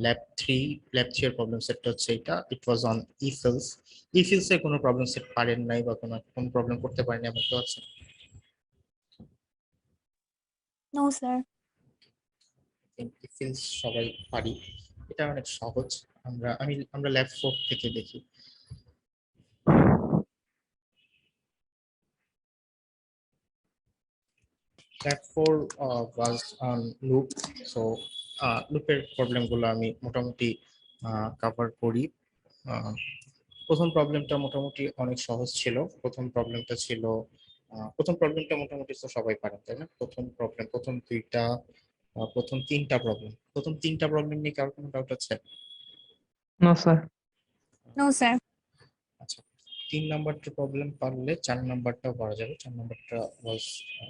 Lab 3 এর problem সেটটা হচ্ছে এটা। ইট ওয়াজ অন ইফেলস। ইফেলস এ কোনো প্রবলেম সেট পারেন নাই বা কোনো প্রবলেম করতে পারেন এমন তো আছে? No sir. ইফেলস সবাই পারি, এটা অনেক সহজ। আমরা ল্যাব 4 থেকে দেখি। Lab 4 was on loop. So লুপের প্রবলেমগুলো আমি মোটামুটি কভার করি। প্রথম প্রবলেমটা মোটামুটি অনেক সহজ ছিল। প্রথম প্রবলেমটা মোটামুটি তো সবাই পারেন, তাই না? প্রথম তিনটা প্রবলেম নিয়ে কারোর কোনো ডাউট আছে? No sir. No sir. আচ্ছা, 3 নাম্বারটা প্রবলেম পারলে 4 নাম্বারটাও পারা যাবে। 4 নাম্বারটা ওয়াজ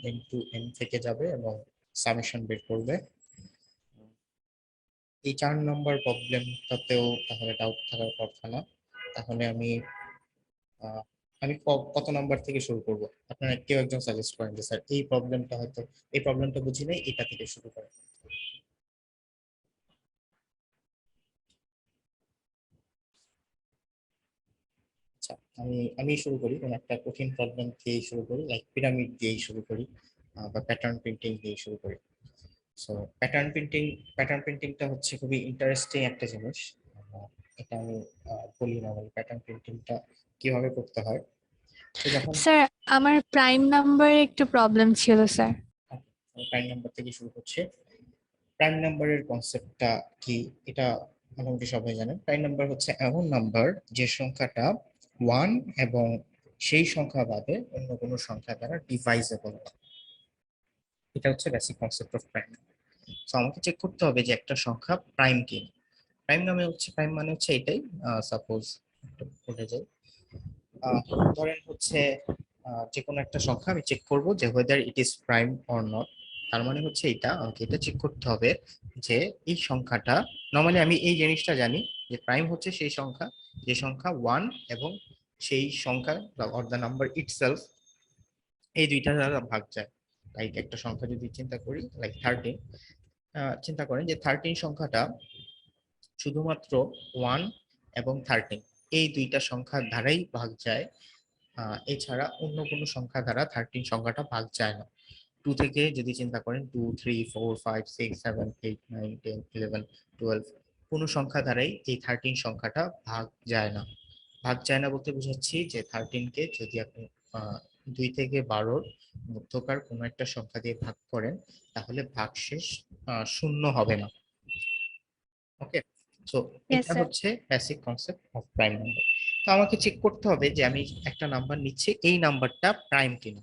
এন টু এন থেকে যাবে এবং সামেশন বের করবে। এই 4 নাম্বার প্রবলেমটাতেও তাহলে ডাউট থাকার কথা না। তাহলে আহ, আমি কত নাম্বার থেকে শুরু করব? আপনারা কেউ একজন সাজেস্ট করেন যে স্যার এই প্রবলেমটা বুঝি নাই, এটা থেকে শুরু করেন। আচ্ছা, আমি শুরু করি। কোন একটা কঠিন প্রবলেম দিয়ে শুরু করি, লাইক পিরামিড দিয়েই শুরু করি, বা প্যাটার্ন প্রিন্টিং দিয়ে শুরু করি। সো প্যাটার্ন প্রিন্টিংটা হচ্ছে খুবই ইন্টারেস্টিং একটা জিনিস। এটা আমি বলি না, বলি প্যাটার্ন প্রিন্টিংটা কিভাবে করতে হয়। তো যখন স্যার আমার প্রাইম নাম্বারে একটু প্রবলেম ছিল স্যার। প্রাইম নাম্বার থেকে শুরু করছে। প্রাইম নাম্বারের কনসেপ্টটা কি, এটা মোটামুটি সবাই জানেন। প্রাইম নাম্বার হচ্ছে এমন নাম্বার যে সংখ্যাটা 1 এবং সেই সংখ্যা বাদে অন্য কোনো সংখ্যা দ্বারা ডিভাইজেবল। এটা হচ্ছে বেসিক কনসেপ্ট অফ প্রাইম। তো আমাকে চেক করতে হবে যে একটা সংখ্যা প্রাইম কি। প্রাইম মানে হচ্ছে এটাই। সাপোজ বলে যাই, ধরেন হচ্ছে যে কোনো একটা সংখ্যা আমি চেক করব যে whether it is prime or not। তার মানে হচ্ছে আমাকে এটা চেক করতে হবে যে এই সংখ্যাটা, নর্মালি আমি এই জিনিসটা জানি যে প্রাইম হচ্ছে সেই সংখ্যা যে সংখ্যা 1 এবং সেই সংখ্যা অর দ্য নাম্বার ইটসেলফ, এই দুইটা দ্বারা ভাগ যায়। লাইক একটা সংখ্যা যদি চিন্তা করি, লাইক 13, চিন্তা করেন যে 13 সংখ্যাটা শুধুমাত্র 1 এবং 13 এই দুইটা সংখ্যার দ্বারাই ভাগ যায়। এছাড়া অন্য কোনো সংখ্যা দ্বারা 13 সংখ্যাটা ভাগ যায় না। 2 থেকে যদি চিন্তা করেন, 2, 3, 4, 5, 6, 7, 8, 9, 10, 11, 12 কোনো সংখ্যা দ্বারাই এই 13 সংখ্যাটা ভাগ যায় না। ভাগ যায় না বলতে বুঝাচ্ছি যে 13কে যদি আপনি 2 থেকে 12-র মধ্যকার কোনো একটা সংখ্যা দিয়ে ভাগ করেন, তাহলে ভাগশেষ শূন্য হবে না। ওকে, সো ইয়েস এটা স্যার। হচ্ছে basic concept of prime number. তো আমাকে চেক করতে হবে যে আমি একটা নাম্বার নিচ্ছি, এই নাম্বারটা প্রাইম কিনা।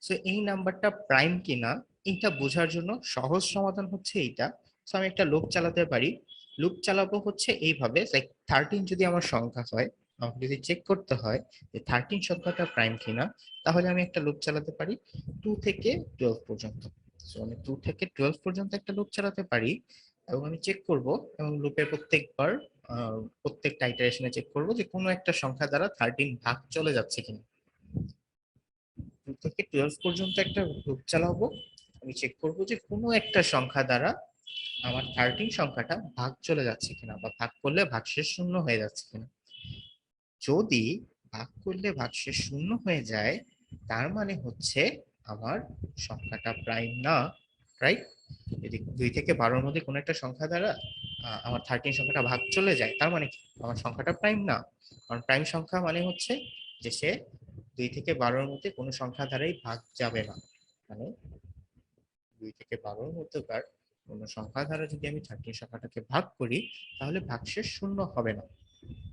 সো এই নাম্বারটা প্রাইম কিনা এটা বোঝার জন্য সহজ সমাধান হচ্ছে এইটা। সো আমি একটা লুপ চালাতে পারি। লুপ চালাবো হচ্ছে এইভাবে, লাইক 13 যদি আমার সংখ্যা হয়, আমাকে যদি চেক করতে হয় যে 13 সংখ্যাটা প্রাইম কিনা, তাহলে আমি একটা লুপ চালাতে পারি 2 থেকে 12 পর্যন্ত। সো আমি 2 থেকে 12 পর্যন্ত একটা লুপ চালাতে পারি এবং আমি চেক করব, এবং লুপের প্রত্যেকটা ইটারেশনে চেক করব যে কোনো একটা সংখ্যা দ্বারা 13 ভাগ চলে যাচ্ছে কিনা। 2 থেকে 12 পর্যন্ত একটা লুপ চালাবো, আমি চেক করব যে কোনো একটা সংখ্যা দ্বারা আমার 13 সংখ্যাটা ভাগ চলে যাচ্ছে কিনা, বা ভাগ করলে ভাগশেষ শূন্য হয়ে যাচ্ছে কিনা। যদি ভাগ করলে ভাগশেষ শূন্য হয়ে যায়, তার মানে হচ্ছে আমার সংখ্যাটা প্রাইম না, রাইট? যদি 2 থেকে 12-র মধ্যে কোনো একটা সংখ্যা দ্বারা আমার 13 সংখ্যাটা ভাগ চলে যায়, তার মানে কি আমার সংখ্যাটা প্রাইম না। কারণ প্রাইম সংখ্যা মানে হচ্ছে যে সে 2 থেকে 12-র মধ্যে কোনো সংখ্যা দ্বারাই ভাগ যাবে না। মানে 2 থেকে 12-র মধ্যকার কোনো সংখ্যা দ্বারা যদি আমি 13 সংখ্যাটাকে ভাগ করি, তাহলে ভাগশেষ শূন্য হবে না,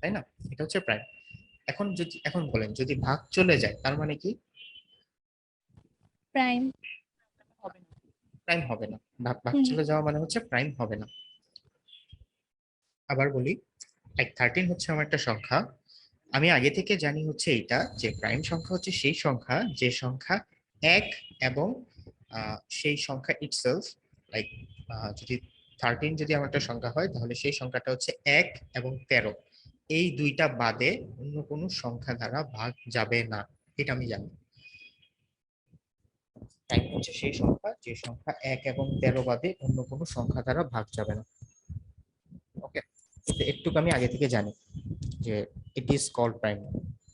তাই না? এটা হচ্ছে প্রাইম। এখন বলেন, যদি ভাগ চলে যায় তার মানে কি? প্রাইম প্রাইম হবে না। ভাগ চলে যাওয়া মানে হচ্ছে প্রাইম হবে না। আবার বলি, 13 হচ্ছে আমার একটা সংখ্যা। আমি আগে থেকে জানি হচ্ছে এইটা যে প্রাইম সংখ্যা হচ্ছে সেই সংখ্যা যে সংখ্যা 1 এবং সেই সংখ্যা ইটসেলফ, লাইক যদি 13 যদি আমার একটা সংখ্যা হয়, তাহলে সেই সংখ্যাটা হচ্ছে 1 এবং 13, এই দুইটা বাদে অন্য কোনো সংখ্যা দ্বারা ভাগ যাবে না। এটা আমি জানি। প্রাইম হচ্ছে সেই সংখ্যা যে সংখ্যা 1 এবং 13 বাদে অন্য কোনো সংখ্যা দ্বারা ভাগ যাবে না। একটু আমি আগে থেকে জানি যে ইট ইজ কল্ড প্রাইম।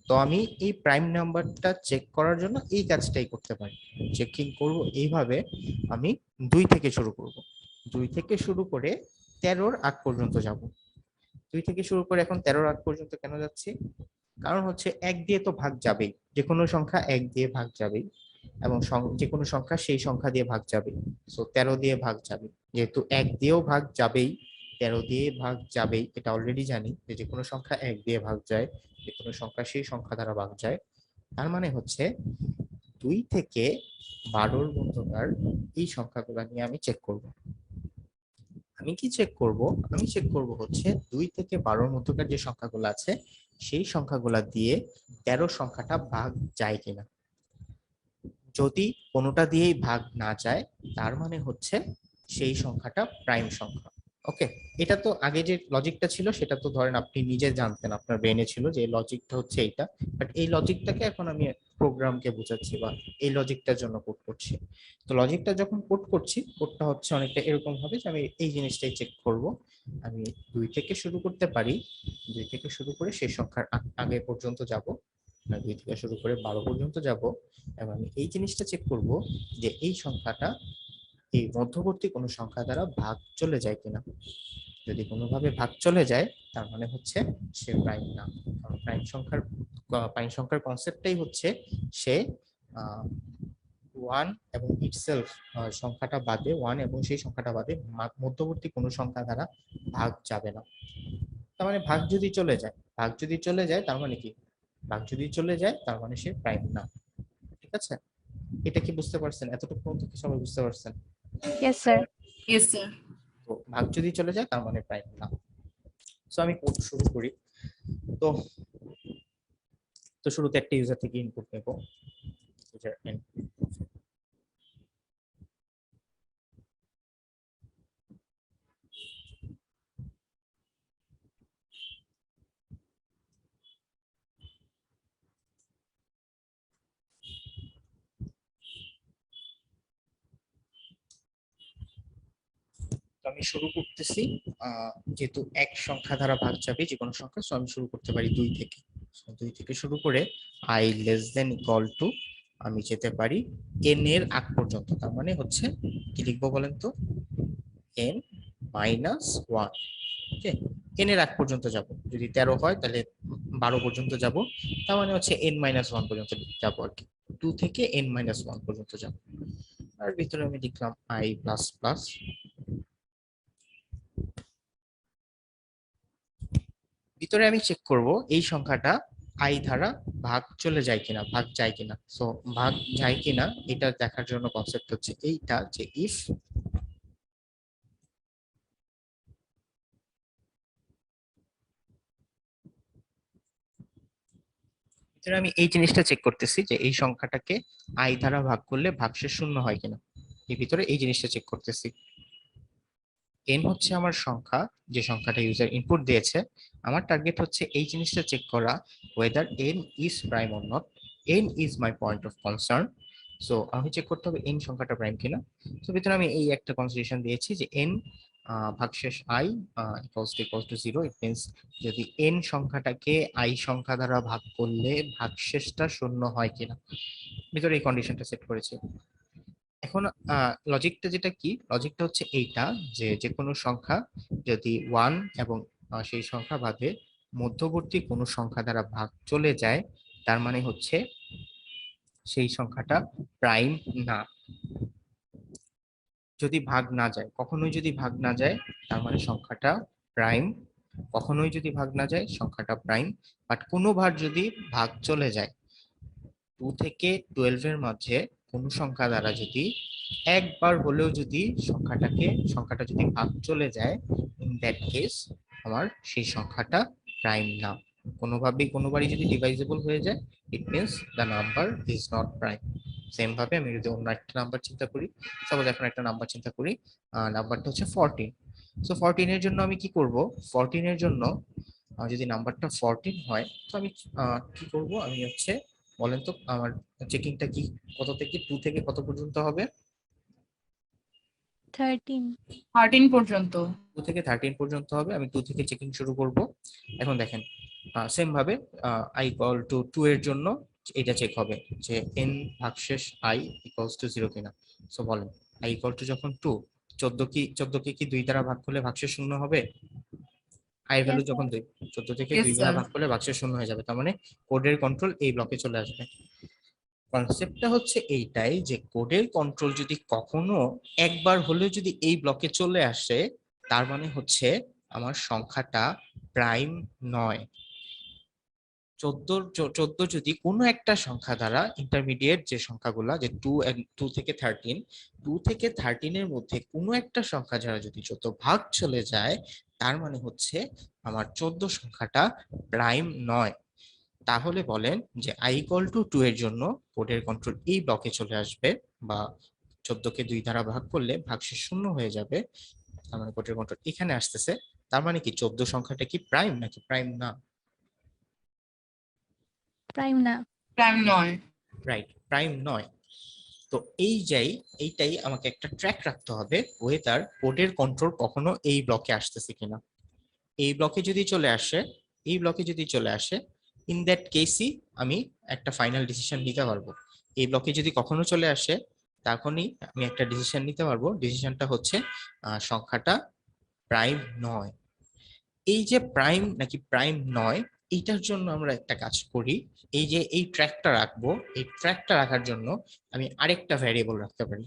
তো আমি এই প্রাইম নাম্বারটা চেক করার জন্য এই কাজটাই করতে পারি, চেকিং করব এইভাবে। আমি 2 থেকে শুরু করব, 2 থেকে শুরু করে 13-র আগ পর্যন্ত যাব। 2 থেকে শুরু করে এখন 13-র আগ পর্যন্ত কেন যাচ্ছি? কারণ হচ্ছে 1 দিয়ে তো ভাগ যাবেই, যে কোনো সংখ্যা 1 দিয়ে ভাগ যাবেই, এবং যে কোনো সংখ্যা সেই সংখ্যা দিয়ে ভাগ যাবে। সো 13 দিয়ে ভাগ যাবে, যেহেতু 1 দিয়েও ভাগ যাবেই, 13 দিয়ে ভাগ যাবেই, এটা অলরেডি জানি যে যে কোনো সংখ্যা 1 দিয়ে ভাগ যায়, যে কোনো সংখ্যা সেই সংখ্যা দ্বারা ভাগ যায়। তার মানে হচ্ছে 2 থেকে 12-র মধ্যকার এই সংখ্যাগুলো নিয়ে আমি চেক করব। আমি কি চেক করব? আমি চেক করব হচ্ছে 2 থেকে 12-র মধ্যকার যে সংখ্যাগুলো আছে সেই সংখ্যাগুলো দিয়ে 13 সংখ্যাটা ভাগ যায় কিনা। যদি কোনোটা দিয়েই ভাগ না যায় তার মানে হচ্ছে সেই সংখ্যাটা প্রাইম সংখ্যা। ওকে, এটা তো আগে যে লজিকটা ছিল সেটা তো ধরেন আপনি নিজে জানতেন, আপনার ব্রেনে ছিল যে লজিকটা হচ্ছে এইটা, বাট এই লজিকটাকে এখন আমি প্রোগ্রামকে বোঝাচ্ছি বা এই লজিকটার জন্য কোড করছি। তো লজিকটা যখন কোড করছি, কোডটা হচ্ছে অনেকটা এরকম হবে যে আমি এই জিনিসটাই চেক করব। আমি 2 থেকে শুরু করতে পারি, 2 থেকে শুরু করে সেই সংখ্যার আগে পর্যন্ত যাব, 2 থেকে শুরু করে 12 পর্যন্ত যাব, এবং আমি এই জিনিসটা চেক করব যে এই সংখ্যাটা এই মধ্যবর্তী কোনো সংখ্যা দ্বারা ভাগ চলে যায় কিনা। যদি কোনোভাবে ভাগ চলে যায় তার মানে হচ্ছে সে প্রাইম না। কারণ প্রাইম সংখ্যার কনসেপ্টটাই হচ্ছে সে 1 এবং ইটসেলফ সংখ্যাটা বাদে, 1 এবং সেই সংখ্যাটা বাদে মধ্যবর্তী কোনো সংখ্যা দ্বারা ভাগ যাবে না। তার মানে ভাগ যদি চলে যায়, ভাগ যদি চলে যায় তার মানে কি? ভাগ যদি চলে যায় তার মানে সে প্রাইম না। ঠিক আছে, এটা কি বুঝতে পারছেন? এতটুকু পর্যন্ত কি সবাই বুঝতে পারছেন? Yes, sir. Yes, sir. তো ভাগ যদি চলে যায় তার মানে প্রাইম না। সো আমি কোড শুরু করি। তো তো শুরুতে একটা ইউজার থেকে ইনপুট নেব, ইউজার ইনপুট। আমি শুরু করতেছি, যেহেতু এক সংখ্যা দ্বারা ভাগ যাবে যে কোনো সংখ্যা, সো আমি শুরু করতে পারি 2 থেকে। 2 থেকে শুরু করে i less than equal to আমি যেতে পারি n এর আগ পর্যন্ত। তার মানে হচ্ছে কি লিখবো বলেন তো? n minus 1। ওকে, n এর আগ পর্যন্ত যাব। যদি 13 হয় তাহলে 12 পর্যন্ত যাব, তার মানে হচ্ছে n মাইনাস 1 পর্যন্ত যাবো আর কি। 2 থেকে n মাইনাস 1 পর্যন্ত যাব। আর ভিতরে আমি লিখলাম i প্লাস প্লাস। ভিতরে আমি চেক করব এই সংখ্যাটা i দ্বারা ভাগ চলে যায় কিনা, ভাগ যায় কিনা। সো ভাগ যায় কিনা এটা দেখার জন্য কনসেপ্ট হচ্ছে এইটা, যে ইফ ভিতরে আমি এই জিনিসটা চেক করতেছি যে এই সংখ্যাটাকে i দ্বারা ভাগ করলে ভাগশেষ শূন্য হয় কিনা। এর ভিতরে এই জিনিসটা চেক করতেছি। n হচ্ছে আমার সংখ্যা, যে সংখ্যাটা ইউজার ইনপুট দিয়েছে। আমার টার্গেট হচ্ছে এই জিনিসটা চেক করা, weather n is prime or not. n is my point of concern. So আমি চেক করতে হবে n সংখ্যাটা প্রাইম কিনা। তো ভিতরে আমি এই একটা কনসিডারেশন দিয়েছি যে n ভাগশেষ i equals to 0। It means যদি n সংখ্যাটাকে i সংখ্যা দ্বারা ভাগ করলে ভাগশেষটা শূন্য হয় কিনা, ভিতরে এই কন্ডিশনটা সেট করেছি। এখন লজিকটা যেটা কি, লজিকটা হচ্ছে এইটা, যে যে কোনো সংখ্যা যদি 1 এবং সেই সংখ্যা বাদে মধ্যবর্তী কোনো সংখ্যা দ্বারা ভাগ চলে যায় তার মানে হচ্ছে সেই সংখ্যাটা প্রাইম না। যদি ভাগ না যায়, কখনোই যদি ভাগ না যায় তার মানে সংখ্যাটা প্রাইম, কখনোই যদি ভাগ না যায় সংখ্যাটা প্রাইম। বাট কোনোবার যদি ভাগ চলে যায়, 2 থেকে 12 এর মাঝে কোনো সংখ্যা দ্বারা যদি একবার হলেও যদি সংখ্যাটা যদি ভাগ চলে যায়, ইন দ্যাট কেস আমার সেই সংখ্যাটা প্রাইম না। কোনোবারই যদি ডিভাইজেবল হয়ে যায়, it means the number is not prime. Same ভাবে আমি যদি অন্য একটা নাম্বার চিন্তা করি, সাপোজ এখন একটা নাম্বার চিন্তা করি, নাম্বারটা হচ্ছে 14। সো 14 এর জন্য আমি কি করব? 14 এর জন্য যদি নাম্বারটা 14 হয়, তো আমি কি করব? আমি হচ্ছে, বলেন তো আমার চেকিংটা কি, কত থেকে 2 থেকে কত পর্যন্ত হবে? 13। 13 পর্যন্ত। 2 থেকে 13 পর্যন্ত হবে। আমি 2 থেকে চেকিং শুরু করব। এখন দেখেন সেম ভাবে i ইকুয়াল টু 2 এর জন্য এটা চেক হবে যে n ভাগশেষ i ইকুয়ালস টু 0 কিনা। সো বলেন i ইকুয়াল টু যখন 2, 14 কে কি 2 দ্বারা ভাগ করলে ভাগশেষ শূন্য হবে? i এর ভ্যালু Yes, যখন 2, 14 থেকে Yes, 2 দ্বারা sir. ভাগ করলে ভাগশেষ শূন্য হয়ে যাবে। তার মানে কোডের কন্ট্রোল এই ব্লকে চলে আসবে। কনসেপ্টটা হচ্ছে এইটাই যে কোডের কন্ট্রোল যদি কখনো একবার হলেও যদি এই ব্লকে চলে আসে, তার মানে হচ্ছে আমার সংখ্যাটা প্রাইম নয়। 14 যদি কোনো একটা সংখ্যা দ্বারা ইন্টারমিডিয়েট যে সংখ্যাগুলা যে 2 থেকে 13, 2 থেকে 13 এর মধ্যে কোনো একটা সংখ্যা দ্বারা যদি 14 ভাগ চলে যায়, তার মানে হচ্ছে আমার 14 সংখ্যাটা প্রাইম নয়। তাহলে বলেন যে i ইকুয়াল টু 2 এর জন্য কোডের কন্ট্রোল এই ব্লকে চলে আসবে, বা 14 কে 2 দ্বারা ভাগ করলে ভাগশেষ শূন্য হয়ে যাবে। তার মানে কোডের কন্ট্রোল এখানে আসতেছে। তার মানে কি 14 সংখ্যাটা কি প্রাইম নাকি প্রাইম না? prime না। প্রাইম নয়। রাইট, প্রাইম নয়। তো এইটাই আমাকে একটা ট্র্যাক রাখতে হবে ওয়েদার কোডের কন্ট্রোল কখনো এই ব্লকে আসতেছে কিনা। এই ব্লকে যদি চলে আসে, ইন দ্যাট কেসই আমি একটা ফাইনাল ডিসিশন নিতে পারবো। এই ব্লকে যদি কখনো চলে আসে, তখনই আমি একটা ডিসিশন নিতে পারবো। ডিসিশনটা হচ্ছে সংখ্যাটা প্রাইম নয়। এই যে প্রাইম নাকি প্রাইম নয়, এইটার জন্য আমরা একটা কাজ করি। এই যে এই ট্র্যাকটা রাখবো, এই ট্র্যাকটা রাখার জন্য আমি আরেকটা ভ্যারিয়েবল রাখতে পারি।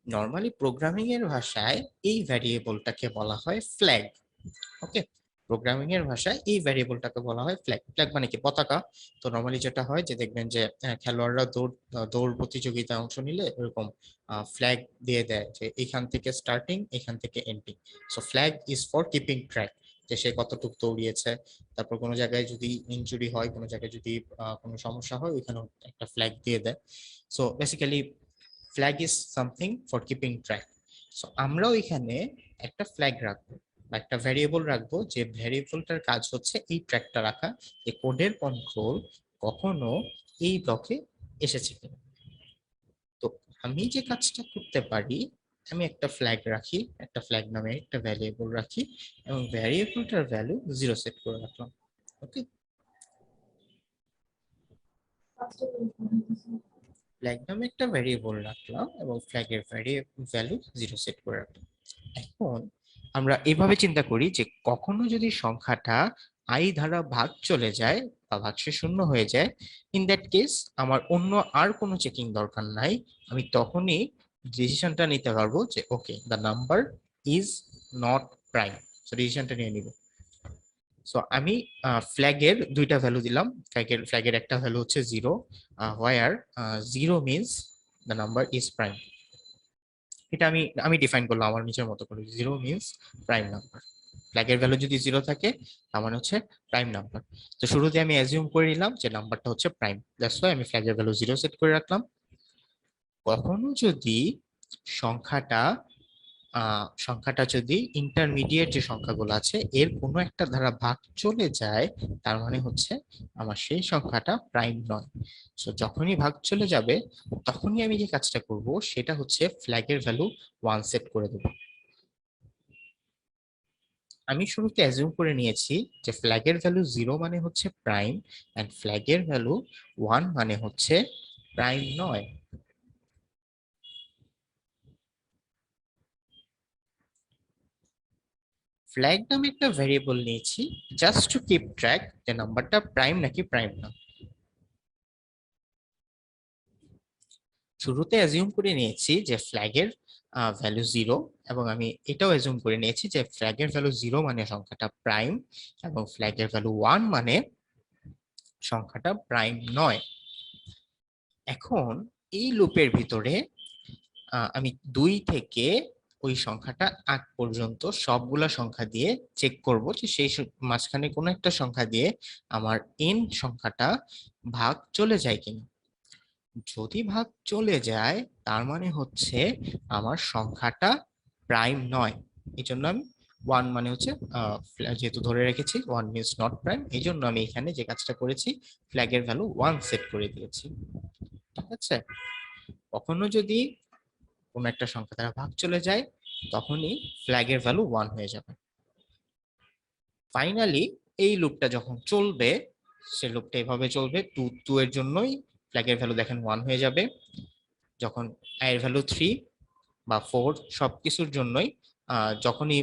নর্মালি প্রোগ্রামিং এর ভাষায় এই ভ্যারিয়েবলটাকে বলা হয় ফ্ল্যাগ। ওকে, প্রোগ্রামিং এর ভাষায় এই ভ্যারিয়েবলটাকে বলা হয় ফ্ল্যাগ। ফ্ল্যাগ মানে কি? পতাকা। তো নর্মালি যেটা হয় যে দেখবেন যে খেলোয়াড়রা দৌড় প্রতিযোগিতায় অংশ নিলে এরকম ফ্ল্যাগ দিয়ে দেয় যে এখান থেকে স্টার্টিং, এখান থেকে ending. So flag is for keeping track, যে সে কতটুকু দৌড়িয়েছে। তারপর কোনো জায়গায় যদি ইনজুরি হয়, কোনো জায়গায় যদি কোনো সমস্যা হয়, ওইখানে একটা ফ্ল্যাগ দিয়ে দেয়। So basically flag is something for keeping track. So আমরাও এখানে একটা ফ্ল্যাগ রাখবো, একটা ভ্যারিয়েবল রাখবো, যে ভ্যারিয়েবলটার কাজ হচ্ছে এই ট্র্যাকটা রাখা, যে কোডের কন্ট্রোল কখনো এই ব্লকে এসেছে কিনা। তো আমি যে কাজটা করতে পারি, আমি একটা ফ্ল্যাগ রাখি, একটা ফ্ল্যাগ নামে একটা ভ্যারিয়েবল রাখি, এবং ভ্যারিয়েবলটার ভ্যালু 0 সেট করে রাখলাম। ওকে, ফ্ল্যাগ নামে একটা ভ্যারিয়েবল রাখলাম এবং ফ্ল্যাগের ভ্যালু 0 সেট করে রাখলাম। এখন আমরা এভাবে চিন্তা করি যে কখনো যদি সংখ্যাটা i দ্বারা ভাগ চলে যায় বা ভাগশেষ শূন্য হয়ে যায়, ইন দ্যাট কেস আমার অন্য আর কোনো চেকিং দরকার নাই। আমি তখনই ডিসিশনটা নিতে পারবো যে okay, the number is not prime. So ডিসিশনটা নিয়ে নিব। সো আমি ফ্ল্যাগের দুইটা ভ্যালু দিলাম। ফ্ল্যাগের একটা ভ্যালু হচ্ছে 0, হোয়ার 0 means the number is prime. এটা আমি ডিফাইন করলাম আমার নিজের মতো করে। 0 মিনস প্রাইম নাম্বার। ফ্ল্যাগের ভ্যালু যদি 0 থাকে, তার মানে হচ্ছে প্রাইম নাম্বার। তো শুরুতে আমি অ্যাজিউম করে নিলাম যে নাম্বারটা হচ্ছে প্রাইম, দ্যাটস ওয়াই আমি ফ্ল্যাগের ভ্যালু 0 সেট করে রাখলাম। কখনো যদি সংখ্যাটা যদি ইন্টারমিডিয়েট যে সংখ্যাগুলো আছে এর কোনো একটা দ্বারা ভাগ চলে যায়, তার মানে হচ্ছে আমার সেই সংখ্যাটা প্রাইম নয়। সো যখনই ভাগ চলে যাবে, তখনই আমি যে কাজটা করব সেটা হচ্ছে ফ্ল্যাগের ভ্যালু 1 সেট করে দেব। আমি শুরুতে অ্যাজিউম করে নিয়েছি যে ফ্ল্যাগের ভ্যালু 0 মানে হচ্ছে প্রাইম, এন্ড ফ্ল্যাগের ভ্যালু 1 মানে হচ্ছে প্রাইম নয়। ফ্ল্যাগ নামে একটা ভ্যারিয়েবল নিয়েছি জাস্ট টু কিপ ট্র্যাক যে নাম্বারটা প্রাইম নাকি প্রাইম না। শুরুতে অ্যাজিউম করে নিয়েছি যে ফ্ল্যাগের ভ্যালু 0, এবং আমি এটাও অ্যাজিউম করে নিয়েছি যে ফ্ল্যাগের ভ্যালু 0 মানে সংখ্যাটা প্রাইম, এবং ফ্ল্যাগের ভ্যালু 1 মানে সংখ্যাটা প্রাইম নয়। এখন এই লুপের ভিতরে আমি 2 থেকে ওই সংখ্যাটা 8 পর্যন্ত সবগুলা সংখ্যা দিয়ে চেক করব যে সেই মাঝখানে কোনো একটা সংখ্যা দিয়ে আমার n সংখ্যাটা ভাগ চলে যায় কিনা। যদি ভাগ চলে যায়, তার মানে হচ্ছে আমার সংখ্যাটা প্রাইম নয়। এই জন্য আমি 1 মানে হচ্ছে যেহেতু ধরে রেখেছি 1 মিনস নট প্রাইম, এই জন্য আমি এখানে যে কাজটা করেছি ফ্ল্যাগের ভ্যালু 1 সেট করে দিয়েছি। ঠিক আছে। কখনো যদি কোনো একটা সংখ্যা দ্বারা ভাগ চলে যায় তখনই ফ্ল্যাগের ভ্যালু 1 হয়ে যাবে। ফাইনালি এই লুপটা যখন চলবে, সে লুপটা এভাবে চলবে, 2 এর জন্যই ফ্ল্যাগের ভ্যালু দেখেন 1 হয়ে যাবে। যখন i এর ভ্যালু 3 বা 4 সবকিছুর জন্যই যখনই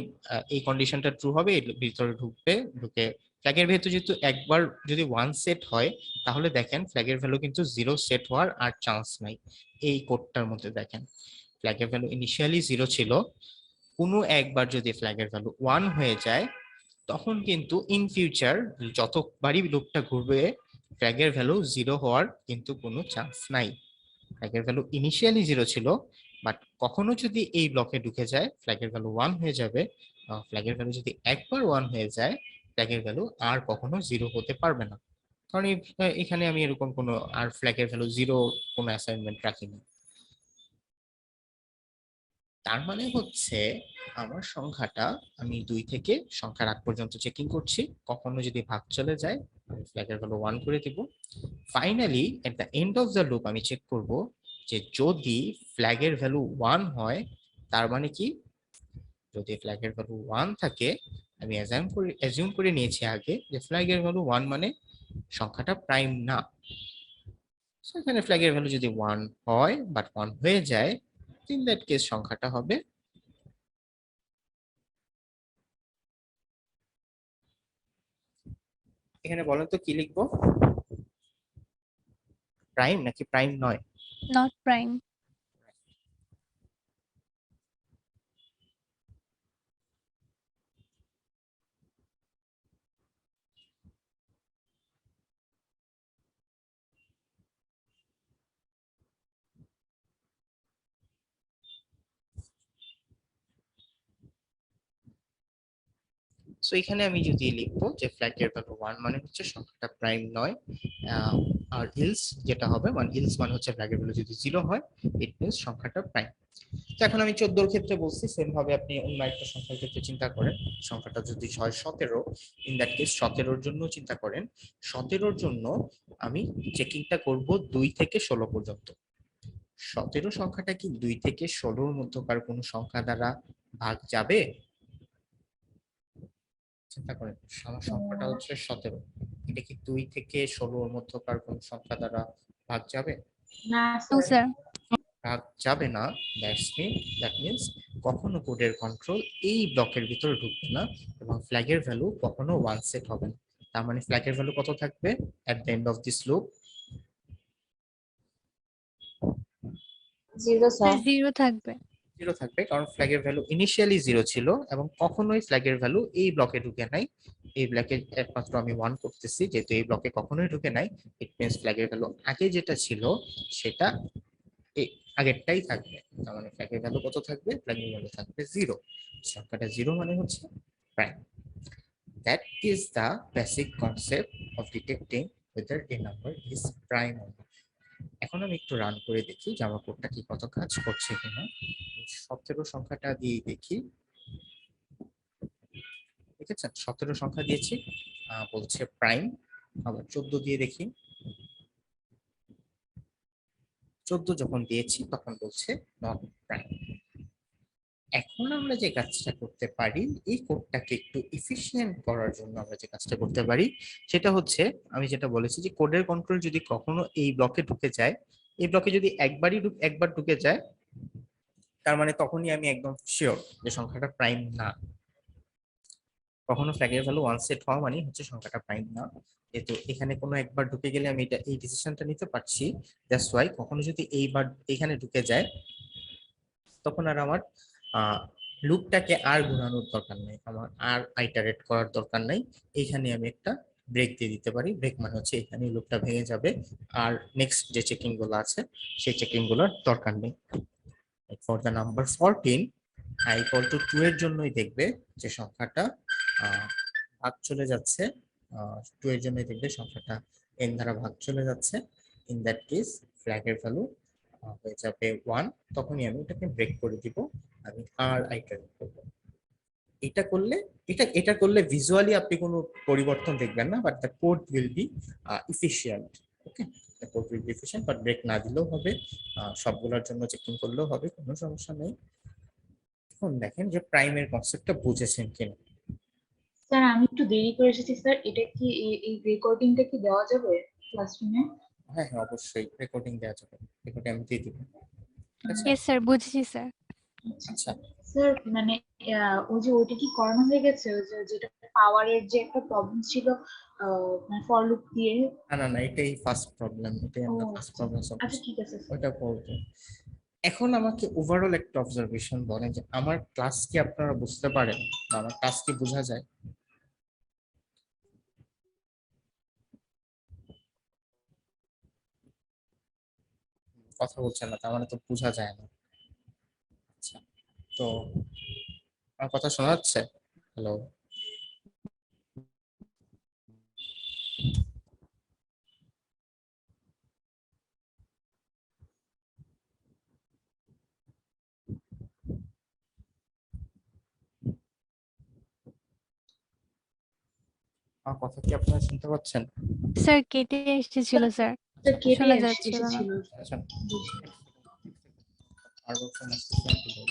এই কন্ডিশনটা ট্রু হবে এর ভিতরে ঢুকে ফ্ল্যাগের ভেতর যেহেতু একবার যদি 1 সেট হয় তাহলে দেখেন ফ্ল্যাগের ভ্যালু কিন্তু 0 সেট হওয়ার আর চান্স নাই। এই কোডটার মধ্যে দেখেন ফ্ল্যাগের ভ্যালু ইনিশিয়ালি 0 ছিল, কোনো একবার যদি ফ্ল্যাগের ভ্যালু 1 হয়ে যায় তখন কিন্তু ইন ফিউচার যতবারই লুপটা ঘুরবে ফ্ল্যাগের ভ্যালু 0 হওয়ার কিন্তু কোনো চান্স নাই। ফ্ল্যাগের ভ্যালু ইনিশিয়ালি 0 ছিল, বাট কখনো যদি এই ব্লকে ঢুকে যায় ফ্ল্যাগের ভ্যালু 1 হয়ে যাবে। ফ্ল্যাগের ভ্যালু যদি একবার 1 হয়ে যায় ফ্ল্যাগের ভ্যালু আর কখনো 0 হতে পারবে না, কারণ এখানে আমি এরকম কোনো আর ফ্ল্যাগের ভ্যালু 0 কোনো অ্যাসাইনমেন্ট রাখিনি। তার মানে হচ্ছে আমার সংখ্যাটা আমি 2 থেকে সংখ্যার আগ পর্যন্ত চেকিং করছি, কখনো যদি ভাগ চলে যায় আমি ফ্ল্যাগের ভ্যালু 1 করে দিব। Finally at the end of the loop আমি চেক করব যে যদি ফ্ল্যাগের ভ্যালু 1 হয় তার মানে কি, যদি ফ্ল্যাগের ভ্যালু 1 থাকে আমি অ্যাজিউম করে নিয়েছি আগে যে ফ্ল্যাগের ভ্যালু 1 মানে সংখ্যাটা প্রাইম না। সো এখানে ফ্ল্যাগের ভ্যালু যদি 1 হয় বাট 1 হয়ে যায়, ইন দ্যাট কেস সংখ্যাটা হবে এখানে বলেন তো কি লিখবো, প্রাইম নাকি প্রাইম নয়? not prime. সো এখানে আমি যদি লিখবো যে ফ্ল্যাগের ভ্যালু 1 মানে হচ্ছে সংখ্যাটা প্রাইম নয়, আর ইলস যেটা হবে মানে ইলস মানে হচ্ছে ফ্ল্যাগের ভ্যালু যদি 0 হয় ইট মিন্স সংখ্যাটা প্রাইম। তো এখন আমি 14 এর ক্ষেত্রে বলছি, সেম ভাবে আপনি অন্য একটা সংখ্যার ক্ষেত্রে চিন্তা করেন, সংখ্যাটা যদি হয় 17, ইন দ্যাট কেস 17 এর জন্য চিন্তা করেন। 17 এর জন্য আমি চেকিংটা করব 2 থেকে 16 পর্যন্ত। 17 সংখ্যাটা কি 2 থেকে 16 এর মধ্যকার কোনো সংখ্যা দ্বারা ভাগ যাবে? চিন্তা করেন আমার সংখ্যাটা হচ্ছে 17, এটা কি 2 থেকে 16 এর মধ্যকার কোন সংখ্যা দ্বারা ভাগ যাবে? না No, sir. ভাগ যাবে না। দ্যাট মিন্স কখনো কোডের কন্ট্রোল এই ব্লকের ভিতরে ঢুকবে না এবং ফ্ল্যাগের ভ্যালু কখনো 1 সেট হবে না। তার মানে ফ্ল্যাগের ভ্যালু কত থাকবে এট the end of this loop? 0 sir. 0 থাকবে। 0 থাকবে, কারণ ফ্ল্যাগের ভ্যালু ইনিশিয়ালি 0 ছিল এবং কখনোই ফ্ল্যাগের ভ্যালু এই ব্লকে ঢুকে নাই। এই ব্লকে একমাত্র আমি 1 করতেছি, যেহেতু এই ব্লকে কখনোই ঢুকে নাই ইট মিন্স ফ্ল্যাগের ভ্যালু আগে যেটা ছিল সেটা এই আগেরটাই থাকবে। তার মানে ফ্ল্যাগের ভ্যালু কত থাকবে? ফ্ল্যাগের ভ্যালু থাকবে 0। সংখ্যাটা 0 মানে হচ্ছে prime. That is the basic concept of detecting whether a number is prime or not. এখন আমি একটু রান করে দেখি যে আমার কোডটা কি কত কাজ করছে কিনা। 17 সংখ্যাটা দিয়ে দেখি, দেখেছেন 17 সংখ্যা দিয়েছি, বলছে প্রাইম। আবার 14 দিয়ে দেখি, 14 যখন দিয়েছি তখন বলছে নট প্রাইম। এখন আমরা যে কাজটা করতে পারি, এই কোডটাকে একটু এফিশিয়েন্ট করার জন্য আমরা যে কাজটা করতে পারি সেটা হচ্ছে, আমি যেটা বলেছি যে কোডের কন্ট্রোল যদি কখনো এই ব্লকে ঢুকে যায়, এই ব্লকে যদি একবার ঢুকে যায় তার মানে তখনই আমি একদম শিওর যে সংখ্যাটা প্রাইম না। কখনো ফ্ল্যাগের ভ্যালু 1 সেট হওয়া মানে হচ্ছে সংখ্যাটা প্রাইম না। যেহেতু এখানে কোনো একবার ঢুকে গেলে আমি এই ডিসিশনটা নিতে পারছি, দ্যাটস ওয়াই কখনো যদি এইবার এখানে ঢুকে যায় তখন আর আমার লুপটাকে আর ঘোরানোর দরকার নেই, আমার আর আইটারেট করার দরকার নাই। এইখানে আমি একটা ব্রেক দিয়ে দিতে পারি। ব্রেক মানে হচ্ছে এখানে লুপটা ভেঙে যাবে, আর নেক্সট যে চেকিং গুলো আছে সেই চেকিং গুলোর দরকার নেই। For the number 14 i equal to 2 এর জন্যই দেখবে যে সংখ্যাটা ভাগ চলে যাচ্ছে, 2 এর জন্যই দেখবে সংখ্যাটা n দ্বারা ভাগ চলে যাচ্ছে। ইন দ্যাট কেস ফ্ল্যাগের ভ্যালু হয়ে যাবে 1, তখনই আমি এটাকে ব্রেক করে দিব, আমি আর আইটারেট করব। এটা করলে ভিজুয়ালি আপনি কোনো পরিবর্তন দেখবেন না, but the code will be efficient. Okay, আপনি কোভিড ডিফিশিয়েন্ট, বাট ব্রেক না দিলেও হবে, সবগুলোর জন্য চেকিং করলেও হবে, কোনো সমস্যা নেই। এখন দেখেন যে প্রাইমের কনসেপ্টটা বুঝেছেন কিনা। স্যার আমি একটু দেরি করে এসেছি স্যার, এটা কি এই রেকর্ডিংটা কি দেওয়া যাবে ক্লাসরুমে? হ্যাঁ হ্যাঁ, অবশ্যই রেকর্ডিং দেওয়া যাবে, রেকর্ডিং আমি দিয়ে দিব। আচ্ছা ইয়েস স্যার, বুঝেছি স্যার। আচ্ছা, স্যার মানে ওই যে ওইটা কি করানো হয়ে গেছে, ওই যে যেটা পাওয়ারের যে একটা প্রবলেম ছিল মানে ফর লুপ দিয়ে? না না না, এটাই ফার্স্ট প্রবলেম, এটাই আমরা ও, ফার্স্ট প্রবলেম সলভ আচ্ছা ঠিক আছে স্যার। ওইটা করবো। এখন আমাকে ওভারঅল একটা অবজারভেশন বলেন যে আমার ক্লাস কি আপনারা বুঝতে পারেন, বা আমার ক্লাস কি বোঝা যায়? কথা বলছেন না, তার মানে তো বোঝা যায় না। আচ্ছা, তো আমার কথা শোনা যাচ্ছে? হ্যালো? আমার কথা কি আপনারা শুনতে পাচ্ছেন? স্যার কেটে এসেছিল স্যার, স্যার কেটে শোনা যাচ্ছিল না। এসেছিল। আচ্ছা, বুঝি। আর বলছেন আসতেছেন?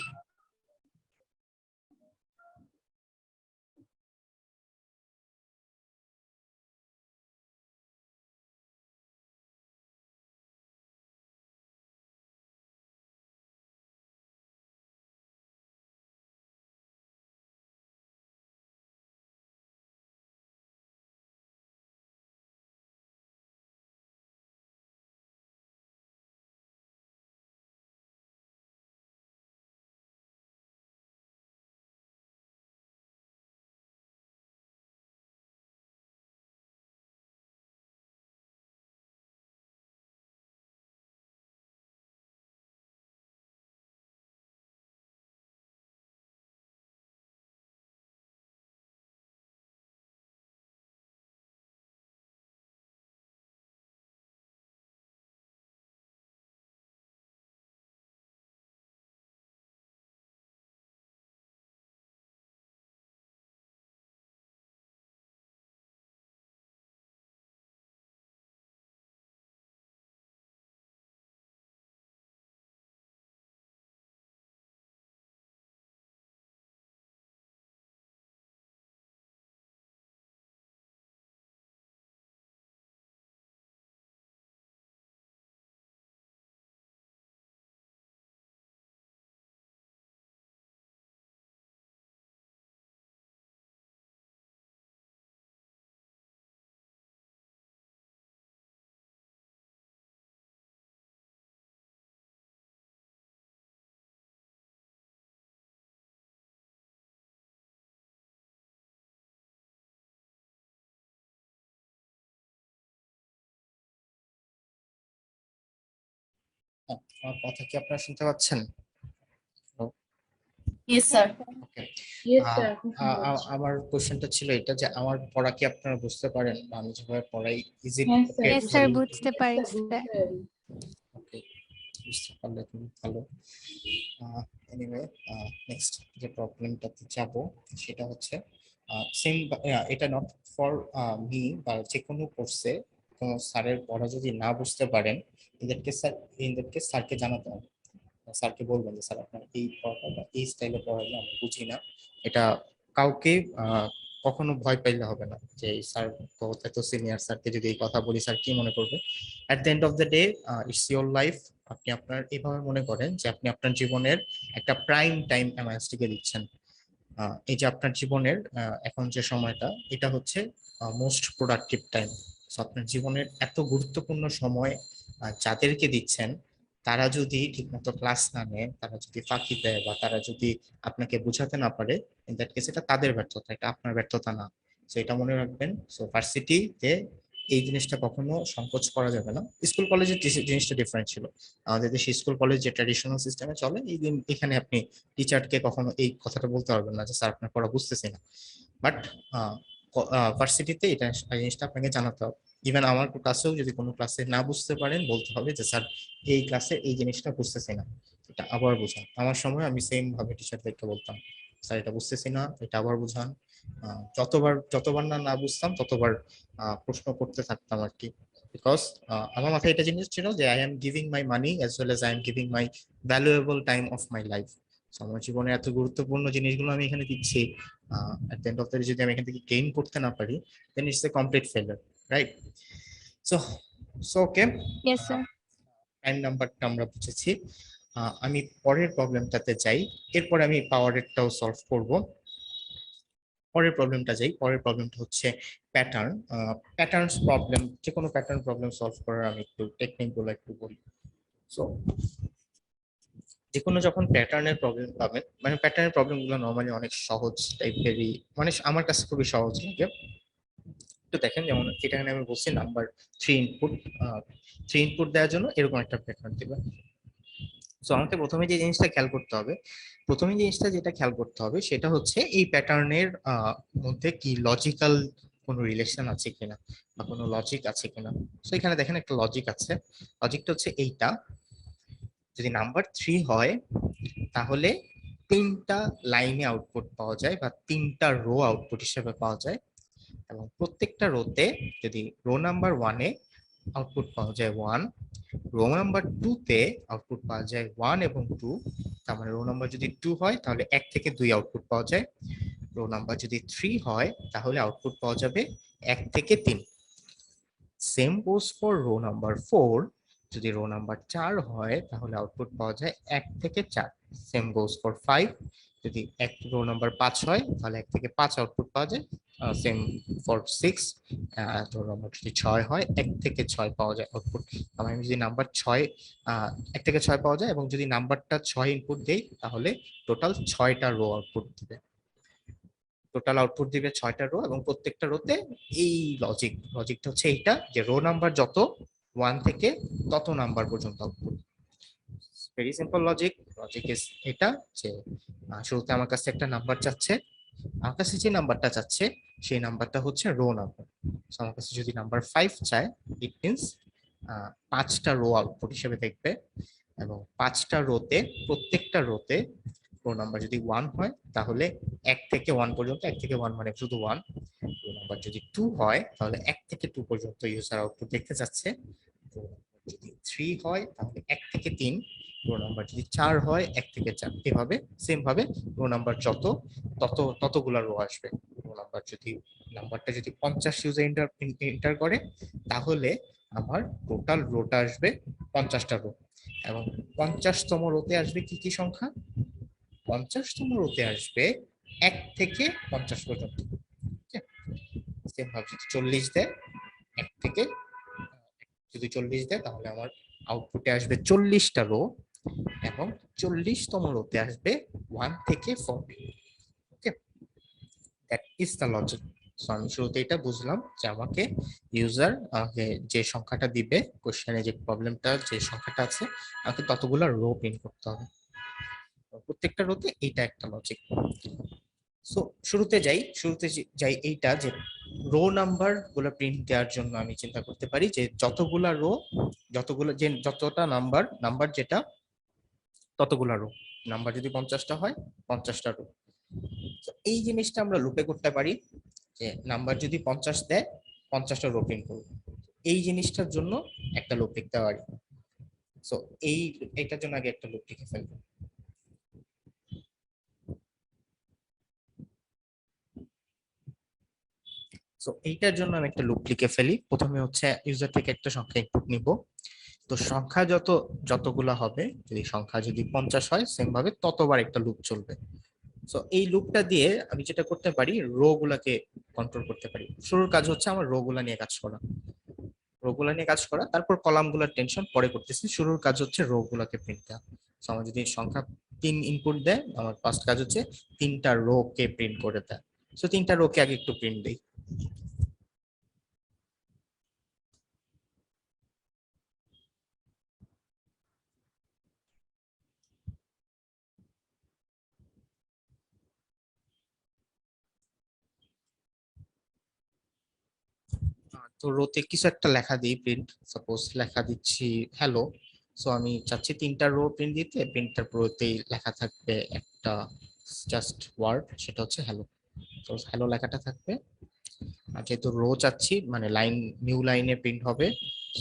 আমার কথা কি আপনারা শুনতে পাচ্ছেন? Yes sir. Okay. Yes sir, এখন শুনতে পাচ্ছি। আমার কোশ্চেনটা ছিল এটা যে আমার পড়া কি আপনারা বুঝতে পারেন, বা আমি যেভাবে পড়াই ইজ ইট হ্যাঁ ওকে? স্যার, ইয়েস স্যার, বুঝতে বুঝতে yes, পারি স্যার, বুঝতে স্যার। পারি। ওকে, বুঝতে পারলে তুমি ভালো। এনিওয়ে, নেক্সট যে প্রবলেমটাতে যাব সেটা হচ্ছে সেম, এটা নট ফর মি, বা যে কোনো কোর্সে কোনো স্যারের পড়া যদি না বুঝতে পারেন, ইন দ্যাট কেস স্যারকে জানাতে হবে। স্যারকে বলবেন যে স্যার আপনার এই পড়াটা বা এই স্টাইলে পড়ালে আমি বুঝি না। এটা কাউকে কখনো ভয় পাইলে হবে না যে এই স্যার এত সিনিয়র স্যারকে যদি এই কথা বলি স্যার কি মনে করবে। At the end of the day it's your life. আপনি আপনার এইভাবে মনে করেন যে আপনি আপনার জীবনের একটা প্রাইম টাইম এমআইএসটিকে দিচ্ছেন। এই যে আপনার জীবনের এখন যে সময়টা, এটা হচ্ছে মোস্ট প্রোডাক্টিভ টাইম। আপনার জীবনের এত গুরুত্বপূর্ণ সময় যাদেরকে দিচ্ছেন, তারা যদি ঠিকমতো ক্লাস না নেয়, তারা যদি ফাঁকি দেয়, বা তারা যদি আপনাকে বোঝাতে না পারে, ইন দ্যাট কেস এটা তাদের ব্যর্থতা, এটা আপনার ব্যর্থতা না। তো এটা মনে রাখবেন। সো ভার্সিটিতে এই জিনিসটা কখনো সংকোচ করা যাবে না। স্কুল কলেজের জিনিসটা ডিফারেন্ট ছিল। আমাদের দেশে স্কুল কলেজ যে ট্র্যাডিশনাল সিস্টেমে চলে, এখানে আপনি টিচারকে কখনো এই কথাটা বলতে পারবেন না যে স্যার আপনার পড়া বুঝতেছি না। বাট ভার্সিটিতে এটা এই জিনিসটা আপনাকে জানাতে হবে। ইভেন আমার ক্লাসেও যদি কোনো ক্লাসে না বুঝতে পারেন, বলতে হবে যে স্যার এই ক্লাসে এই জিনিসটা বুঝতেছি না, এটা আবার বোঝান। আমার সময় আমি সেম ভাবে টিচারদেরকে বলতাম, স্যার এটা বুঝতেছি না, এটা আবার বোঝান। যতবার যতবার না না বুঝতাম ততবার প্রশ্ন করতে থাকতাম আর কি। বিকজ আমার মাথায় এটা জিনিস ছিল যে I am giving my money as well as I am giving my valuable time of my life. আমার জীবনের এত গুরুত্বপূর্ণ জিনিসগুলো আমি এখানে দিচ্ছি, at the end of the day যদি আমি এখান থেকে গেইন করতে না পারি, then it's a complete failure, right? So so okay, Yes, sir. Time নাম্বারটা আমরা বুঝেছি। আমি পরের প্রবলেমটাতে যাই, এরপর আমি পাওয়ারেরটাও সলভ করব। পরের প্রবলেমটা যাই, পরের প্রবলেমটা হচ্ছে প্যাটার্ন। প্যাটার্নস প্রবলেম, যে কোনো প্যাটার্ন প্রবলেম সলভ করার আমি একটু টেকনিকগুলো একটু বলি। সো যে কোনো যখন প্যাটার্নের প্রবলেম পাবেন, মানে প্যাটার্নের প্রবলেমগুলো নর্মালি অনেক সহজ টাইপেরই, মানে আমার কাছে খুবই সহজ লাগে। তো দেখেন, যেমন এখানে আমি বলছি নাম্বার 3 ইনপুট, 3 ইনপুট দেওয়ার জন্য এরকম একটা প্যাটার্ন দিবে। সো আমাকে প্রথমে যে জিনিসটা খেয়াল করতে হবে, প্রথমে জিনিসটা যেটা খেয়াল করতে হবে সেটা হচ্ছে এই প্যাটার্নের মধ্যে কি লজিক্যাল কোনো রিলেশন আছে কিনা বা কোনো লজিক আছে কিনা। সো এখানে দেখেন একটা লজিক আছে। লজিকটা হচ্ছে এইটা, যদি নাম্বার 3 হয় তাহলে 3টা লাইনে আউটপুট পাওয়া যায় বা 3টা রো আউটপুট হিসেবে পাওয়া যায়, এবং প্রত্যেকটা রোতে যদি রো নাম্বার 1-এ আউটপুট পাওয়া যায় 1, রো নাম্বার 2-তে আউটপুট পাওয়া যায় 1 এবং 2, তার মানে রো নাম্বার যদি 2 হয় তাহলে 1 থেকে 2 আউটপুট পাওয়া যায়। রো নাম্বার যদি 3 হয় তাহলে আউটপুট পাওয়া যাবে 1 থেকে 3। Same goes for rho number 4, যদি রো নাম্বার 4 হয় তাহলে আউটপুট পাওয়া যায় 1 থেকে 4। সেম গোস ফর 5, যদি রো নাম্বার 5 হয় তাহলে 1 থেকে 5 আউটপুট পাওয়া যায়। সেম ফর 6, রো নাম্বার যদি 6 হয় 1 থেকে 6 পাওয়া যায় আউটপুট। আমি যদি নাম্বার 6 1 থেকে 6 পাওয়া যায় এবং যদি নাম্বারটা 6 ইনপুট দেই তাহলে টোটাল 6টা রো আউটপুট দিবে। টোটাল আউটপুট দিবে 6টা রো, এবং প্রত্যেকটা রোতে এই লজিকটা হচ্ছে এইটা যে রো নাম্বার যত 1 থেকে তত নাম্বার পর্যন্ত output. Very simple logic is এটা যে শুরুতে আমার কাছে একটা নাম্বার চাচ্ছে, আমার কাছে যে নাম্বারটা চাচ্ছে সেই নাম্বারটা হচ্ছে রো নাম্বার। আমার কাছে যদি নাম্বার 5 চায়, ইট মিনস 5টা রো আউটপুট হিসেবে দেখবে, এবং 5টা রোতে প্রত্যেকটা রোতে রো নাম্বার যদি 1 হয় তাহলে 1 থেকে 1 পর্যন্ত, 1 থেকে 1 মানে শুধু 1। রো নাম্বার যদি 2 হয় তাহলে 1 থেকে 2 পর্যন্ত ইউজার আউটপুট দেখতে যাচ্ছে। রো নাম্বার যদি 3 হয় তাহলে 1 থেকে 3। রো নাম্বার যদি 4 হয় 1 থেকে 4। এভাবে সেম ভাবে রো নাম্বার যত ততগুলা রো আসবে। রো নাম্বার যদি নাম্বারটা যদি 50 ইউজার এন্টার করে তাহলে আমার টোটাল রোটা আসবে 50টা রো, এবং 50তম রোতে আসবে কি কি সংখ্যা? 50তম রোতে আসবে 1 থেকে 50 পর্যন্ত। সেম ভাবে যদি 40 দেয় 1 থেকে, যদি 40 দেয় তাহলে আমার আউটপুটে আসবে 40টা রো, এবং 40তম রোতে আসবে 1 থেকে 40। Okay, that is the logic. So আমি শুরুতে এটা বুঝলাম যে আমাকে ইউজার যে সংখ্যাটা দিবে, কোশ্চেনে যে প্রবলেমটা যে সংখ্যাটা আছে, আমাকে ততগুলো রো প্রিন্ট করতে হবে। প্রত্যেকটা রোতে এইটা একটা লজিক। সো শুরুতে যাই এইটা যে রো নাম্বার গুলো প্রিন্ট দেওয়ার জন্য আমি চিন্তা করতে পারি যে যতগুলা রো, যতটা নাম্বার যেটা ততগুলা রো। নাম্বার যদি 50টা হয় 50টা রো। এই জিনিসটা আমরা লুপে করতে পারি যে নাম্বার যদি 50 দেয় 50টা রো প্রিন্ট করব। এই জিনিসটার জন্য একটা লুপ লিখতে পারি। সো এইটার জন্য আগে একটা লুপ লিখে ফেলবো। সো এইটার জন্য আমি একটা লুপ লিখে ফেলি। প্রথমে হচ্ছে ইউজার থেকে একটা সংখ্যা ইনপুট নিব। তো সংখ্যা যতগুলা হবে, যদি সংখ্যা যদি 50 হয় সেম ভাবে ততবার একটা লুপ চলবে। সো এই লুপটা দিয়ে আমি যেটা করতে পারি, রো গুলাকে কন্ট্রোল করতে পারি। শুরুর কাজ হচ্ছে আমার রো গুলা নিয়ে কাজ করা, তারপর কলাম গুলার টেনশন পরে করতেছি। শুরুর কাজ হচ্ছে রো গুলাকে প্রিন্ট দেওয়া। সো আমার যদি সংখ্যা 3 ইনপুট দেয়, আমার ফার্স্ট কাজ হচ্ছে 3টা রো কে প্রিন্ট করে দেয়। সো 3টা রো কে আগে একটু প্রিন্ট দেই। তো রোতে কিছু একটা লেখা দিই প্রিন্ট, সাপোজ লেখা দিচ্ছি হ্যালো। সো আমি চাচ্ছি 3টা রো প্রিন্ট দিতে, প্রিন্টার রোতেই লেখা থাকবে একটা জাস্ট ওয়ার্ড, সেটা হচ্ছে হ্যালো। তো হ্যালো লেখাটা থাকবে। আর যেহেতু রো চাচ্ছি মানে লাইন, নিউ লাইনে প্রিন্ট হবে,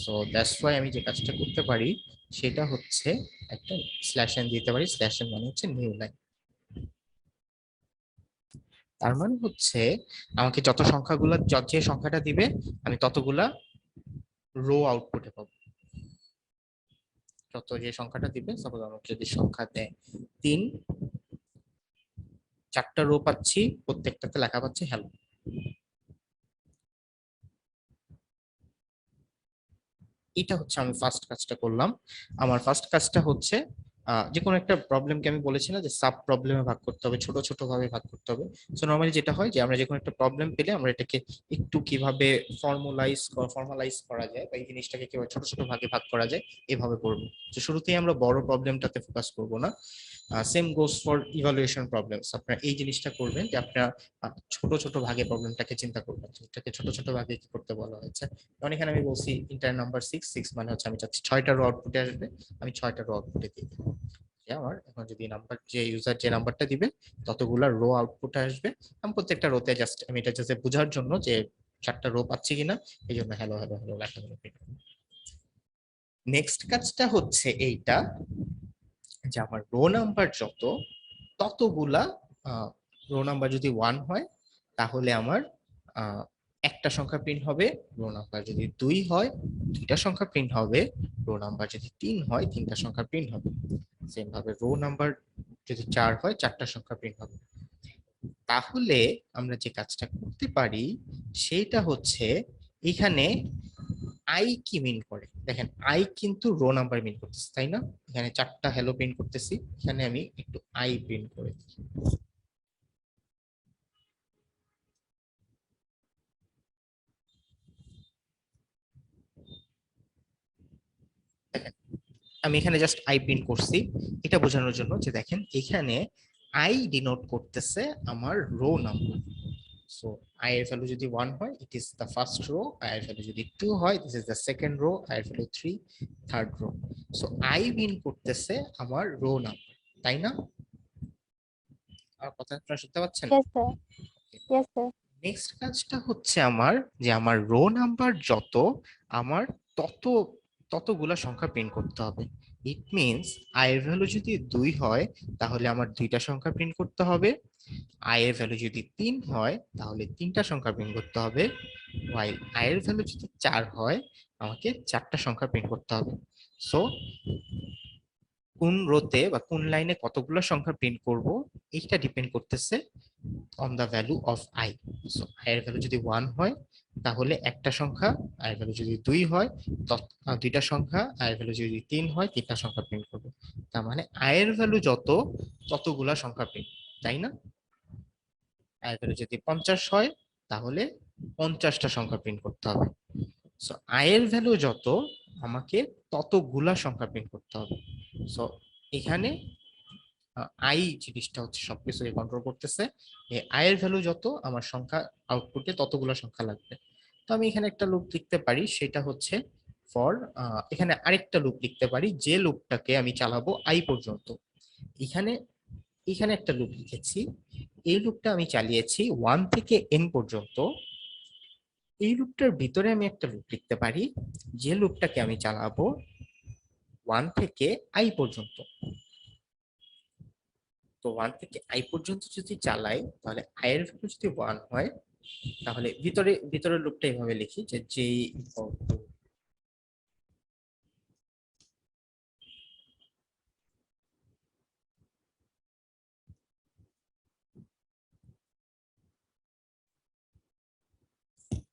সো দ্যাটস ওয়াই আমি যে কাজটা করতে পারি সেটা হচ্ছে একটা স্ল্যাশ এন দিতে পারি। স্ল্যাশ এন মানে হচ্ছে নিউ লাইন। তার মানে হচ্ছে আমাকে যত সংখ্যাগুলো যে সংখ্যাটা দিবে আমি ততগুলা রো আউটপুটে পাবো। যত যে সংখ্যাটা দিবে, সাপোজ আমাকে যদি সংখ্যা দেয় 3, 4টা রো পাচ্ছি, প্রত্যেকটাতে লেখা পাচ্ছি হ্যালো। এটা হচ্ছে আমি ফার্স্ট কাজটা করলাম। আমার ফার্স্ট কাজটা হচ্ছে যে কোনো একটা প্রবলেমকে আমি বলেছি না যে সাব প্রবলেমে ভাগ করতে হবে, ছোট ছোট ভাবে ভাগ করতে হবে। সো নরমালি যেটা হয় যে আমরা যে কোনো একটা প্রবলেম পেলে আমরা এটাকে একটু কিভাবে ফর্মালাইজ করা যায় বা এই জিনিসটাকে কিভাবে ছোট ছোট ভাগে ভাগ করা যায় এভাবে করবো। তো শুরুতেই আমরা বড় প্রবলেমটাতে ফোকাস করবো না। Same goes for evaluation problems. আপনারা এই জিনিসটা করবেন যে আপনারা ছোট ছোট ভাগে প্রবলেমটাকে চিন্তা করবেন, এটাকে ছোট ছোট ভাগে কি করতে বলা হয়েছে। যেমন এখানে আমি বলছি ইন্টার নাম্বার 6 মানে হচ্ছে আমি চাচ্ছি 6টা রো আউটপুটে আসবে, আমি 6টা রো আউটপুটে দিয়ে দেবো। আমার এখন যদি নাম্বার যে ইউজার যে নাম্বারটা দিবে ততগুলা রো আউটপুটে আসবে। আমি প্রত্যেকটা রোতে জাস্ট আমি এটা জাস্ট বোঝার জন্য যে 4টা রো পাচ্ছি কিনা এই জন্য হ্যালো হ্যালো হ্যালো লেখা হলো। নেক্সট কাজটা হচ্ছে এইটা যে আমার রো নাম্বার যত ততগুলা রো নাম্বার যদি 1 হয় তাহলে আমার একটা সংখ্যা প্রিন্ট হবে, রো নাম্বার যদি 2 হয় 2টা সংখ্যা প্রিন্ট হবে, রো নাম্বার যদি 3 হয় 3টা সংখ্যা প্রিন্ট হবে। সেম ভাবে রো নাম্বার যদি 4 হয় 4টা সংখ্যা প্রিন্ট হবে। তাহলে আমরা যে কাজটা করতে পারি সেটা হচ্ছে এখানে আই কি মিন করে, দেখেন আই কিন্তু রো নাম্বার মিন করতেছে তাই না। এখানে 4টা হ্যালো প্রিন্ট করতেছি, এখানে আমি একটু আই প্রিন্ট করে দিই। দেখেন আমি এখানে জাস্ট আই প্রিন্ট করছি এটা বোঝানোর জন্য যে দেখেন এখানে আই ডিনোট করতেছে আমার রো নাম্বার। সো আই এর ভ্যালু যদি 1 হয় it is the first row, I এর ভ্যালু যদি 2 হয় this is the second row, I এর value 3 third row. So I mean করতেছে আমার রো নাম্বার, তাই না। আর কথা আপনারা শুনতে পাচ্ছেন। Yes, sir. Yes, sir. Next কাজটা হচ্ছে আমার যে আমার রো নাম্বার যত আমার তত ততগুলা সংখ্যা প্রিন্ট করতে হবে। ইট মিনস আই এর ভ্যালু যদি 2 হয় তাহলে আমার 2টা সংখ্যা প্রিন্ট করতে হবে, আই এর ভ্যালু যদি 3 হয় তাহলে 3টা সংখ্যা প্রিন্ট করতে হবে, ওয়াইল আই এর ভ্যালু যদি 4 হয় আমাকে 4টা সংখ্যা প্রিন্ট করতে হবে। সো কোন রোতে বা কোন লাইনে কতগুলো সংখ্যা প্রিন্ট করব এইটা ডিপেন্ড করতেছে on the value of I. So I এর ভ্যালু যদি 1 হয় তাহলে একটা সংখ্যা, আই এর ভ্যালু যদি 2 হয় 2টা সংখ্যা, আই এর ভ্যালু যদি 3 হয় 3টা সংখ্যা প্রিন্ট করব। তার মানে আই এর ভ্যালু যত ততগুলা সংখ্যা প্রিন্ট, তাই না। আই এর ভ্যালু যদি 50 হয় তাহলে 50টা সংখ্যা প্রিন্ট করতে হবে। সো আই এর ভ্যালু যত আমাকে ততগুলা সংখ্যা প্রিন্ট করতে হবে। সো এখানে আই জিনিসটা হচ্ছে সবকিছুকে কন্ট্রোল করতেছে। আই এর ভ্যালু যত আমার সংখ্যা আউটপুটে ততগুলো সংখ্যা লাগবে। তো আমি এখানে একটা লুপ লিখতে পারি সেটা হচ্ছে ফর, এখানে আরেকটা লুপ লিখতে পারি যে লুপটাকে আমি চালাবো আই পর্যন্ত। এখানে এখানে একটা লুপ লিখেছি, এই লুপটা আমি চালিয়েছি 1 থেকে n পর্যন্ত। এই লুপটার ভিতরে আমি একটা লুপ লিখতে পারি যে লুপটাকে আমি চালাবো 1 থেকে i পর্যন্ত। তো 1 থেকে i পর্যন্ত যদি চালাই তাহলে i এর ভ্যালু যদি 1 হয় তাহলে ভিতরের লুপটা এইভাবে লিখি যে j equal to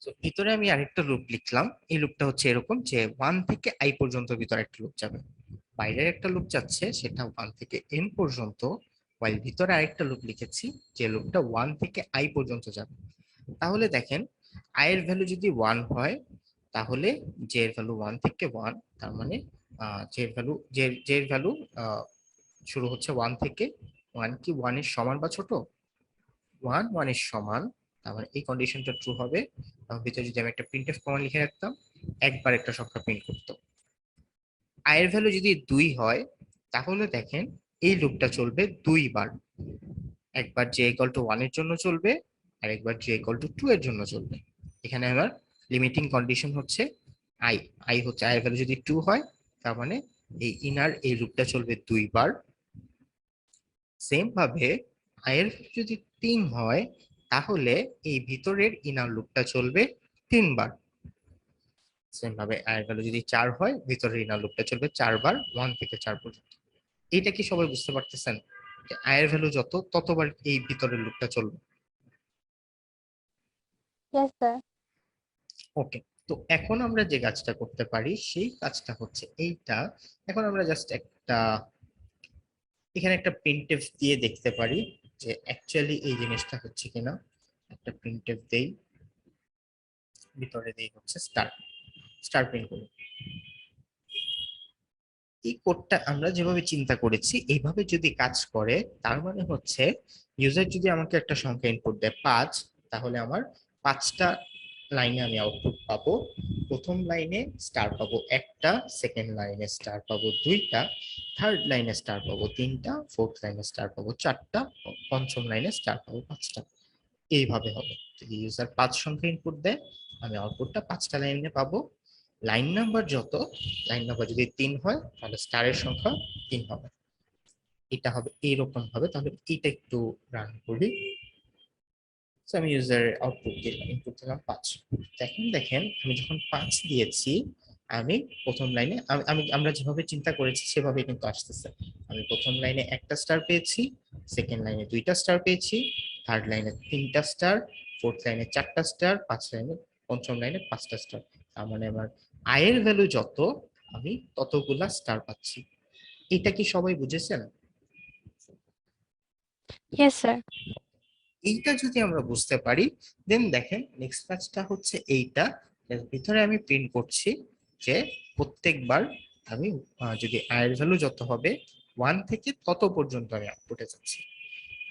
তো ভিতরে আমি আরেকটা লুপ লিখলাম। এই লুপটা হচ্ছে এরকম যে 1 থেকে i পর্যন্ত ভিতরে একটা লুপ যাবে, বাইরের একটা লুপ যাচ্ছে সেটা 1 থেকে n পর্যন্ত, while ভিতরে আরেকটা লুপ লিখেছি যে লুপটা 1 থেকে i পর্যন্ত যাবে। তাহলে দেখেন i এর ভ্যালু যদি 1 হয় তাহলে j এর ভ্যালু 1 থেকে 1, তার মানে j এর ভ্যালু শুরু হচ্ছে 1 থেকে। 1 কি 1 এর সমান বা ছোট, 1 এর সমান, তার মানে এই কন্ডিশনটা ট্রু হবে। ভিতরে যদি আমি একটা প্রিন্টএফ কমান্ড লিখে রাখতাম একবার একটা সংখ্যা প্রিন্ট করতো। i এর ভ্যালু যদি 2 হয় তাহলে দেখেন এই লুপটা চলবে 2 বার, একবার j equal to 1 এর জন্য চলবে আর একবার j equal to 2 এর জন্য চলবে। এখানে আমার লিমিটিং কন্ডিশন হচ্ছে আই আই হচ্ছে আই এর ভ্যালু যদি 2 হয় তার মানে এই ইনার এই লুপটা চলবে 2 বার। সেম ভাবে আই এর ভ্যালু যদি 3 হয় তাহলে এই ভিতরের ইনার লুপটা চলবে 3 বার। সেম ভাবে আই এর ভ্যালু যদি 4 হয় ভিতরের ইনার লুপটা চলবে 4 বার, 1 থেকে 4 পর্যন্ত। এটা কি সবাই বুঝতে পারতেছেন? আই এর ভ্যালু যত ততবার এই ভিতরের লুপটা চলবে। Yes, sir. ওকে, তো এখন আমরা যে কাজটা করতে পারি সেই কাজটা হচ্ছে এইটা। এখন আমরা জাস্ট একটা এখানে একটা প্রিন্টএফ দিয়ে দেখতে পারি যে অ্যাকচুয়ালি এই জিনিসটা হচ্ছে কিনা। একটা প্রিন্টএফ দেই, ভিতরে দেই হচ্ছে স্টার, স্টার প্রিন্ট করি। এই কোডটা আমরা যেভাবে চিন্তা করেছি এইভাবে যদি কাজ করে তার মানে হচ্ছে ইউজার যদি আমাকে একটা সংখ্যা ইনপুট দেয় 5, তাহলে আমার 5টা লাইনে আমি আউটপুট পাবো। প্রথম লাইনে স্টার পাবো একটা, সেকেন্ড লাইনে স্টার পাবো 2টা, থার্ড লাইনে স্টার পাবো 3টা, ফোর্থ লাইনে স্টার পাবো 4টা, পঞ্চম লাইনে স্টার পাবো 5টা। এইভাবে হবে। যদি ইউজার 5 সংখ্যা ইনপুট দেয় আমি আউটপুটটা 5টা লাইনে পাবো। লাইন নাম্বার যত, লাইন নাম্বার যদি 3 হয় তাহলে স্টারের সংখ্যা 3 হবে। এটা হবে এইরকম হবে। তাহলে এটা একটু রান করি। So, আমি ইউজারের আউটপুট দিলাম, ইনপুট দিলাম 5। এখন দেখেন আমি যখন 5 দিয়েছি আমি প্রথম লাইনে আমরা যেভাবে চিন্তা করেছি সেভাবে কিন্তু আসতেছে। আমি প্রথম লাইনে একটা স্টার পেয়েছি, সেকেন্ড লাইনে 2টা স্টার পেয়েছি, থার্ড লাইনে 3টা স্টার, ফোর্থ লাইনে 4টা স্টার, পঞ্চম লাইনে 5টা স্টার। তার মানে আমার আয়ের ভ্যালু যত আমি ততগুলা স্টার পাচ্ছি। এটা কি সবাই বুঝেছেন? Yes, sir. এইটা যদি আমরা বুঝতে পারি দেন দেখেন নেক্সট কাজটা হচ্ছে এইটা, এর ভিতরে আমি প্রিন্ট করছি যে প্রত্যেকবার আমি যদি আয়ের ভ্যালু যত হবে 1 থেকে তত পর্যন্ত আমি আউটপুটে যাচ্ছি।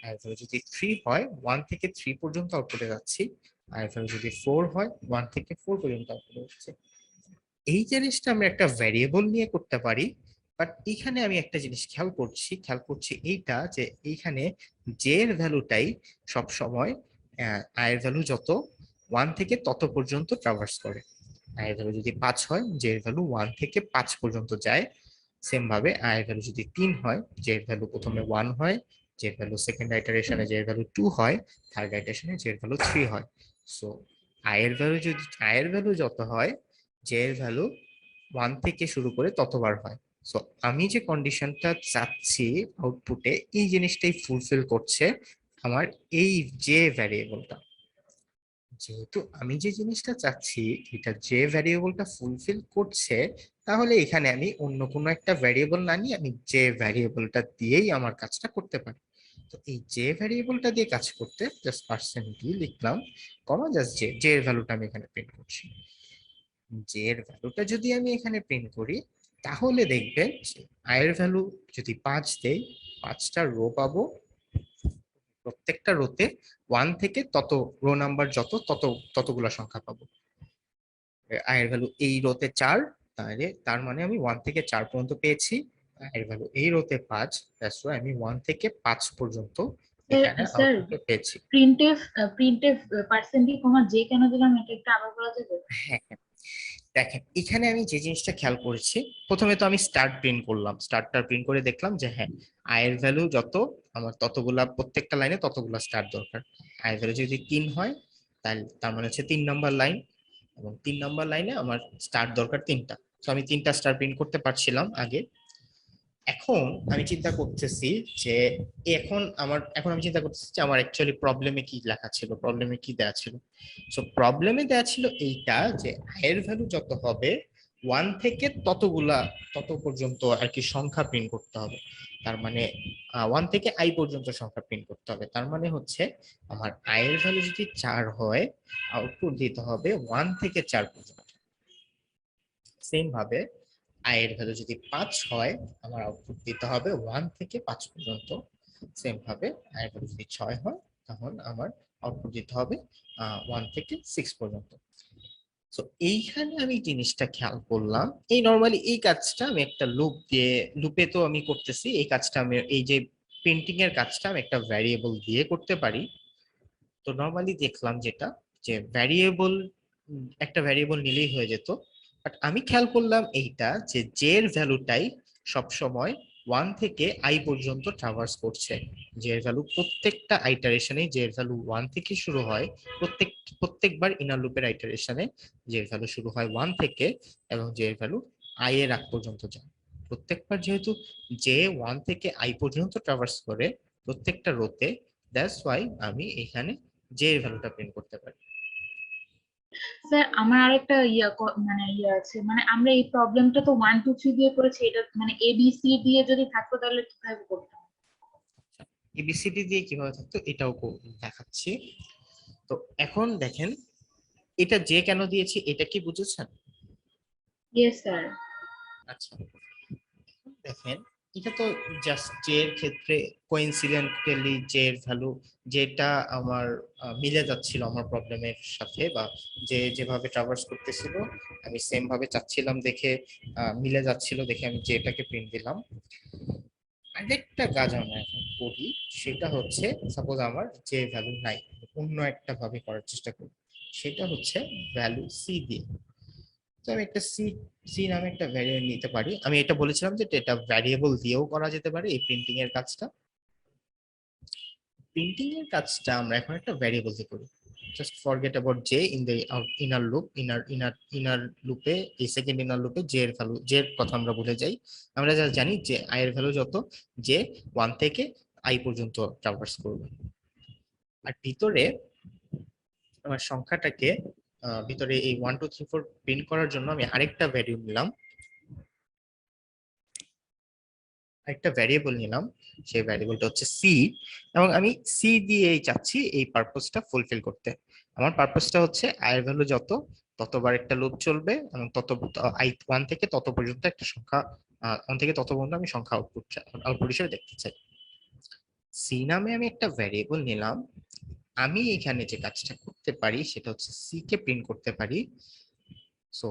আয়ের ভ্যালু যদি 3 হয় 1 থেকে 3 পর্যন্ত আউটপুটে যাচ্ছি। আয়ের ভ্যালু যদি 4 হয় 1 থেকে 4 পর্যন্ত আউটপুটে যাচ্ছি। এই জিনিসটা আমরা একটা ভ্যারিয়েবল নিয়ে করতে পারি, বাট এখানে আমি একটা জিনিস খেয়াল করছি এইটা যে এইখানে জে এর ভ্যালুটাই সব সময় আয়ের ভ্যালু যত 1 থেকে তত পর্যন্ত ট্রাভার্স করে। আয়ের ভ্যালু যদি 5 হয় জে এর ভ্যালু 1 থেকে 5 পর্যন্ত যায়। সেম ভাবে আয়ের ভ্যালু যদি 3 হয় জে এর ভ্যালু প্রথমে 1 হয়, জে এর ভ্যালু সেকেন্ড আইটারেশনে জে এর ভ্যালু 2 হয়, থার্ড আইটারেশনে জে এর ভ্যালু 3 হয়। সো আয়ের ভ্যালু যত হয় জে এর ভ্যালু 1 থেকে শুরু করে ততবার হয়। সো আমি যে কন্ডিশনটা চাচ্ছি আউটপুটে এই জিনিসটাই ফুলফিল করছে আমার এই যে ভ্যারিয়েবলটা। যেহেতু আমি যে জিনিসটা চাচ্ছি এটা যে ভ্যারিয়েবলটা ফুলফিল করছে, তাহলে এখানে আমি অন্য কোনো একটা ভ্যারিয়েবল না নিয়ে আমি যে ভ্যারিয়েবলটা দিয়েই আমার কাজটা করতে পারি। তো এই যে ভ্যারিয়েবলটা দিয়ে কাজ করতে জাস্ট পার্সেন্ট ডি লিখলাম, কমা জাস্ট যে এর ভ্যালুটা আমি এখানে প্রিন্ট করছি। জে এর ভ্যালুটা যদি আমি এখানে প্রিন্ট করি তাহলে দেখবেন যে আয়ের ভ্যালু যদি 5 দেই 5টা রো পাবো। প্রত্যেকটা রোতে 1 থেকে তত রো নাম্বার যত ততগুলো সংখ্যা পাবো। আয়ের ভ্যালু এই রোতে 4, তাহলে তার মানে আমি 1 থেকে 4 পর্যন্ত পেয়েছি। আয়ের ভ্যালু এই রোতে 5, দ্যাটস ওয়াই আমি 1 থেকে 5 পর্যন্ত এখানে স্যার আউটপুটে পেয়েছি। প্রিন্টএফ পার্সেন্টে কমা যে কেন দিলাম এটা একটু আবার বলা যাবে? হ্যাঁ হ্যাঁ, দেখেন এখানে আমি যে জিনিসটা খেয়াল করেছি, প্রথমে তো আমি স্টার্ট প্রিন্ট করলাম, স্টারটা প্রিন্ট করে দেখলাম যে হ্যাঁ আয়ের ভ্যালু যত আমার ততগুলা প্রত্যেকটা লাইনে ততগুলা স্টার দরকার। আয়ের ভ্যালু যদি 3 হয় তাহলে তার মানে হচ্ছে 3 নাম্বার লাইন, এবং 3 নাম্বার লাইনে আমার স্টার দরকার 3টা। তো আমি 3টা স্টার প্রিন্ট করতে পারছিলাম আগে। এখন আমি চিন্তা করতেছি যে এখন আমি চিন্তা করতেছি যে আমার অ্যাকচুয়ালি প্রবলেমে কি লেখা ছিল, প্রবলেমে কি দেওয়া ছিল। সো প্রবলেমে দেওয়া ছিল এইটা যে আয়ের ভ্যালু যত হবে 1 থেকে তত পর্যন্ত আর কি সংখ্যা প্রিন্ট করতে হবে। তার মানে 1 থেকে আই পর্যন্ত সংখ্যা প্রিন্ট করতে হবে। তার মানে হচ্ছে আমার আয়ের ভ্যালু যদি 4 হয় আউটপুট দিতে হবে 1 থেকে 4 পর্যন্ত। সেম ভাবে আয়ের ভ্যালু যদি 5 হয় আমার আউটপুট দিতে হবে 1 থেকে 5 পর্যন্ত। সেম ভাবে আয়ের ভ্যালু যদি 6 হয় তাহলে আমার আউটপুট দিতে হবে 1 থেকে 6 পর্যন্ত। তো এইখানে আমি জিনিসটা খেয়াল করলাম, এই নরমালি এই কাজটা আমি একটা লুপে তো আমি করতেছি। এই কাজটা আমি এই যে প্রিন্টিং এর কাজটা আমি একটা ভ্যারিয়েবল দিয়ে করতে পারি। তো নরমালি দেখলাম যেটা যে একটা ভ্যারিয়েবল নিলেই হয়ে যেত। বাট আমি খেয়াল করলাম এইটা যে জে এর ভ্যালুটাই সবসময় 1 থেকে আই পর্যন্ত ট্রাভার্স করছে। জে এর ভ্যালু প্রত্যেকটা আইটারেশনে জে এর ভ্যালু 1 থেকে শুরু হয়। প্রত্যেকবার ইনার লুপের আইটারেশনে জে এর ভ্যালু শুরু হয় 1 থেকে এবং জে এর ভ্যালু আই এর আগ পর্যন্ত যায়। প্রত্যেকবার যেহেতু জে 1 থেকে আই পর্যন্ত ট্রাভার্স করে প্রত্যেকটা রোতে, দ্যাটস ওয়াই আমি এখানে জে এর ভ্যালুটা প্রিন্ট করতে পারি। স্যার আমার আরেকটা মানে আছে, মানে আমরা এই প্রবলেমটা তো 1 2 3 দিয়ে করেছি, এটা মানে এ বি সি দিয়ে যদি থাকতো তাহলে কিভাবে করতাম? এবিসিডি দিয়ে কিভাবে থাকতো এটাও দেখাচ্ছি। তো এখন দেখেন এটা যে কেন দিয়েছি এটা কি বুঝেছেন? Yes sir. আচ্ছা দেখেন এটা তো জাস্ট জে এর ক্ষেত্রে কোইন্সিডেন্টালি জে এর ভ্যালু যেটা আমার মিলে যাচ্ছিল আমার প্রবলেমের সাথে, বা যে যেভাবে ট্রাভার্স করতেছিল আমি সেম ভাবে চাচ্ছিলাম দেখে মিলে যাচ্ছিল দেখে আমি যেটাকে প্রিন্ট দিলাম। আরেকটা কাজ আমরা এখন করি সেটা হচ্ছে সাপোজ আমার যে ভ্যালু নাই, অন্য একটা ভাবে করার চেষ্টা করি, সেটা হচ্ছে ভ্যালু সি দিয়ে। তো আমি একটা সি সি নামে একটা ভ্যারিয়েবল নিতে পারি। আমি এটা বলেছিলাম যে এটা ভ্যারিয়েবল দিয়েও করা যেতে পারে এই প্রিন্টিং এর কাজটা। প্রিন্টিং এর কাজটা আমরা এখন একটা ভ্যারিয়েবল দিয়ে করি। Just forget about J in the inner loop, inner লুপে, এই সেকেন্ড ইনার লুপে জে এর ভ্যালু, জে এর কথা আমরা ভুলে যাই। আমরা যা জানি যে আই এর ভ্যালু যত জে 1 থেকে আই পর্যন্ত ট্রাভার্স করবে। আর ভিতরে আমার সংখ্যাটাকে ভিতরে এই 1 2 3 4 প্রিন্ট করার জন্য আমি আরেকটা ভ্যারিয়েবল নিলাম, সেই ভ্যারিয়েবলটা হচ্ছে সি। এবং আমি সি দিয়েই চাচ্ছি এই পারপোজটা ফুলফিল করতে। আমার পারপোজটা হচ্ছে আই এর ভ্যালু যত ততবার একটা লুপ চলবে এবং তত আই 1 থেকে তত পর্যন্ত একটা সংখ্যা 1 থেকে তত পর্যন্ত আমি সংখ্যা আউটপুট হিসেবে দেখতে চাই। সি নামে আমি একটা ভ্যারিয়েবল নিলাম। আমি এখানে যে কাজটা করতে পারি সেটা হচ্ছে সি কে প্রিন্ট করতে পারি। সো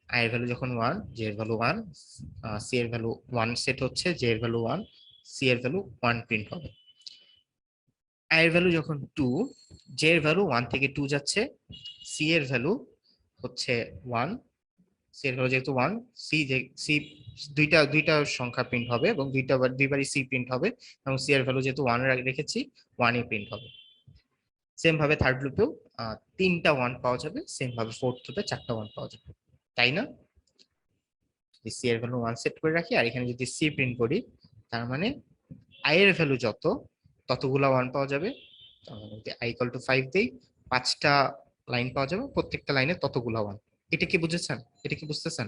আই এর ভ্যালু যখন 1, জে এর ভ্যালু 1, সি এর ভ্যালু 1 সেট হচ্ছে, জে এর ভ্যালু 1, সি এর ভ্যালু 1 প্রিন্ট হবে। আই এর ভ্যালু যখন 2, জে এর ভ্যালু 1 থেকে 2 যাচ্ছে, সি এর ভ্যালু হচ্ছে 1, সি এর ভ্যালু যেহেতু 1, সি দুইটা সংখ্যা প্রিন্ট হবে এবং দুইবারই সি প্রিন্ট হবে এবং সি এর ভ্যালু যেহেতু 1 রেখেছি 1ই প্রিন্ট হবে। সেম ভাবে থার্ড লুপেও 3টা 1 পাওয়া যাবে, সেম ভাবে ফোর্থ লুপে 4টা 1 পাওয়া যাবে, তাই না? সি এর ভ্যালু 1 সেট করে রাখি আর এখানে যদি সি প্রিন্ট করি তার মানে আই এর ভ্যালু যত ততগুলা 1 পাওয়া যাবে। তার মানে যদি i ইকুয়াল টু 5 দেই 5টা লাইন পাওয়া যাবে, প্রত্যেকটা লাইনে ততগুলা 1। এটা কি বুঝেছেন? এটা কি বুঝতেছেন?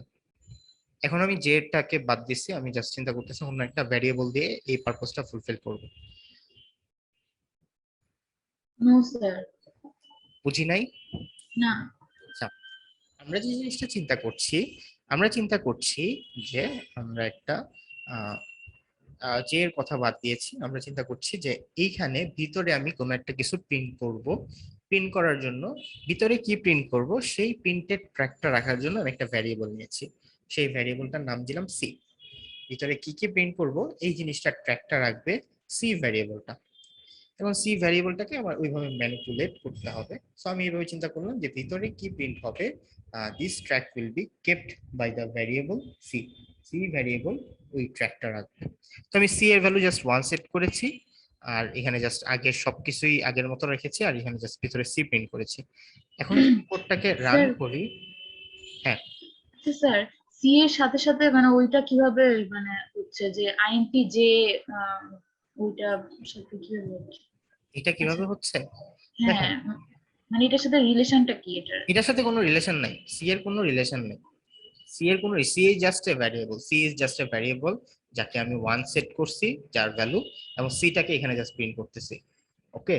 এখন আমি জেটাকে বাদ দিচ্ছি, আমি জাস্ট চিন্তা করতেছি অন্য একটা ভ্যারিয়েবল দিয়ে এই পারপোজটা ফুলফিল করব। No sir. বুঝি নাই? না। আচ্ছা আমরা যে জিনিসটা চিন্তা করছি যে আমরা একটা যে এর কথা বাদ দিয়েছি, আমরা চিন্তা করছি যে এইখানে ভিতরে আমি কোনো একটা কিছু প্রিন্ট করব। প্রিন্ট করার জন্য ভিতরে কি প্রিন্ট করব সেই প্রিন্টেড ট্র্যাকটা রাখার জন্য আমি একটা ভ্যারিয়েবল নিয়েছি, সেই ভ্যারিয়েবলটার নাম দিলাম সি। ভিতরে কি কি প্রিন্ট করব এই জিনিসটা ট্র্যাকটা রাখবে সি ভ্যারিয়েবলটা, এবং সি ভ্যারিয়েবলটাকে আমার ওইভাবে ম্যানিপুলেট করতে হবে। সো আমি এইভাবে চিন্তা করলাম যে ভিতরে কি প্রিন্ট হবে, this track will be kept by the variable C. C variable ওই ট্র্যাকটা রাখবে। তো আমি সি এর ভ্যালু জাস্ট 1 সেট করেছি আর এখানে জাস্ট আগের সবকিছুই আগের মতো রেখেছি আর এখানে জাস্ট ভিতরে সি প্রিন্ট করেছি। এখন কোডটাকে রান স্যার। করি। হ্যাঁ আচ্ছা স্যার, সি এর সাথে সাথে মানে ওইটা কিভাবে মানে হচ্ছে যে আইএনপি যে ওইটার সাথে কিভাবে হচ্ছে? এটা আচ্ছা। কিভাবে হচ্ছে দেখেন, হ্যাঁ, মানে এটার সাথে রিলেশনটা কি এটার? এটার সাথে কোনো রিলেশন নাই, সি এর কোনো রিলেশন নেই। C is just a variable, C is just a variable যাকে আমি 1 সেট করছি যার ভ্যালু, এবং সিটাকে এখানে জাস্ট প্রিন্ট করতেছি। ওকে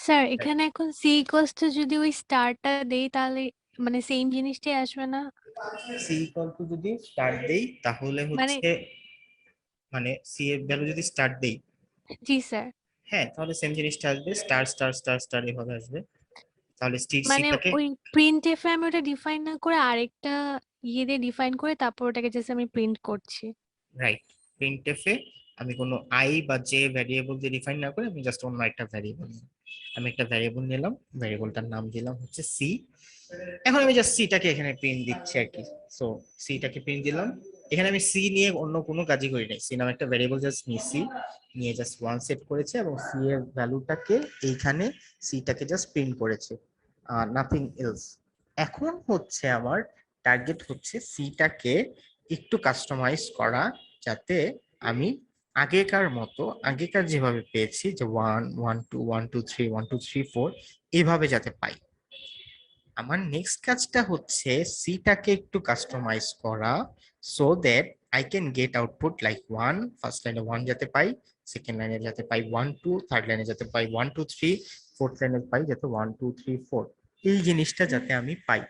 স্যার এখানে এখন সি ইকুয়ালস টু যদি ওই স্টারটা দেই তাহলে মানে সেম জিনিসটাই আসবে না? সি ইকুয়াল টু যদি স্টার্ট দেই তাহলে মানে হচ্ছে মানে সি এর ভ্যালু যদি স্টার্ট দেই, জি স্যার, হ্যাঁ তাহলে সেম জিনিসটা আসবে, স্টার স্টার স্টার স্টার এভাবে আসবে। তাহলে মানে সিটাকে ওই প্রিন্ট এফ আমি ওটা ডিফাইন না করে আরেকটা ইয়ে দিয়ে ডিফাইন করে তারপর ওটাকে জাস্ট আমি প্রিন্ট করছি। রাইট, প্রিন্টএফ এ আমি কোনো আই বা জে ভ্যারিয়েবল দিয়ে ডিফাইন না করে আমি জাস্ট অন্য একটা ভ্যারিয়েবল নিলাম। আমি একটা ভ্যারিয়েবল নিলাম, ভ্যারিয়েবলটার নাম দিলাম হচ্ছে সি। এখন আমি জাস্ট সিটাকে এখানে প্রিন্ট দিচ্ছি আর কি। সো সিটাকে প্রিন্ট দিলাম। এখানে আমি সি নিয়ে অন্য কোনো কাজই করি নাই, সি নামে একটা ভেরিয়েবল জাস্ট নিয়েছি, নিয়ে জাস্ট ওয়ান সেট করেছে এবং সি এর ভ্যালুটাকে এইখানে সিটাকে জাস্ট প্রিন্ট করেছে, নাথিং এলস। এখন হচ্ছে আমার টার্গেট হচ্ছে সিটাকে একটু কাস্টমাইজ করা, যাতে আমি আগেকার যেভাবে পেয়েছি যে 1 1 2 1 2 3 1 2 3 4 এইভাবে যাতে পাই। আমার নেক্সট কাজটা হচ্ছে সিটাকে একটু কাস্টমাইজ করা, so that I can get output like 1, first লাইনে 1 যাতে পাই, সেকেন্ড লাইনে যাতে পাই 1 2, থার্ড লাইনে যাতে পাই 1 2 3, ফোর্থ লাইনে পাই যাতে 1 2 3 4, এই জিনিসটা যাতে আমি পাই।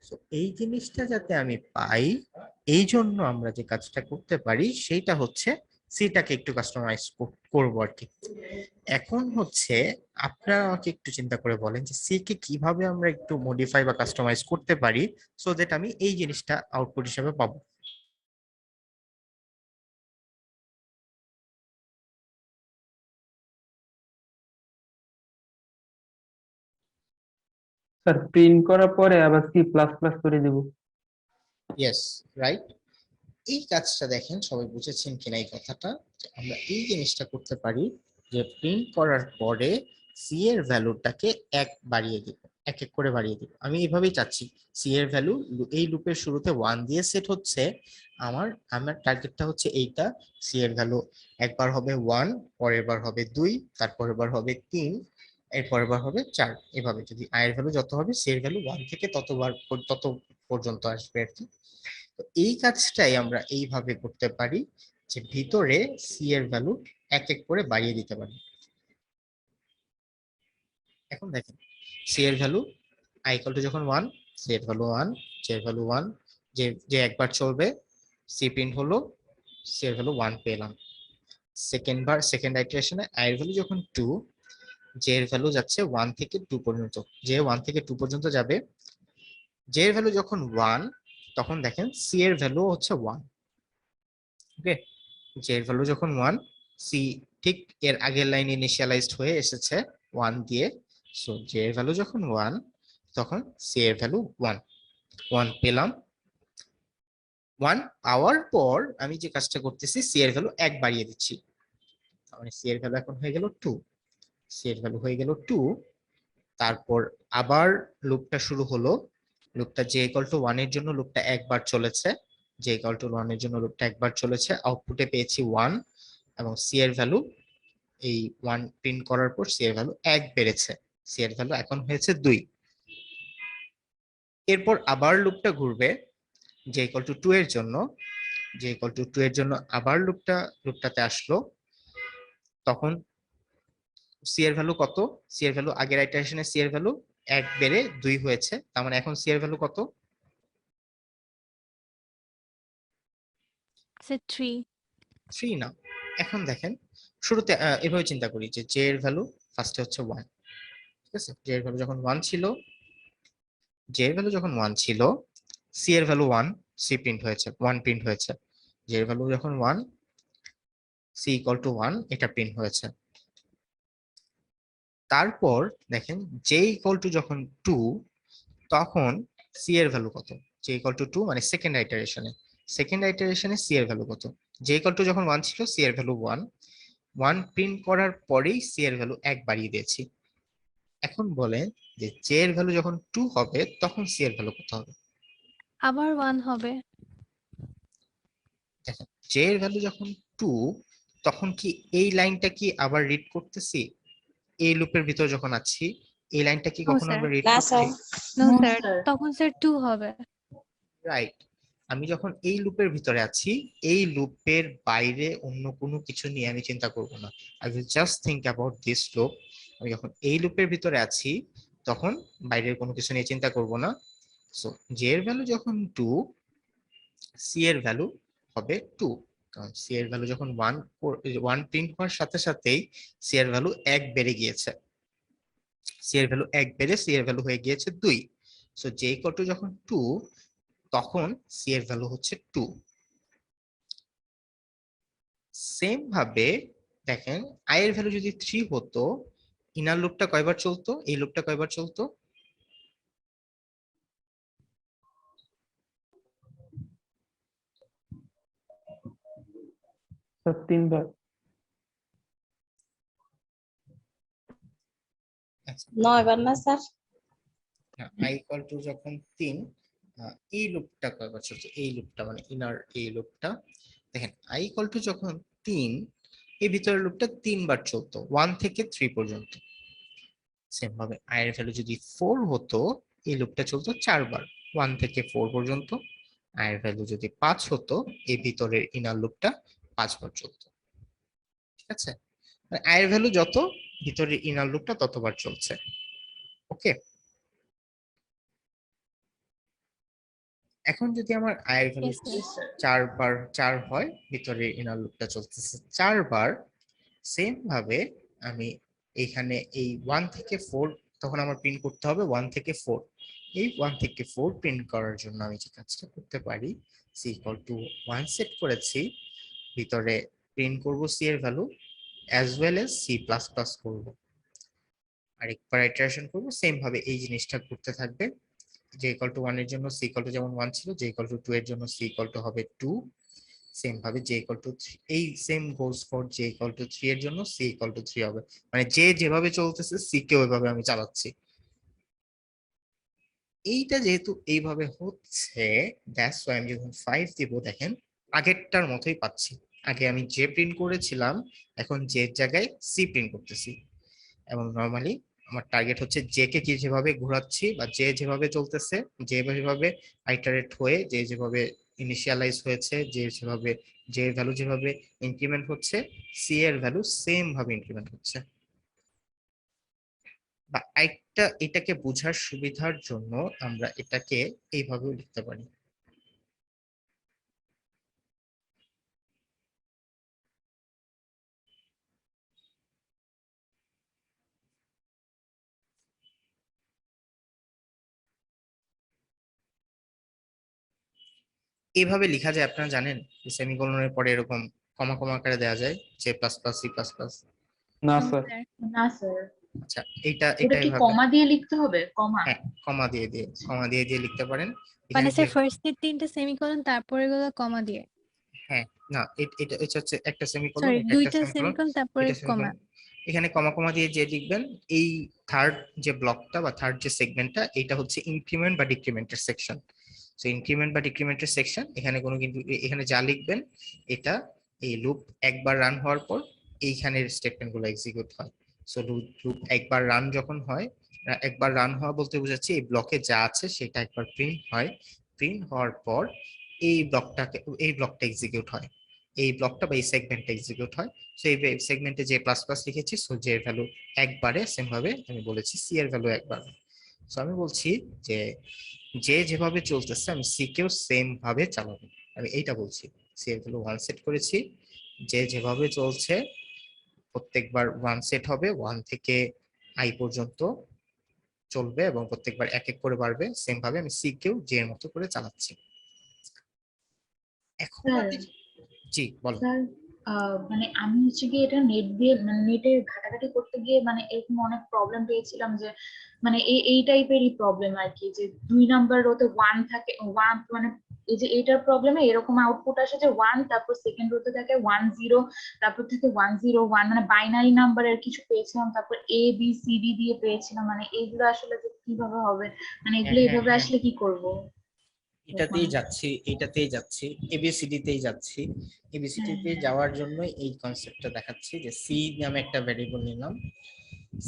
সো এই জিনিসটা যাতে আমি পাই, এই জন্য আমরা যে কাজটা করতে পারি সেইটা হচ্ছে সিটাকে একটু কাস্টমাইজ করবো আর কি। এখন হচ্ছে আপনারা আমাকে একটু চিন্তা করে বলেন যে সি কে কিভাবে আমরা একটু মডিফাই বা কাস্টমাইজ করতে পারি, সো দ্যাট আমি এই জিনিসটা আউটপুট হিসেবে পাবো। স্যার প্রিন্ট করার পরে আবার C++ করে দিব। Yes, right. এই কাজটা দেখেন সবাই বুঝেছেন কিনা এই কথাটা, যে আমরা এই জিনিসটা করতে পারি যে প্রিন্ট করার পরে সি এর ভ্যালুটাকে এক বাড়িয়ে দিব, এক এক করে বাড়িয়ে দিব। আমি এইভাবেই চাচ্ছি সি এর ভ্যালু এই লুপের শুরুতে 1 দিয়ে সেট হচ্ছে, আমার আমার টার্গেটটা হচ্ছে এইটা, সি এর ভ্যালু একবার হবে 1, পরের বার হবে 2, তারপরের বার হবে 3, এরপরের বার হবে 4, এভাবে যদি আই এর ভ্যালু যত হবে সি এর ভ্যালু 1 থেকে তত পর্যন্ত আসবে আর কি। তো এই কাজটাই আমরা এইভাবে করতে পারি যে ভিতরে সি এর ভ্যালু এক এক করে বাড়িয়ে দিতে পারি। এখন দেখেন সি এর ভ্যালু আই ইকুয়াল টু যখন 1, সি এর ভ্যালু 1, জে এর ভ্যালু 1, যে যে একবার চলবে সি প্রিন্ট হলো, সি এর ভ্যালু 1 পেলাম। সেকেন্ড আইটারেশনে আই এর ভ্যালু যখন 2, জে এর ভ্যালু যাচ্ছে 1 থেকে 2 পর্যন্ত, যে 1 থেকে 2 পর্যন্ত যাবে, জে এর ভ্যালু যখন 1, তখন দেখেন সি এর ভ্যালু হচ্ছে 1। ওকে, জে এর ভ্যালু যখন 1, সি ঠিক এর আগের লাইন ইনিশিয়ালাইজড হয়ে এসেছে 1 দিয়ে, সো জে এর ভ্যালু যখন 1, তখন সি এর ভ্যালু 1 পেলাম। 1 পাওয়ার পর আমি যে কাজটা করতেছি সি এর ভ্যালু 1 বাড়িয়ে দিচ্ছি, মানে সি এর ভ্যালু এখন হয়ে গেল 2, সি এর ভ্যালু হয়ে গেল 2। তারপর আবার লুপটা শুরু হলো, লুপটা জে ইকুয়াল টু 1 এর জন্য লুপটা একবার চলেছে, জে ইকুয়াল টু 1 এর জন্য লুপটা একবার চলেছে, আউটপুটে পেয়েছি 1 এবং সি এর ভ্যালু এই 1 প্রিন্ট করার পর সি এর ভ্যালু 1 বেড়েছে, সি এর ভ্যালু এখন হয়েছে 2। এরপর আবার লুপটা ঘুরবে জে ইকুয়াল টু 2 এর জন্য, জে ইকুয়াল টু 2 এর জন্য আবার লুপটাতে আসলো, তখন সি এর ভ্যালু কত, সি এর ভ্যালু আগের আইটারেশনে সি এর ভ্যালু 1 বেড়ে 2 হয়েছে, তার মানে এখন সি এর ভ্যালু কত, 3 না। এখন দেখেন শুরুতে এভাবে চিন্তা করি যে জে এর ভ্যালু ফার্স্টে হচ্ছে 1, ঠিক আছে, জে এর ভ্যালু যখন 1 ছিল, জে এর ভ্যালু যখন 1 ছিল, সি এর ভ্যালু 1, সি প্রিন্ট হয়েছে 1 প্রিন্ট হয়েছে, জে এর ভ্যালু যখন 1, সি ইকুয়াল টু 1 এটা প্রিন্ট হয়েছে। তারপর দেখেন জে ইকুয়াল টু যখন 2, তখন সি এর ভ্যালু কত, জে ইকুয়াল টু 2 মানে সেকেন্ড আইটারেশনে সি এর ভ্যালু কত, জে ইকুয়াল টু যখন 1 ছিল সি এর ভ্যালু 1 প্রিন্ট করার পরেই সি এর ভ্যালু 1 বাড়িয়ে দিয়েছি। এখন বলেন যে জে এর ভ্যালু যখন 2 হবে তখন সি এর ভ্যালু কত হবে, আবার 1 হবে। দেখেন জে এর ভ্যালু যখন 2, তখন কি এই লাইনটা কি আবার রিড করতেছি, এই লুপের ভিতর যখন আছি এই লাইনটা কি No, কখনো sir. আমরা রিড না, করছি, sir. No No, sir, sir. তখন স্যার 2 হবে। রাইট। আমি যখন এই লুপের ভিতরে আছি, এই লুপের বাইরে অন্য কোনো কিছু নিয়ে আমি চিন্তা করব না, I will just think about this loop. আমি যখন এই লুপের ভিতরে আছি তখন বাইরের কোনো কিছু নিয়ে চিন্তা করব না। সো জে এর ভ্যালু যখন 2, সি এর ভ্যালু হবে 2, কারণ সি এর ভ্যালু যখন 1 প্রিন্ট হওয়ার সাথে সাথেই সি এর ভ্যালু 1 বেড়ে গিয়েছে, সি এর ভ্যালু 1 বেড়ে সি এর ভ্যালু হয়ে গিয়েছে 2। সো জে ইকুয়াল টু যখন 2, তখন সি এর ভ্যালু হচ্ছে 2। সেম ভাবে দেখেন আই এর ভ্যালু যদি 3 হতো, ইনার লুপটা কয়বার চলতো, এই লুপটা কয়বার চলতো, স্যার 3 বার। আচ্ছা 9 বার না স্যার? i ইকুয়াল টু যখন 3 এই লুপটা কয়বার চলছে, এই লুপটা মানে ইনার এই লুপটা দেখেন i ইকুয়াল টু যখন 3 এই ভিতরের লুপটা 3 বার চলতো 1 থেকে 3 পর্যন্ত। সেম ভাবে i এর ভ্যালু যদি 4 হতো এই লুপটা চলতো 4 বার 1 থেকে 4 পর্যন্ত। i এর ভ্যালু যদি 5 হতো এই ভিতরের ইনার লুপটা 5 বার চলতো। ঠিক আছে, মানে i এর ভ্যালু যত ভিতরের ইনার লুপটা ততবার চলছে। ওকে, এখন যদি আমার i এর ভ্যালু Yes, sir. 4 বার 4 হয় ভিতরে ইনার লুপটা চলতেছে 4 বার। সেম ভাবে আমি এইখানে এই 1 থেকে 4 তখন আমার প্রিন্ট করতে হবে 1 থেকে 4। এই 1 থেকে 4 প্রিন্ট করার জন্য আমি যে কাজটা করতে পারি c ইকুয়াল টু 1 সেট করেছি, ভিতরে প্রিন্ট করব c এর value as well age c plus plus করব, আরেকবার ইটারেশন করব। সেম ভাবে এই জিনিসটা করতে থাকবে। j ইকুয়াল টু 1 এর জন্য c ইকুয়াল টু যেমন 1 ছিল, j ইকুয়াল টু 2 এর জন্য c ইকুয়াল টু হবে 2। সেম ভাবে j ইকুয়াল টু 3, এই same goes for j equal to 3 এর জন্য c ইকুয়াল টু 3 হবে। মানে j যেভাবে চলতেছে c কে ওইভাবে আমি চালাচ্ছি। এইটা যেহেতু এইভাবে হচ্ছে দ্যাটস ওয়াই আমি যখন 5 দিব দেখেন আগেরটার মতোই পাচ্ছি। আগে আমি j প্রিন্ট করেছিলাম, এখন j এর জায়গায় c প্রিন্ট করতেছি। এবং নরমালি আমার টার্গেট হচ্ছে জে কে কি যেভাবে ঘোরাচ্ছি বা জে যেভাবে চলতেছে, জে যেভাবে আইটারেট হয়ে যে যেভাবে ইনিশিয়ালাইজ হয়েছে, যে যেভাবে জে এর ভ্যালু যেভাবে ইনক্রিমেন্ট হচ্ছে সি এর ভ্যালু সেম ভাবে ইনক্রিমেন্ট হচ্ছে। বা এটাকে বোঝার সুবিধার জন্য আমরা এটাকে এইভাবেও লিখতে পারি। এইভাবে লেখা যায়, আপনারা জানেন সেমিকোলনের পরে এরকম কমা কমা আকারে দেওয়া যায় J plus plus C plus plus. না No, স্যার। sir. না স্যার, আচ্ছা এটা ওটা কি এইভাবে কমা দিয়ে লিখতে হবে? কমা? হ্যাঁ কমা দিয়ে দিয়ে লিখতে পারেন। মানে এখানে স্যার ফার্স্ট এর 3টা সেমিকোলন তারপরে গুলো কমা দিয়ে। হ্যাঁ না এটা এটা হচ্ছে একটা সেমিকোলন, সরি, এটা একটা দুইটা সেমিকোলন, সেমিকোলন তারপরে এটা কমা। সেমিকোলন। এখানে কমা কমা দিয়ে যে লিখবেন এই থার্ড যে ব্লকটা বা থার্ড যে সেগমেন্টটা এটা হচ্ছে ইনক্রিমেন্ট বা ডিক্রিমেন্টের সেকশন। সো ইনক্রিমেন্ট বা ডিক্রিমেন্টের সেকশন এখানে কোনো কিন্তু এখানে যা লিখবেন এটা এই লুপ একবার রান হওয়ার পর এইখানের স্টেটমেন্ট গুলো এক্সিকিউট হয়। সো লুপ একবার রান যখন হয়, একবার রান হওয়া বলতে বোঝাচ্ছি এই ব্লকে যা আছে সেটা একবার প্রিন্ট হয়, প্রিন্ট হওয়ার পর এই ব্লকটা এক্সিকিউট হয়, এই ব্লকটা বা এই সেগমেন্টটা এক্সিকিউট হয়। সো এই সেগমেন্টে যে প্লাস প্লাস লিখেছি, সো যে এর ভ্যালু একবারে সেম ভাবে আমি বলেছি সি এর ভ্যালু একবার। সো আমি বলছি যে যে যেভাবে চলতেছে আমি সি কেও সেম ভাবে চালাবো, আমি এইটা বলছি। সি এর ভ্যালু 1 সেট করেছি, যে যেভাবে চলছে প্রত্যেকবার 1 সেট হবে, 1 থেকে আই পর্যন্ত চলবে এবং প্রত্যেকবার এক এক করে বাড়বে। সেম ভাবে আমি সি কেও জে এর মতো করে চালাচ্ছি। এখন স্যার, আমি জি বলো। স্যার মানে আমি হচ্ছে গিয়ে এটা নেট দিয়ে মানে নেটে ঘাটাঘাটি করতে গিয়ে মানে এরকম অনেক প্রবলেম পেয়েছিলাম যে মানে এই টাইপেরই প্রবলেম আর কি, যে 2 নাম্বার রোতে 1 থাকে, 1 মানে এই যে এইটার প্রবলেমে এরকম আউটপুট আসে যে 1, তারপর সেকেন্ড রোতে থাকে 1 0, তারপর থেকে 1 0 1, মানে বাইনারি নাম্বারের কিছু পেয়েছিলাম, তারপর এ বি সি ডি দিয়ে পেয়েছিলাম। মানে এইগুলো আসলে যে কিভাবে হবে, মানে এগুলো হ্যাঁ, এইভাবে হ্যাঁ। আসলে কি করব? এটাতেই যাচ্ছি, এটাতেই যাচ্ছি, এবিসিডি তেই যাচ্ছি। এবিসিডি তে যাওয়ার জন্য এই কনসেপ্টটা দেখাচ্ছি যে সি নামে একটা ভ্যারিয়েবল নিলাম,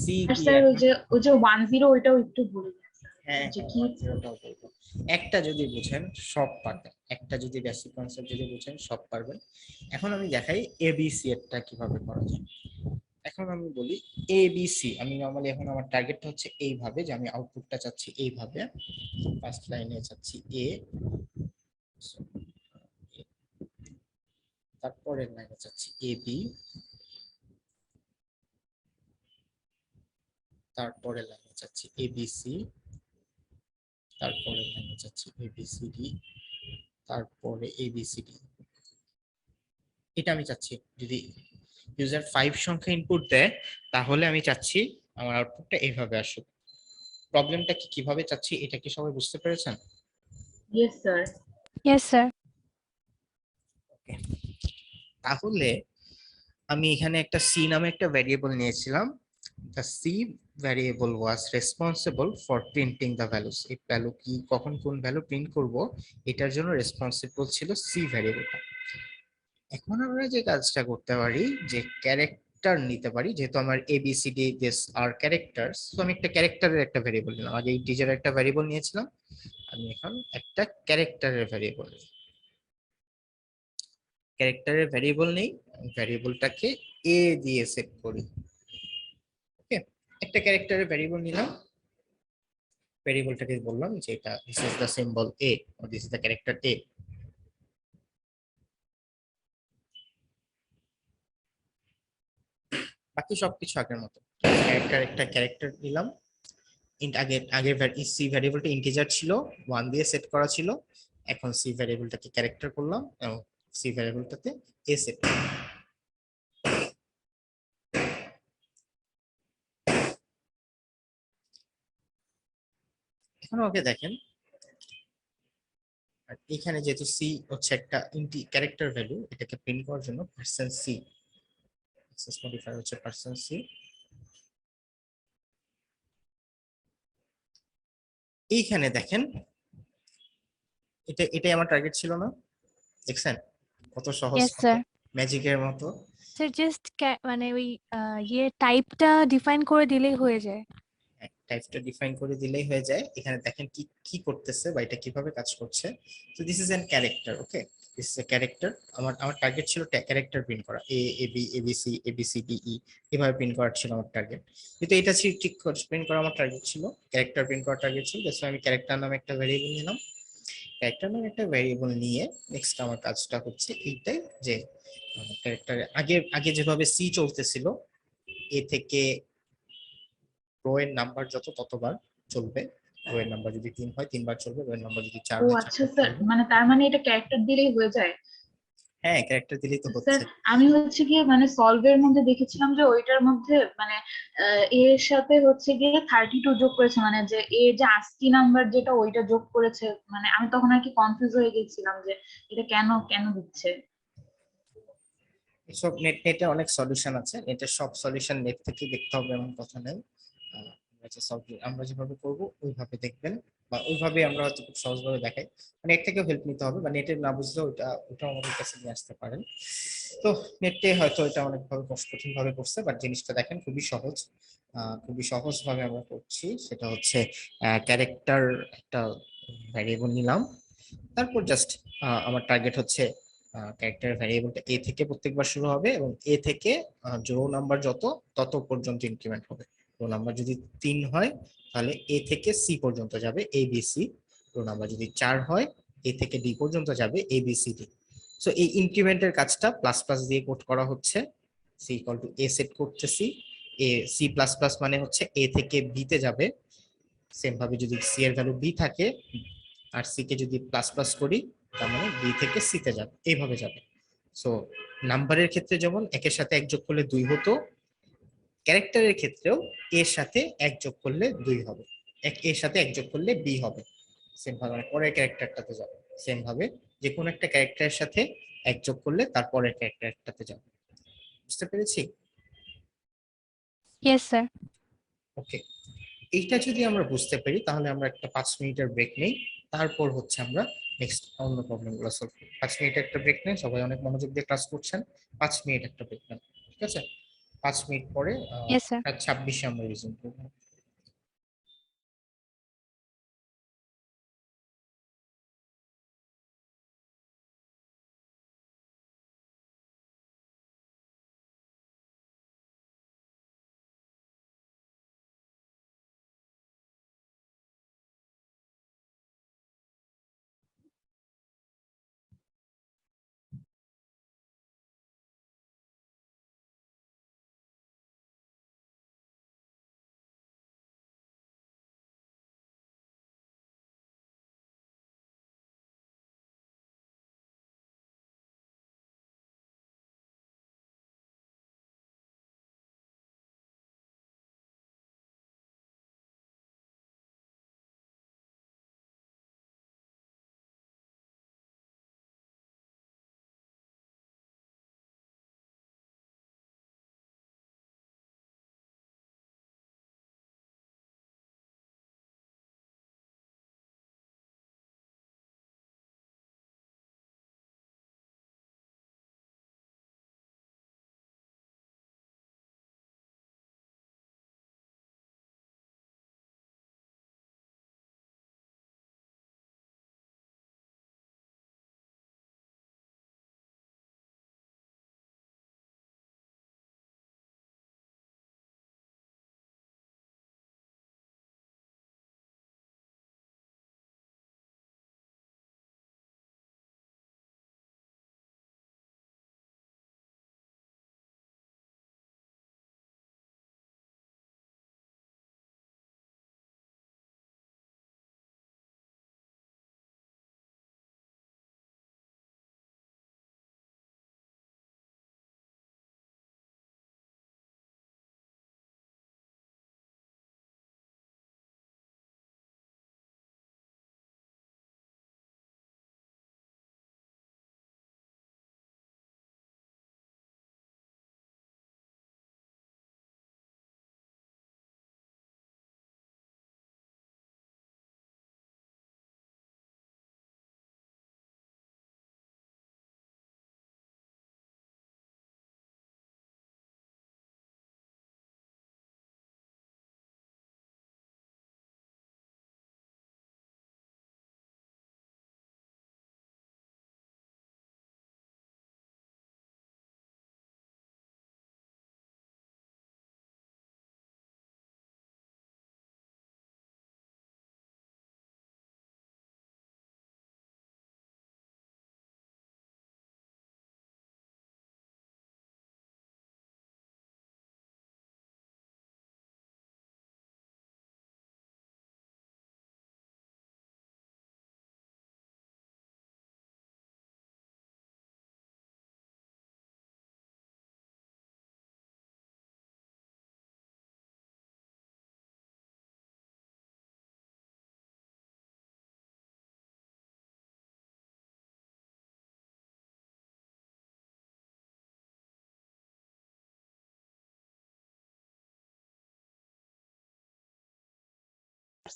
সি আর দিয়ে স্যার এখন ওই যে 1 0 ওইটাও একটু বলে দিন স্যার, হ্যাঁ যে হ্যাঁ কি? 1 0টাও বলবো। একটা যদি বুঝেন সব পারবেন, একটা যদি বেসিক কনসেপ্ট যদি বুঝেন সব পারবেন। এখন আমি দেখাই এবিসি এরটা কিভাবে করা যায়। এখন আমি বলি এবিসি, আমি নরমালি এখন আমার টার্গেটটা হচ্ছে এইভাবে যে আমি আউটপুটটা চাচ্ছি এইভাবে, ফার্স্ট লাইনে চাচ্ছি এ, তারপরের লাইনে চাচ্ছি এ বি, তারপরের লাইনে চাচ্ছি এবিসি, তারপরের লাইনে চাচ্ছি এবিসিডি, তারপরে এবিসিডি। এটা আমি চাচ্ছি যদি ইউজার 5 সংখ্যা ইনপুট দেয় তাহলে আমি চাচ্ছি আমার আউটপুটটা এইভাবে আসুক। প্রবলেমটা কি কিভাবে চাচ্ছি এটা কি সবাই বুঝতে পেরেছেন? Yes sir. Yes, sir. তাহলে আমি এখানে একটা সি নামে একটা ভ্যারিয়েবল নিয়েছিলাম। the c variable was responsible for printing the values, এই ভ্যালু কি কখন কোন ভ্যালু প্রিন্ট করব এটার জন্য রেসপন্সিবল ছিল সি ভ্যারিয়েবলটা। এখন আমরা যে কাজটা করতে পারি যে ক্যারেক্টার নিতে পারি, যেহেতু আমার এবিসিডি দিস আর ক্যারেক্টারস, তো আমি একটা ক্যারেক্টারের একটা ভ্যারিয়েবল নিলাম। আগে ইন্টিজার একটা ভ্যারিয়েবল নিয়েছিলাম, আমি এখন একটা ক্যারেক্টারের ভ্যারিয়েবল নিই। ক্যারেক্টারের ভ্যারিয়েবল নেই, ভ্যারিয়েবলটাকে এ দিয়ে সেট করি। ওকে, একটা ক্যারেক্টারের ভ্যারিয়েবল নিলাম, ভ্যারিয়েবলটাকে বললাম যে এটা this is the symbol A or this is the character A. বাকি সবকিছু আগের মতো। একটা ক্যারেক্টার নিলাম, আগে আগে সি ভ্যারিয়েবলটা ইন্টিজার ছিল, 1 দিয়ে সেট করা ছিল। এখন সি ভ্যারিয়েবলটাকে ক্যারেক্টার করলাম এবং সি ভ্যারিয়েবলটাতে এ সেট করলাম। এখন ওকে দেখেন, আর এখানে যেহেতু সি হচ্ছে একটা ক্যারেক্টার ভ্যালু, এটাকে প্রিন্ট করার জন্য পার্সেন্ট সি অ্যাক্সেস মডিফায়ার হচ্ছে পার্সেন্ট সি। এইখানে দেখেন, এটাই আমার টার্গেট ছিল না, দেখছেন কত সহজ, Yes, কত sir. ম্যাজিকের মতো। স্যার জাস্ট মানে ওই টাইপটা ডিফাইন করে দিলেই হয়ে যায়। টাইপটা ডিফাইন করে দিলেই হয়ে যায়। এখানে দেখেন কি কি করতেছে বা এটা কিভাবে কাজ করছে। তো this is an character, okay, this is a character. আমার টার্গেট ছিল ক্যারেক্টার প্রিন্ট করা, এ বি সি ই এভাবে প্রিন্ট করার ছিল আমার টার্গেট। কিন্তু এটা ঠিক প্রিন্ট করা আমার টার্গেট ছিল, ক্যারেক্টার প্রিন্ট করার টার্গেট ছিল। জাস্ট আমি ক্যারেক্টার নামে একটা ভ্যারিয়েবল নিলাম। ক্যারেক্টার নামে একটা ভ্যারিয়েবল নিয়ে নেক্সট আমার কাজটা হচ্ছে এইটাই যে ক্যারেক্টারে আগে আগে যেভাবে সি চলতেছিল, এ থেকে রো এর নাম্বার যত ততবার চলবে। রো এর নাম্বার যদি 3 হয় 3 বার চলবে, রো এর নাম্বার যদি 4 ও হয় 4 আচ্ছা বার স্যার, চলবে। মানে তার মানে এটা ক্যারেক্টার দিলেই হয়ে যায়? হ্যাঁ, ক্যারেক্টার দিলেই তো স্যার হচ্ছে। আমি হচ্ছে গিয়ে মানে সলভের মধ্যে দেখেছিলাম যে ওইটার মধ্যে মানে এর সাথে হচ্ছে গিয়ে 32 যোগ করেছে, মানে যে এর যে ASCII নাম্বার যেটা ওইটা যোগ করেছে। মানে আমি তখন আর কি কনফিউজ হয়ে গেছিলাম যে এটা কেন কেন দিচ্ছে। এসব নেটে অনেক সলিউশন আছে, নেটের সব সলিউশন নেট থেকে দেখতে হবে এমন কথা নেই। আমরা যেভাবে করব ওইভাবে দেখবেন, বা ওইভাবে আমরা হয়তো খুব সহজভাবে দেখাই। নেট থেকেও হেল্প নিতে হবে, বা নেটের না বুঝলে ওটা আমাদের কাছে নিয়ে আসতে পারেন। তো নেটে হয়তো এটা অনেকভাবে কঠিন ভাবে করছে, বাট জিনিসটা দেখেন খুবই সহজ। খুবই সহজ ভাবে আমরা করছি, সেটা হচ্ছে ক্যারেক্টার একটা ভ্যারিয়েবল নিলাম, তারপর জাস্ট আমার টার্গেট হচ্ছে ক্যারেক্টার ভ্যারিয়েবলটা এ থেকে প্রত্যেকবার শুরু হবে এবং এ থেকে রো নাম্বার যত তত পর্যন্ত ইনক্রিমেন্ট হবে। রো নাম্বার যদি 3 হয় তাহলে এ থেকে সি পর্যন্ত যাবে A B C. Row number যদি 4 হয় এ থেকে ডি পর্যন্ত যাবে A B C D. So এই ইনক্রিমেন্টের কাজটা প্লাস প্লাস দিয়ে কোড করা হচ্ছে। C equal to A set করতেছি, এ সি প্লাস প্লাস মানে হচ্ছে এ থেকে বি তে যাবে। সেম ভাবে যদি সি এর ভ্যালু বি থাকে আর সি কে যদি প্লাস প্লাস করি, তার মানে বি থেকে সি তে যাবে, এইভাবে যাবে। সো নাম্বারের ক্ষেত্রে যেমন একের সাথে এক যোগ করলে 2 হতো, ক্যারেক্টারের ক্ষেত্রেও এর সাথে এক যোগ করলে 2 হবে, এর সাথে এক যোগ করলে বি হবে। সেম ভাবে মানে পরের ক্যারেক্টারটাতে যাবে, সেম ভাবে যে কোনো একটা ক্যারেক্টারের সাথে এক যোগ করলে তারপরের ক্যারেক্টারটাতে যাবে। বুঝতে পেরেছি? Yes sir. ওকে, এইটা যদি আমরা বুঝতে পারি তাহলে আমরা একটা 5 মিনিটের ব্রেক নেই, তারপর হচ্ছে আমরা নেক্সট অন্য প্রবলেমগুলো সলভ করি। 5 মিনিট একটা ব্রেক নেই, সবাই অনেক মনোযোগ দিয়ে ক্লাস করছেন। 5 মিনিট একটা ব্রেক নেন, ঠিক আছে? 5 মিনিট পরে ইয়েস স্যার। 26 আমরা রিজিউম করবো।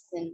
আসছেন।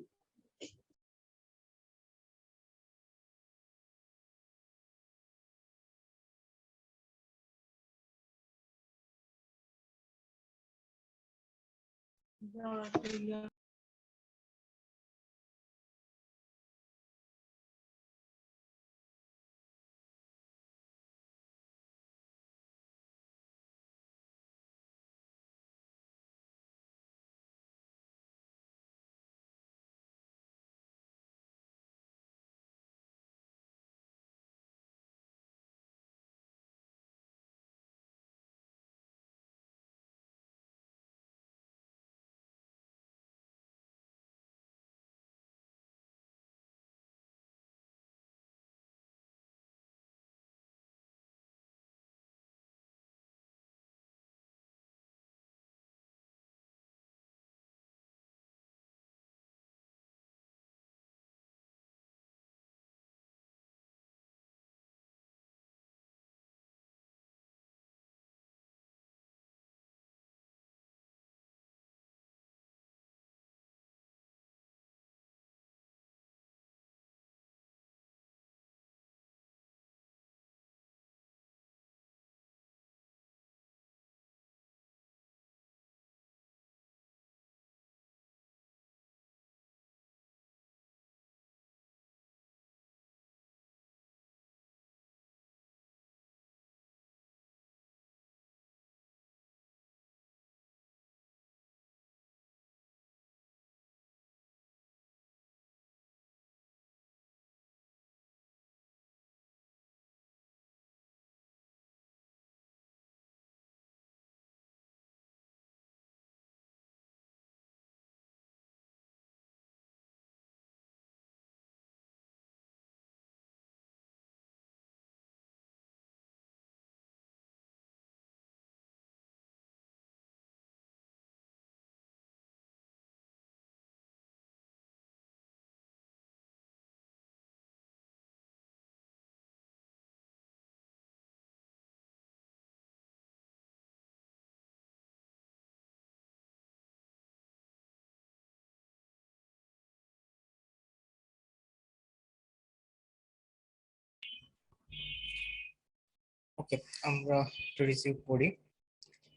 ওকে, আমরা একটু রিসিভ করি।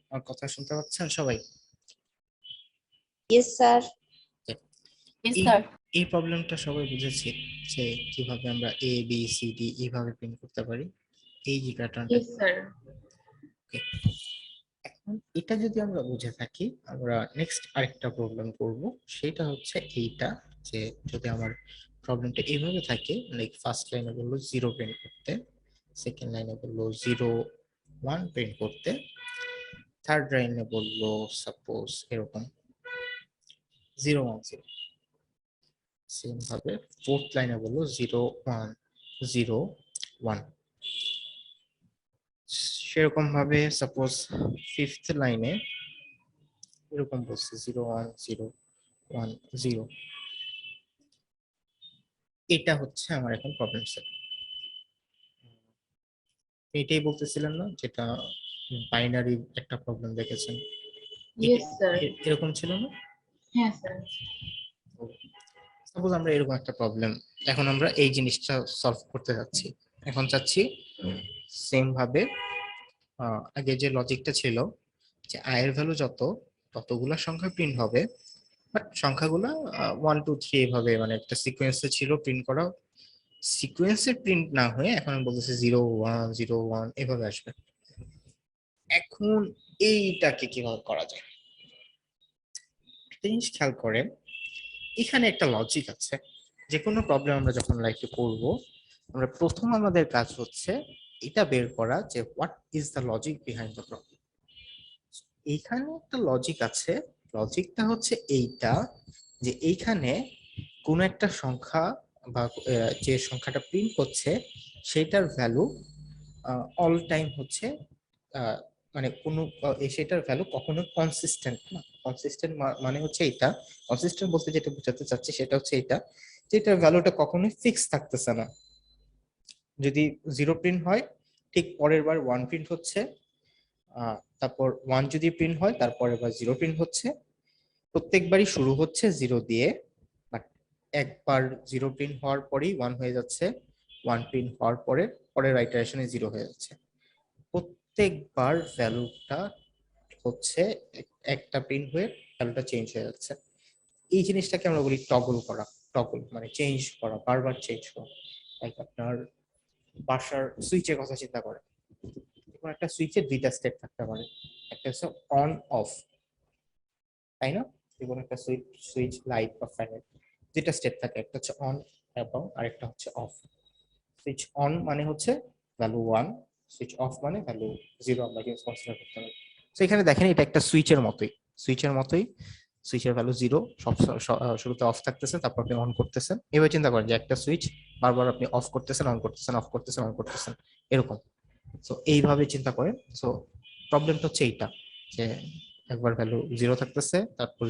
আমার কথা শুনতে পাচ্ছেন সবাই? Yes sir. Yes, এই sir. এই প্রবলেমটা সবাই বুঝেছি যে কিভাবে আমরা এ বি সি ডি এইভাবে প্রিন্ট করতে পারি, এই যে প্যাটার্নটা। Yes, sir. এখন এটা যদি আমরা বুঝে থাকি, আমরা নেক্সট আরেকটা প্রবলেম করব। সেটা হচ্ছে এইটা, যে যদি আমার প্রবলেমটা এইভাবে থাকে, লাইক ফার্স্ট লাইনে বললো 0 প্রিন্ট করতে, সেকেন্ড লাইনে বললো 0 1 প্রিন্ট করতে, থার্ড লাইনে বললো সাপোজ এরকম 0 1 0, সেম ভাবে ফোর্থ লাইনে বললো 0 1 0 1, সেরকম ভাবে সাপোজ ফিফথ লাইনে এরকম বলছে 0 1 0 1 0। এটা হচ্ছে আমার এখন প্রবলেম সেট। এটাই বলতেছিলেন না, যেটা বাইনারি একটা প্রবলেম দেখেছেন? Yes, sir. এরকম ছিল না? হ্যাঁ, স্যার। সাপোজ আমরা এরকম একটা প্রবলেম, এখন আমরা এই জিনিসটা সলভ করতে যাচ্ছি। এখন চাচ্ছি সেম ভাবে আগে যে লজিকটা ছিল যে আয়ের ভ্যালু যত, ততগুলা সংখ্যা প্রিন্ট হবে, বাট সংখ্যাগুলা 1 2 3 এভাবে মানে একটা সিকোয়েন্সে ছিল প্রিন্ট করা। সিকোয়েন্সে প্রিন্ট না হয়ে এখন আমি বলতেছি 0 1 0 1 এভাবে আসবে। এখন এইটাকে কিভাবে করা যায়? একটা জিনিস খেয়াল করেন, এখানে একটা লজিক আছে। যে কোনো প্রবলেম আমরা যখন লাইফে করব, আমরা প্রথম আমাদের কাজ হচ্ছে এটা বের করা যে what is the logic behind the problem. এইখানে একটা লজিক আছে। লজিকটা হচ্ছে এইটা, যে এইখানে কোন একটা সংখ্যা বা যে সংখ্যাটা প্রিন্ট করছে সেটার ভ্যালু অল টাইম হচ্ছে মানে কোনো সেটার ভ্যালু কখনো কনসিস্টেন্ট না। কনসিস্টেন্ট মানে হচ্ছে এটা, কনসিস্টেন্ট বলতে যেটা বোঝাতে চাচ্ছি সেটা হচ্ছে এটা, যে এটার ভ্যালুটা কখনোই ফিক্স থাকতেছে না। যদি 0 প্রিন্ট হয়, ঠিক পরের বার 1 প্রিন্ট হচ্ছে, তারপর 1 যদি প্রিন্ট হয় তারপরে আবার 0 প্রিন্ট হচ্ছে। প্রত্যেকবারই শুরু হচ্ছে 0 দিয়ে, একবার 0 প্রিন্ট হওয়ার পরেই 1 হয়ে যাচ্ছে, 1 প্রিন্ট হওয়ার পরে পরের আইটারেশনে 0 হয়ে যাচ্ছে। প্রত্যেকবার ভ্যালুটা হচ্ছে একটা প্রিন্ট হয়ে ভ্যালুটা চেঞ্জ হয়ে যাচ্ছে। এই জিনিসটাকে আমরা বলি টগল করা। টগল মানে চেঞ্জ করা, বারবার চেঞ্জ করা। লাইক আপনার বাসার সুইচের কথা চিন্তা করেন, এখন একটা সুইচের দুইটা স্টেপ থাকতে পারে, একটা হচ্ছে অন অফ, তাই না? যেমন একটা সুইচ লাইট বা ফ্যানের দুইটা স্টেপ থাকে, একটা হচ্ছে অন এবং আরেকটা হচ্ছে অফ। সুইচ অন মানে হচ্ছে ভ্যালু 1, সুইচ অফ মানে ভ্যালু 0 আমরা কিন্তু কনসিডার করতে পারি। তো এখানে দেখেন এটা একটা সুইচের মতোই, সুইচের ভ্যালু 0, সব শুরুতে অফ থাকতেছে, তারপর আপনি অন করতেছেন। এবার চিন্তা করেন যে একটা সুইচ বারবার আপনি অফ করতেছেন, অন করতেছেন, অফ করতেছেন, অন করতেছেন, এরকম। সো এইভাবে চিন্তা করেন। সো প্রবলেমটা হচ্ছে এইটা যে একবার ভ্যালু 0 থাকতেছে, তারপর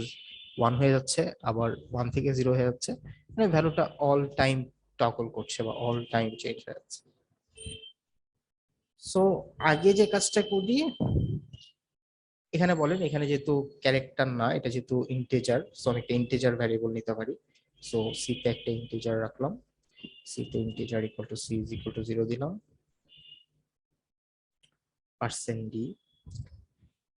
1 হয়ে যাচ্ছে, আবার 1 থেকে 0 হয়ে যাচ্ছে, মানে ভ্যালুটা অল টাইম টগল করছে বা অল টাইম চেঞ্জ হয়ে যাচ্ছে। সো আগে যে কাজটা করি, এখানে বলেন, এখানে যেহেতু ক্যারেক্টার না, এটা যেহেতু ইন্টিজার, সো আমি একটা ইন্টিজার ভ্যারিয়েবল নিতে পারি। সো সি তে একটা ইন্টিজার রাখলাম, সি তে integer equal to C is equal to 0 দিলাম, %d।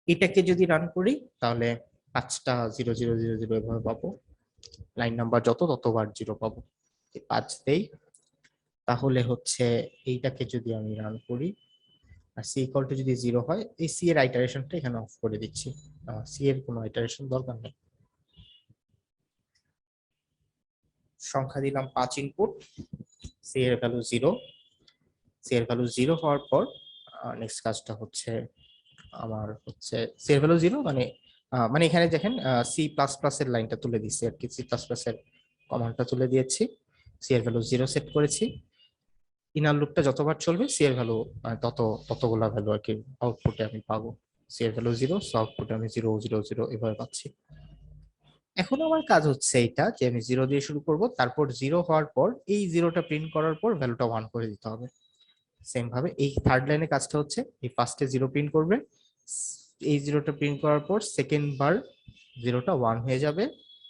এটাকে যদি রান করি তাহলে 5টা 0 0 0 0 এভাবে পাবো, লাইন নাম্বার যত ততবার 0 পাবো। 5 দেই, তাহলে হচ্ছে এইটাকে যদি আমি রান করি আর সি ইকুয়াল টু যদি 0 হয়, এই সি এর আইটারেশনটা এখানে অফ করে দিচ্ছি, সি এর কোনো আইটারেশন দরকার নেই। সংখ্যা দিলাম 5 ইনপুট, সি এর ভ্যালু 0, সি এর ভ্যালু 0 হওয়ার পর নেক্সট কাজটা হচ্ছে আমার হচ্ছে সি এর ভ্যালু 0 মানে মানে এখানে দেখেন সি প্লাস প্লাস এর লাইনটা তুলে দিচ্ছি আর কি, সি প্লাস প্লাস এর কমান্ডটা তুলে দিয়েছি, সি এর ভ্যালু 0 সেট করেছি। ইনার লুপটা যতবার চলবে সি এর ভ্যালু ততগুলা ভ্যালু আর কি আউটপুটে আমি পাবো। সি এর ভ্যালু 0, সো আউটপুটে আমি 0 0 0 এভাবে পাচ্ছি। এখন আমার কাজ হচ্ছে এইটা যে আমি 0 দিয়ে শুরু করব, তারপর 0 হওয়ার পর এই 0টা প্রিন্ট করার পর ভ্যালুটা 1 করে দিতে হবে। সেম ভাবে এই থার্ড লাইনে কাজটা হচ্ছে এই ফার্স্টে 0 প্রিন্ট করবে, এই 0টা প্রিন্ট করার পর সেকেন্ড বার 0টা 1 হয়ে যাবে,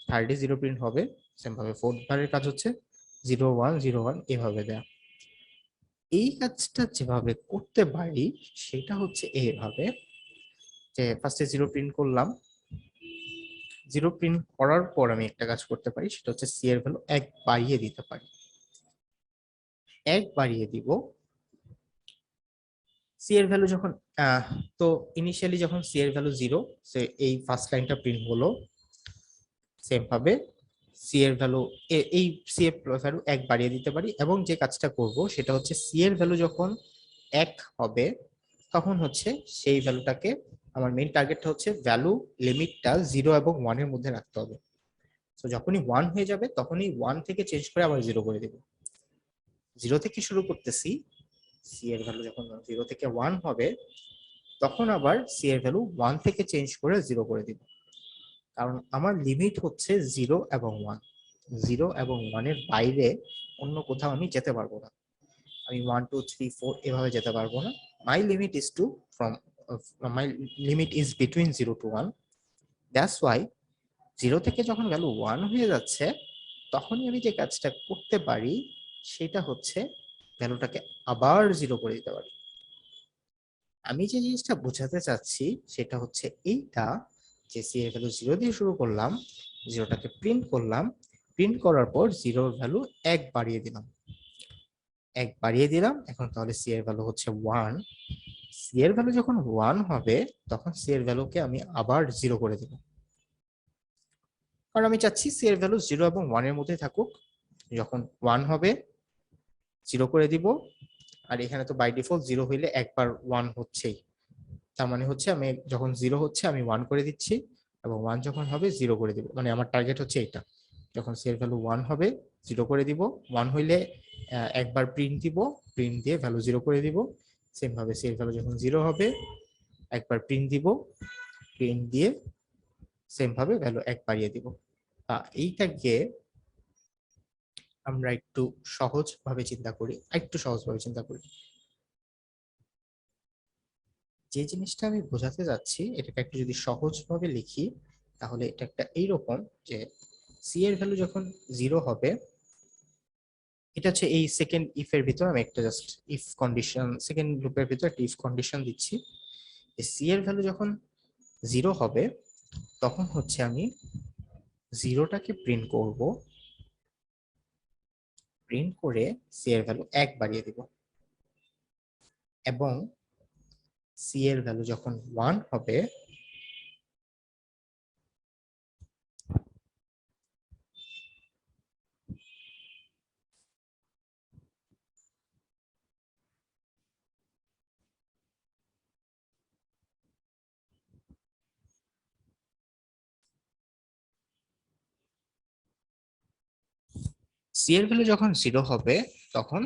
থার্ডে 0 প্রিন্ট হবে। সেম ভাবে ফোর্থ বারের কাজ হচ্ছে 0 1 0 1 এভাবে দেয়া। এই কাজটা যেভাবে করতে পারি সেটা হচ্ছে এইভাবে যে ফার্স্টে 0 প্রিন্ট করলাম, 0 প্রিন্ট করার পর আমি একটা কাজ করতে পারি, সেটা হচ্ছে সি এর ভ্যালু 1 বাড়িয়ে দিতে পারি। 1 বাড়িয়ে দিব, সি এর ভ্যালু যখন তো ইনিশিয়ালি যখন সি এর ভ্যালু 0, সে এই ফার্স্ট লাইনটা প্রিন্ট হলো। সেম ভাবে সি এর ভ্যালু এই সি এর ভ্যালু 1 বাড়িয়ে দিতে পারি, এবং যে কাজটা করব সেটা হচ্ছে সি এর ভ্যালু যখন 1 হবে তখন হচ্ছে সেই ভ্যালুটাকে, আমার মেইন টার্গেটটা হচ্ছে ভ্যালু লিমিটটা 0 এবং 1 এর মধ্যে রাখতে হবে। তো যখনই 1 হয়ে যাবে তখনই 1 থেকে চেঞ্জ করে আবার 0 করে দেব। 0 থেকে শুরু করতেছি, সি এর ভ্যালু যখন 0 থেকে 1 হবে তখন আবার সি এর ভ্যালু 1 থেকে চেঞ্জ করে 0 করে দিব, কারণ আমার লিমিট হচ্ছে 0 এবং 1, 0 এবং 1 এর বাইরে অন্য কোথাও আমি যেতে পারবো না। আমি 1 2 3 4 এভাবে যেতে পারবো না। My limit is to my limit is between 0 to 1। That's why 0 থেকে যখন ভ্যালু 1 হয়ে যাচ্ছে তখনই আমি যে কাজটা করতে পারি সেটা হচ্ছে ভ্যালুটাকে আবার 0 করে দিতে পারি। আমি যে জিনিসটা বোঝাতে চাচ্ছি সেটা হচ্ছে এইটা যে সি এর ভ্যালু 0 দিয়ে শুরু করলাম, 0টাকে প্রিন্ট করলাম, প্রিন্ট করার পর 0 এর ভ্যালু 1 বাড়িয়ে দিলাম, 1 বাড়িয়ে দিলাম। এখন তাহলে সি এর ভ্যালু হচ্ছে 1, সি এর ভ্যালু যখন 1 হবে তখন সি এর ভ্যালুকে আমি আবার 0 করে দিব, কারণ আমি চাচ্ছি সি এর ভ্যালু 0 এবং 1 এর মধ্যে থাকুক। যখন 1 হবে 0 করে দিব, আর এখানে তো বাই ডিফল্ট 0 হইলে একবার 1 হচ্ছেই, তার মানে হচ্ছে আমি যখন 0 হচ্ছে আমি 1 করে দিচ্ছি, এবং 1 যখন হবে 0 করে দিব। মানে আমার টার্গেট হচ্ছে এটা, যখন সি এর ভ্যালু 1 হবে 0 করে দিব, 1 হইলে একবার প্রিন্ট দিব, প্রিন্ট দিয়ে ভ্যালু 0 করে দিব। সেম ভাবে সি এর ভ্যালু যখন 0 হবে একবার প্রিন্ট দিব, প্রিন্ট দিয়ে সেম ভাবে ভ্যালু 1 বাড়িয়ে দিব। এইটাকে আমরা একটু সহজভাবে চিন্তা করি, যে জিনিসটা আমি বোঝাতে যাচ্ছি এটাকে একটু যদি সহজভাবে লিখি তাহলে এটা একটা এইরকম যে সি এর ভ্যালু যখন 0 হবে, এটা হচ্ছে এই সেকেন্ড ইফ এর ভিতর আমি একটা জাস্ট ইফ কন্ডিশন, সেকেন্ড লুপের ভিতর একটা ইফ কন্ডিশন দিচ্ছি। সি এর ভ্যালু যখন 0 হবে তখন হচ্ছে আমি 0টাকে প্রিন্ট করব, প্রিন্ট করে সি এর ভ্যালু 1 বাড়িয়ে দিব, এবং সি এর ভ্যালু যখন 1 হবে সি এর ভ্যালু যখন 0 হবে তখন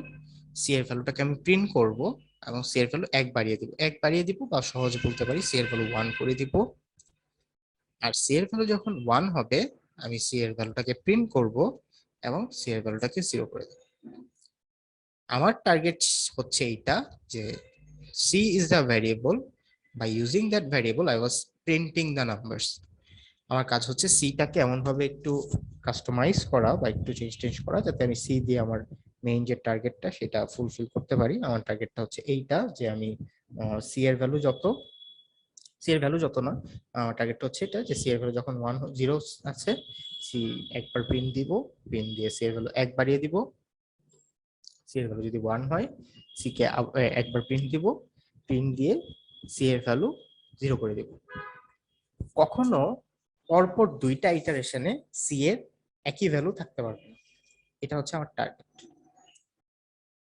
সি এর ভ্যালুটাকে আমি প্রিন্ট করব এবং সি এর ভ্যালু 1 বাড়িয়ে দিব, 1 বাড়িয়ে দিব, বা সহজে বলতে পারি সি এর ভ্যালু 1 করে দিব। আর সি এর ভ্যালু যখন 1 হবে আমি সি এর ভ্যালুটাকে প্রিন্ট করব এবং সি এর ভ্যালুটাকে 0 করে দেব। আমার টার্গেট হচ্ছে এইটা যে c is the variable, by using that variable I was printing the numbers. আমার কাজ হচ্ছে সিটাকে এমন ভাবে একটু কাস্টমাইজ করা বা একটু চেঞ্জ করা যাতে আমি সি দিয়ে আমার মেইন যে টার্গেটটা সেটা ফুলফিল করতে পারি। আমার টার্গেটটা হচ্ছে এইটা যে আমি সি এর ভ্যালু যত না, আমার টার্গেটটা হচ্ছে এটা যে সি এর ভ্যালু যখন 0 আছে সি একবার প্রিন্ট দিব, প্রিন্ট দিয়ে সি এর ভ্যালু 1 বাড়িয়ে দিব, সি এর ভ্যালু যদি 1 হয় সি কে একবার প্রিন্ট দিব, প্রিন্ট দিয়ে সি এর ভ্যালু 0 করে দিব। কখনো পরপর দুইটা ইটারেশনে সি এর একই ভ্যালু থাকতে পারবে না, এটা হচ্ছে আমার টার্গেট।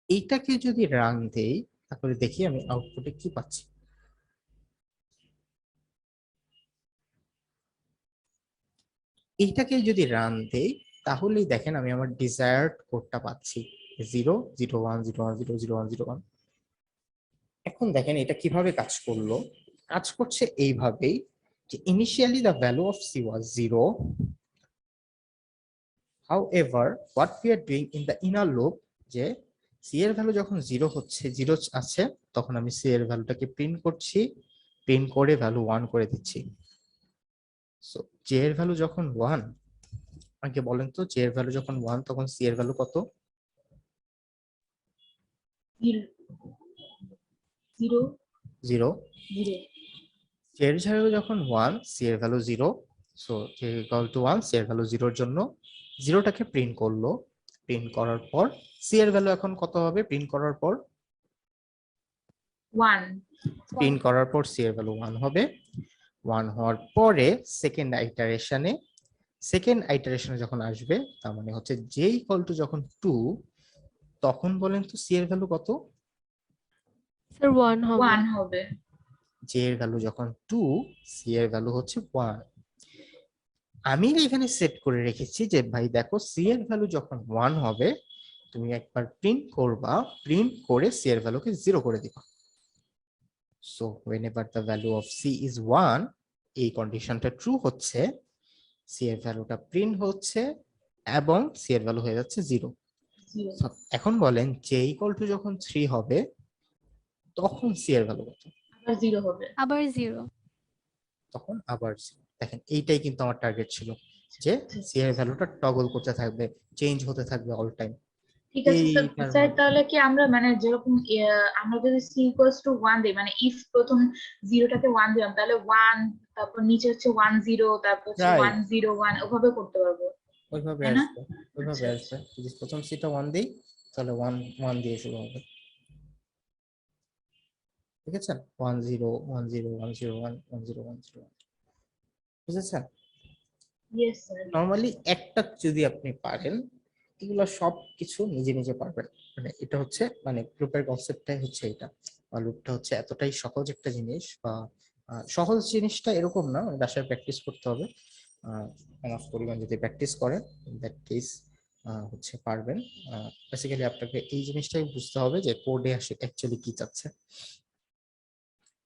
এইটাকে যদি রান দেই তাহলে দেখি আমি আউটপুটে কি পাচ্ছি। এইটাকে যদি রান দেই তাহলেই দেখেন আমি আমার ডিজায়ার্ড কোডটা পাচ্ছি 0 0 1 0 1 0 0 1 0 1। এখন দেখেন এটা কিভাবে কাজ করলো। কাজ করছে এইভাবেই যে initially the value of C was 0, however what we are doing in the inner loop যে সি এর ভ্যালু যখন 0 হচ্ছে, 0 আছে, তখন আমি সি এর ভ্যালুটাকে প্রিন্ট করছি, প্রিন্ট করে ভ্যালু 1 করে দিচ্ছি। সো জে এর ভ্যালু যখন 1, আগে বলেন তো জে এর ভ্যালু যখন 1 তখন সি এর ভ্যালু কত? 0 0। 0 জে এর ভ্যালু যখন 1 সি এর value 0, so J equal to 1 C এর ভ্যালু 0 এর জন্য 0টাকে প্রিন্ট করলো, প্রিন্ট করার পর সি এর ভ্যালু এখন কত হবে? প্রিন্ট করার পর 1 প্রিন্ট করার পর সি এর ভ্যালু 1 হবে। 1 হওয়ার পরে সেকেন্ড আইটারেশনে যখন আসবে তার মানে হচ্ছে জে ইকুয়াল টু যখন 2, তখন বলেন তো সি এর ভ্যালু কত? স্যার 1 হবে। 1 হবে। জে এর ভ্যালু যখন 2 সি এর ভ্যালু হচ্ছে 1। আমি এখানে সেট করে রেখেছি যে ভাই দেখো সি এর ভ্যালু যখন 1 হবে তুমি একবার প্রিন্ট করবা, প্রিন্ট করে সি এর ভ্যালুকে 0 করে দিবা। So whenever the value of c is 1, এই কন্ডিশনটা ট্রু হচ্ছে, সি এর ভ্যালুটা প্রিন্ট হচ্ছে এবং সি এর ভ্যালু হয়ে যাচ্ছে 0। 0 এখন বলেন জে ইকুয়াল টু যখন 3 হবে তখন সি এর ভ্যালু কত? আবার 0 হবে। আবার 0। তখন আবার 0। দেখেন এইটাই কিন্তু আমার টার্গেট ছিল যে সি এর ভ্যালুটা টগল করতে থাকবে, চেঞ্জ হতে থাকবে অল টাইম। ঠিক আছে স্যার। স্যার তাহলে কি আমরা মানে যেরকম আমরা যদি c ইকুয়ালস টু 1 দিই, মানে ইফ প্রথম 0টাকে 1 দিলাম তাহলে 1, তারপর নিচে হচ্ছে 1 0, তারপর হচ্ছে Right. 1 0 1, ওভাবে করতে পারবো। ওইভাবে তাই না? আসবে, ওইভাবে আচ্ছা, আসবে। যদি প্রথম সিটা 1 দেই তাহলে 1 1 দিয়ে শুরু হবে, ঠিক আছে? 1 0 1 0 1 0 1 1 0 1 0 1, বুঝেছেন? Yes sir. নরমালি একটা যদি আপনি পারেন এগুলো সব কিছু নিজে নিজে পারবেন। মানে এটা হচ্ছে মানে গ্রুপের কনসেপ্টটাই হচ্ছে এটা, বা লুপটা হচ্ছে এতটাই সহজ একটা জিনিস, বা সহজ জিনিসটা এরকম না, মানে বাসায় প্র্যাকটিস করতে হবে। এনাফ পরিমাণ যদি প্র্যাকটিস করেন দ্যাট কেস হচ্ছে পারবেন। বেসিক্যালি আপনাকে এই জিনিসটাই বুঝতে হবে যে কোডে আসে অ্যাকচুয়ালি কি চাচ্ছে।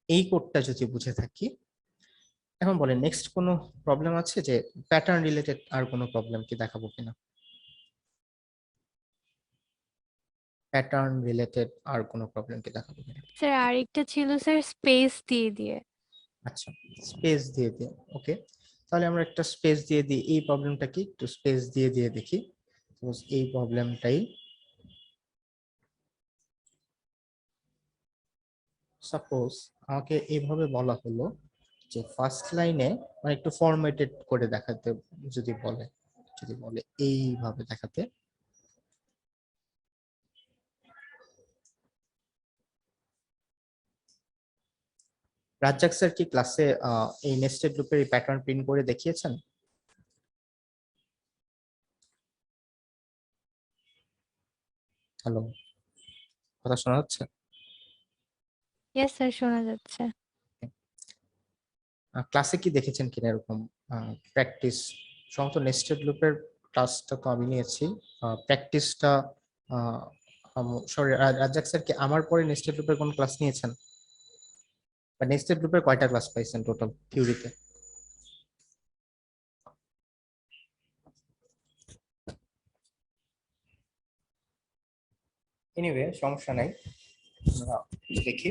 এই কোডটা যদি বুঝে থাকি, এখন বলেন নেক্সট কোনো প্রবলেম আছে যে প্যাটার্ন রিলেটেড আর কোনো প্রবলেম কি দেখাবো কিনা? প্যাটার্ন রিলেটেড আর কোনো প্রবলেম কি দেখাবো কিনা? স্যার আরেকটা ছিল স্যার স্পেস দিয়ে দিয়ে। আচ্ছা, স্পেস দিয়ে দিয়ে, ওকে। তাহলে আমরা একটা স্পেস দিয়ে দিই, এই প্রবলেমটা কি একটু স্পেস দিয়ে দিয়ে দেখি। সাপোজ এই প্রবলেমটাই, সাপোজ আমাকে এইভাবে বলা হলো যে ফার্স্ট লাইনে মানে একটু ফরম্যাটেড করে দেখাতে, যদি বলে এইভাবে দেখাতে, রাজ্জাক স্যার কি ক্লাসে এই নেস্টেড লুপের এই প্যাটার্ন প্রিন্ট করে দেখিয়েছেন? হ্যালো, কথা শোনা যাচ্ছে? ইয়েস স্যার, শোনা যাচ্ছে। ক্লাসে কি দেখেছেন কিনা এরকম প্র্যাকটিস? সমস্ত নেস্টেড লুপের ক্লাসটা তো আমি নিয়েছি, প্র্যাকটিসটা সরি রাজ্জাক স্যার কি আমার পরে নেস্টেড লুপের কোন ক্লাস নিয়েছেন, বা নেস্টেড লুপের কয়টা ক্লাস পাইছেন টোটাল থিওরিতে? এনিওয়ে সমস্যা নাই, আমরা দেখি।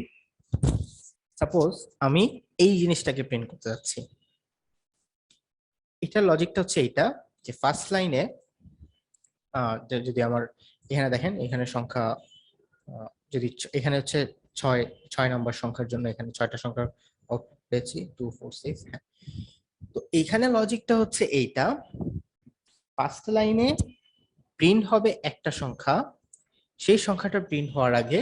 সাপোজ আমি এই জিনিসটাকে প্রিন্ট করতে যাচ্ছি, এটার লজিকটা হচ্ছে এইটা যে ফার্স্ট লাইনে যদি আমার এখানে দেখেন এখানে সংখ্যা যদি এখানে হচ্ছে 6 নম্বর সংখ্যার জন্য এখানে 6টা সংখ্যা পেয়েছি 2 4 6। হ্যাঁ, তো এইখানে লজিকটা হচ্ছে এইটা, ফার্স্ট লাইনে প্রিন্ট হবে একটা সংখ্যা, সেই সংখ্যাটা প্রিন্ট হওয়ার আগে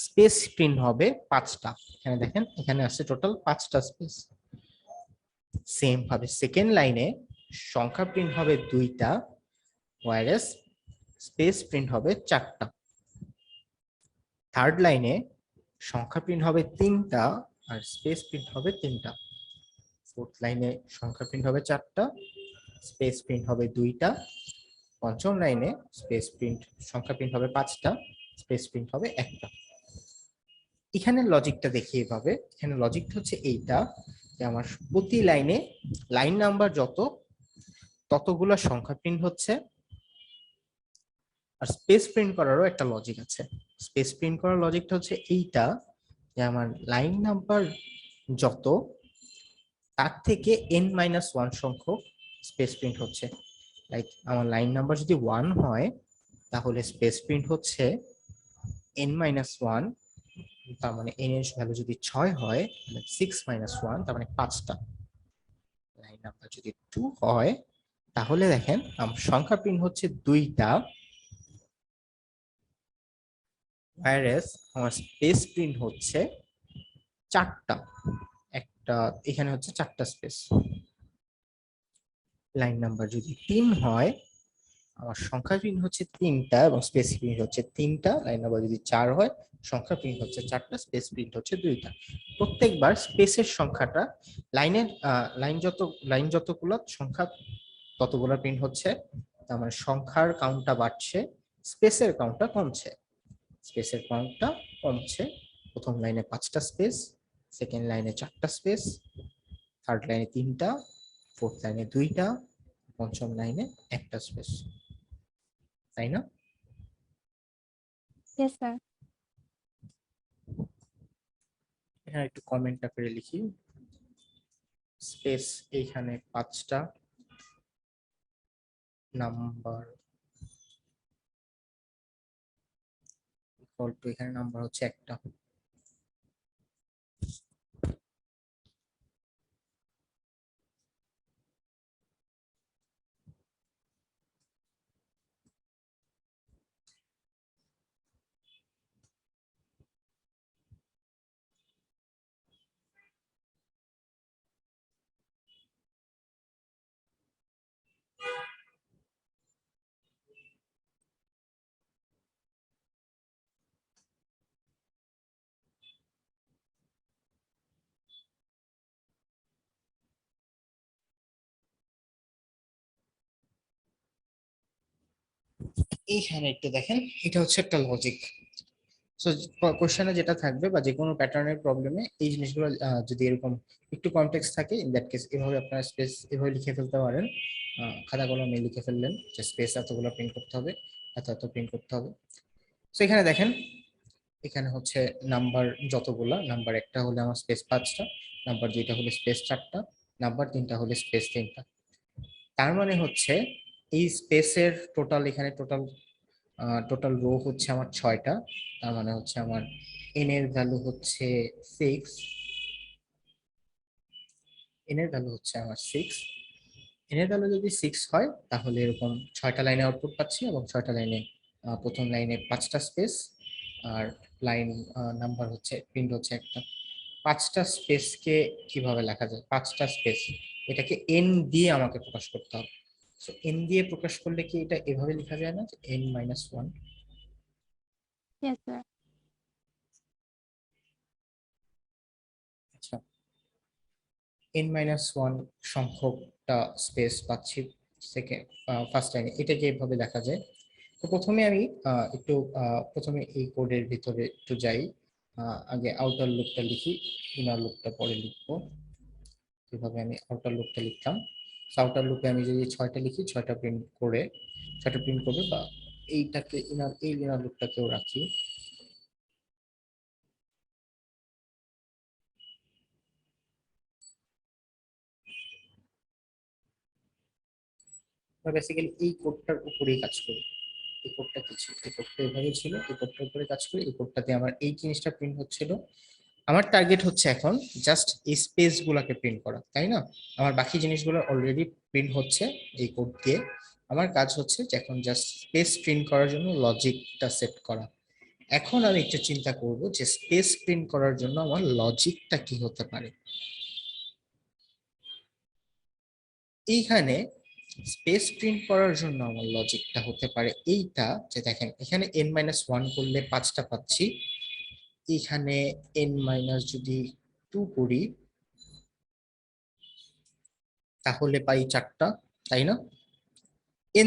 স্পেস প্রিন্ট হবে 5টা। এখানে দেখেন এখানে আছে টোটাল 5টা স্পেস। সেম ভাবে সেকেন্ড লাইনে সংখ্যা প্রিন্ট হবে 2টা, ওয়্যারএস স্পেস প্রিন্ট হবে 4টা। থার্ড লাইনে সংখ্যা প্রিন্ট হবে 3টা আর স্পেস প্রিন্ট হবে 3টা। ফোর্থ লাইনে সংখ্যা প্রিন্ট হবে 4টা, স্পেস প্রিন্ট হবে 2টা। পঞ্চম লাইনে স্পেস প্রিন্ট সংখ্যা প্রিন্ট হবে 5টা, স্পেস প্রিন্ট হবে 1টা। এখানে লজিকটা দেখি এভাবে, এখানে লজিকটা হচ্ছে এইটা যে আমার প্রতি লাইনে লাইন নাম্বার যত ততগুলো সংখ্যা প্রিন্ট হচ্ছে। আর স্পেস প্রিন্ট করারও একটা লজিক আছে, স্পেস প্রিন্ট করার লজিকটা হচ্ছে এইটা যে আমার লাইন নাম্বার যত তার থেকে n-1 সংখ্যক স্পেস প্রিন্ট হচ্ছে। লাইক আমার লাইন নাম্বার যদি 1 হয় তাহলে স্পেস প্রিন্ট হচ্ছে n-1, তার মানে n এর ভ্যালু যদি 6 হয় তাহলে 6-1 তার মানে 5টা। লাইন নাম্বার যদি 2 হয় তাহলে দেখেন আমার সংখ্যা প্রিন্ট হচ্ছে 2টা, whereas আমার স্পেস প্রিন্ট হচ্ছে 4টা। একটা এখানে হচ্ছে 4টা স্পেস। লাইন নাম্বার যদি 3 হয় আমার সংখ্যা প্রিন্ট হচ্ছে 3টা এবং স্পেস প্রিন্ট হচ্ছে 3টা। লাইন নাম্বার যদি 4 হয় সংখ্যা প্রিন্ট হচ্ছে 4টা, স্পেস প্রিন্ট হচ্ছে 2টা। প্রত্যেকবার স্পেসের সংখ্যাটা লাইনের লাইন যতগুলো সংখ্যা ততগুলো প্রিন্ট হচ্ছে, তার মানে সংখ্যার কাউন্টটা বাড়ছে, স্পেসের কাউন্টটা কমছে। স্পেসের কাউন্টটা কমছে, প্রথম লাইনে 5টা স্পেস, সেকেন্ড লাইনে 4টা স্পেস, থার্ড লাইনে 3টা, ফোর্থ লাইনে 2টা, পঞ্চম লাইনে 1টা স্পেস, তাই না? Yes sir. এখানে একটু কমেন্টটা করে লিখি, স্পেস এইখানে 5টা, নাম্বার ইকুয়াল টু এখানে নাম্বার হচ্ছে 1টা। এইখানে একটু দেখেন, এটা হচ্ছে একটা লজিক। সো কোশ্চেনে যেটা থাকবে বা যে কোনো প্যাটার্নের প্রবলেমে এই জিনিসগুলো যদি এরকম একটু কনটেক্সট থাকে, ইন দ্যাট কেস এভাবে আপনারা স্পেস এভাবে লিখে ফেলতে পারেন, খাতা কলমে লিখে ফেললেন যে স্পেস এতগুলো প্রিন্ট করতে হবে, এত প্রিন্ট করতে হবে। সো এখানে দেখেন এখানে হচ্ছে নাম্বার যতগুলা, নাম্বার 1টা হলে আমার স্পেস 5টা, নাম্বার 2টা হলে স্পেস 4টা, নাম্বার 3টা হলে স্পেস 3টা। তার মানে হচ্ছে এই স্পেসের টোটাল, এখানে টোটাল রো হচ্ছে আমার 6টা। তার মানে হচ্ছে আমার n এর ভ্যালু হচ্ছে 6, n এর ভ্যালু হচ্ছে আমার 6। n এর ভ্যালু যদি 6 হয় তাহলে এরকম 6টা লাইনে আউটপুট পাচ্ছি, এবং 6টা লাইনে প্রথম লাইনে 5টা স্পেস, আর লাইন নাম্বার হচ্ছে প্রিন্ট হচ্ছে একটা। 5টা স্পেসকে কিভাবে লেখা যায়? 5টা স্পেস এটাকে n দিয়ে আমাকে প্রকাশ করতে হবে। সো n দিয়ে প্রকাশ করলে কি এটা এভাবে লেখা যায় না, যে n-1? Yes, sir. আচ্ছা, n-1 সংখ্যকটা স্পেস পাচ্ছি সেকেন্ড ফার্স্ট লাইনে, এটাকে এভাবে লেখা যায়। তো প্রথমে আমি প্রথমে এই কোডের ভিতরে একটু যাই। আগে আউটার লুপটা লিখি, ইনার লুপটা পরে লিখবো। কিভাবে আমি আউটার লুপটা লিখতাম, আউটার লুপে আমি যদি 6টা লিখি, 6টা প্রিন্ট করবে, বা এইটাকে এই ইনার লুপটাকেও রাখি। বেসিক্যালি এই কোডটার উপরেই কাজ করি। এই কোডটা কি ছিল? এই কোডটা এভাবে ছিল, এই কোডটার উপরে কাজ করি, এই কোডটাতে আমার এই জিনিসটা প্রিন্ট হচ্ছিল। আমার টার্গেট হচ্ছে এখন জাস্ট এই স্পেস গুলাকে প্রিন্ট করা, তাই না? আমার বাকি জিনিসগুলো অলরেডি প্রিন্ট হচ্ছে এই কোড দিয়ে। আমার কাজ হচ্ছে যে এখন জাস্ট স্পেস প্রিন্ট করার জন্য লজিকটা সেট করা। এখন আমি একটু চিন্তা করব যে স্পেস প্রিন্ট করার জন্য আমার লজিকটা কি হতে পারে। এইখানে স্পেস প্রিন্ট করার জন্য আমার লজিকটা হতে পারে এইটা, যে দেখেন এখানে n-1 করলে 5টা পাচ্ছি, এখানে n- যদি 2 করি তাহলে পাই 4টা, তাই না?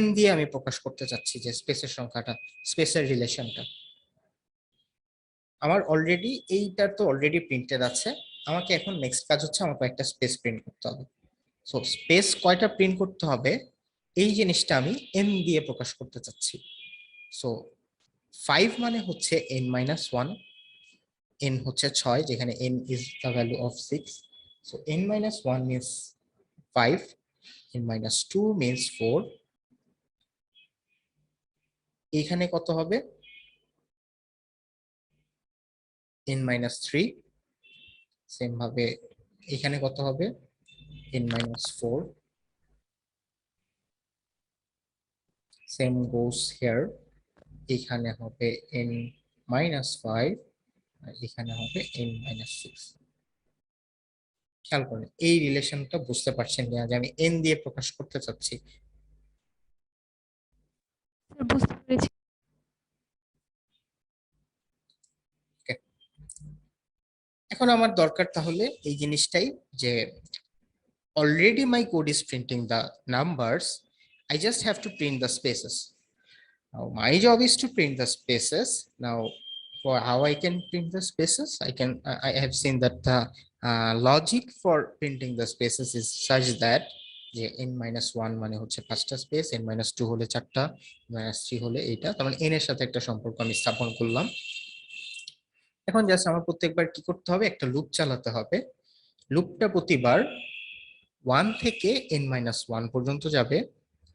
n দিয়ে আমি প্রকাশ করতে চাচ্ছি যে স্পেসের সংখ্যাটা, স্পেসের রিলেশনটা। আমার অলরেডি এইটার তো অলরেডি প্রিন্টেড আছে, আমাকে এখন নেক্সট কাজ হচ্ছে আমাকে একটা স্পেস প্রিন্ট করতে হবে। সো স্পেস কয়টা প্রিন্ট করতে হবে এই জিনিসটা আমি n দিয়ে প্রকাশ করতে চাচ্ছি। সো 5 মানে হচ্ছে n-1, n হচ্ছে 6, যেখানে n is the value of 6. So n-1 means 5, n-2 means 4. এখানে কত হবে? n-3। সেম ভাবে এখানে কত হবে? n-4। সেম গোস হিয়ার, এখানে হবে n-5, আর এখানে হবে n-6। খেয়াল করেন এই রিলেশনটা বুঝতে পারছেন না, যে আমি n দিয়ে প্রকাশ করতে চাচ্ছি। Sir, বুঝতে পেরেছি। Okay. এখন আমার দরকার তাহলে এই জিনিসটাই, যে already my code is printing the numbers, I just have to print the spaces. Now my job is to print the spaces. Now for how I can print the spaces, I have seen that the logic for printing the spaces is such that যে n-1 মানে হচ্ছে 5টা space, n-2 হলে 4টা, -3 হলে এইটা, তার মানে n এর সাথে একটা সম্পর্ক আমি স্থাপন করলাম। এখন জাস্ট আমার প্রত্যেকবার কি করতে হবে, একটা লুপ চালাতে হবে। লুপটা প্রতিবার 1 থেকে n-1 পর্যন্ত যাবে।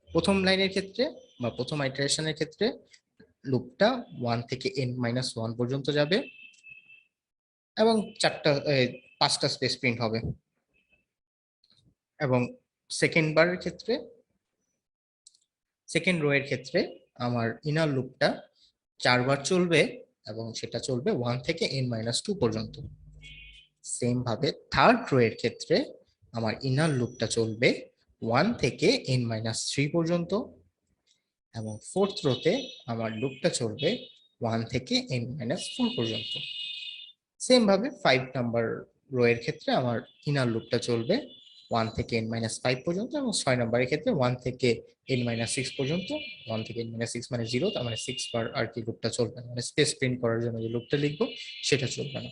প্রথম লাইনের ক্ষেত্রে বা প্রথম আইটারেশনের ক্ষেত্রে লুপটা 1 থেকে n-1 পর্যন্ত যাবে, এবং 5টা স্পেস প্রিন্ট হবে। এবং সেকেন্ড বারের ক্ষেত্রে, সেকেন্ড রো এর ক্ষেত্রে আমার ইনার লুপটা 4বার চলবে, এবং সেটা চলবে 1 থেকে n-2 পর্যন্ত। সেম ভাবে থার্ড রো এর ক্ষেত্রে আমার ইনার লুপটা চলবে 1 থেকে n-3 পর্যন্ত, এবং ফোর্থ রোতে আমার লুপটা চলবে 1 থেকে n-4 পর্যন্ত। সেম ভাবে 5 নাম্বার রো এর ক্ষেত্রে আমার ইনার লুপটা চলবে 1 থেকে n-5 পর্যন্ত, এবং 6 নাম্বারের ক্ষেত্রে 1 থেকে n-6 পর্যন্ত। 1 থেকে n-6 মানে 0, তার মানে 6 বার আর কি লুপটা চলবে না, মানে স্পেস প্রিন্ট করার জন্য যে লুপটা লিখবো সেটা চলবে না।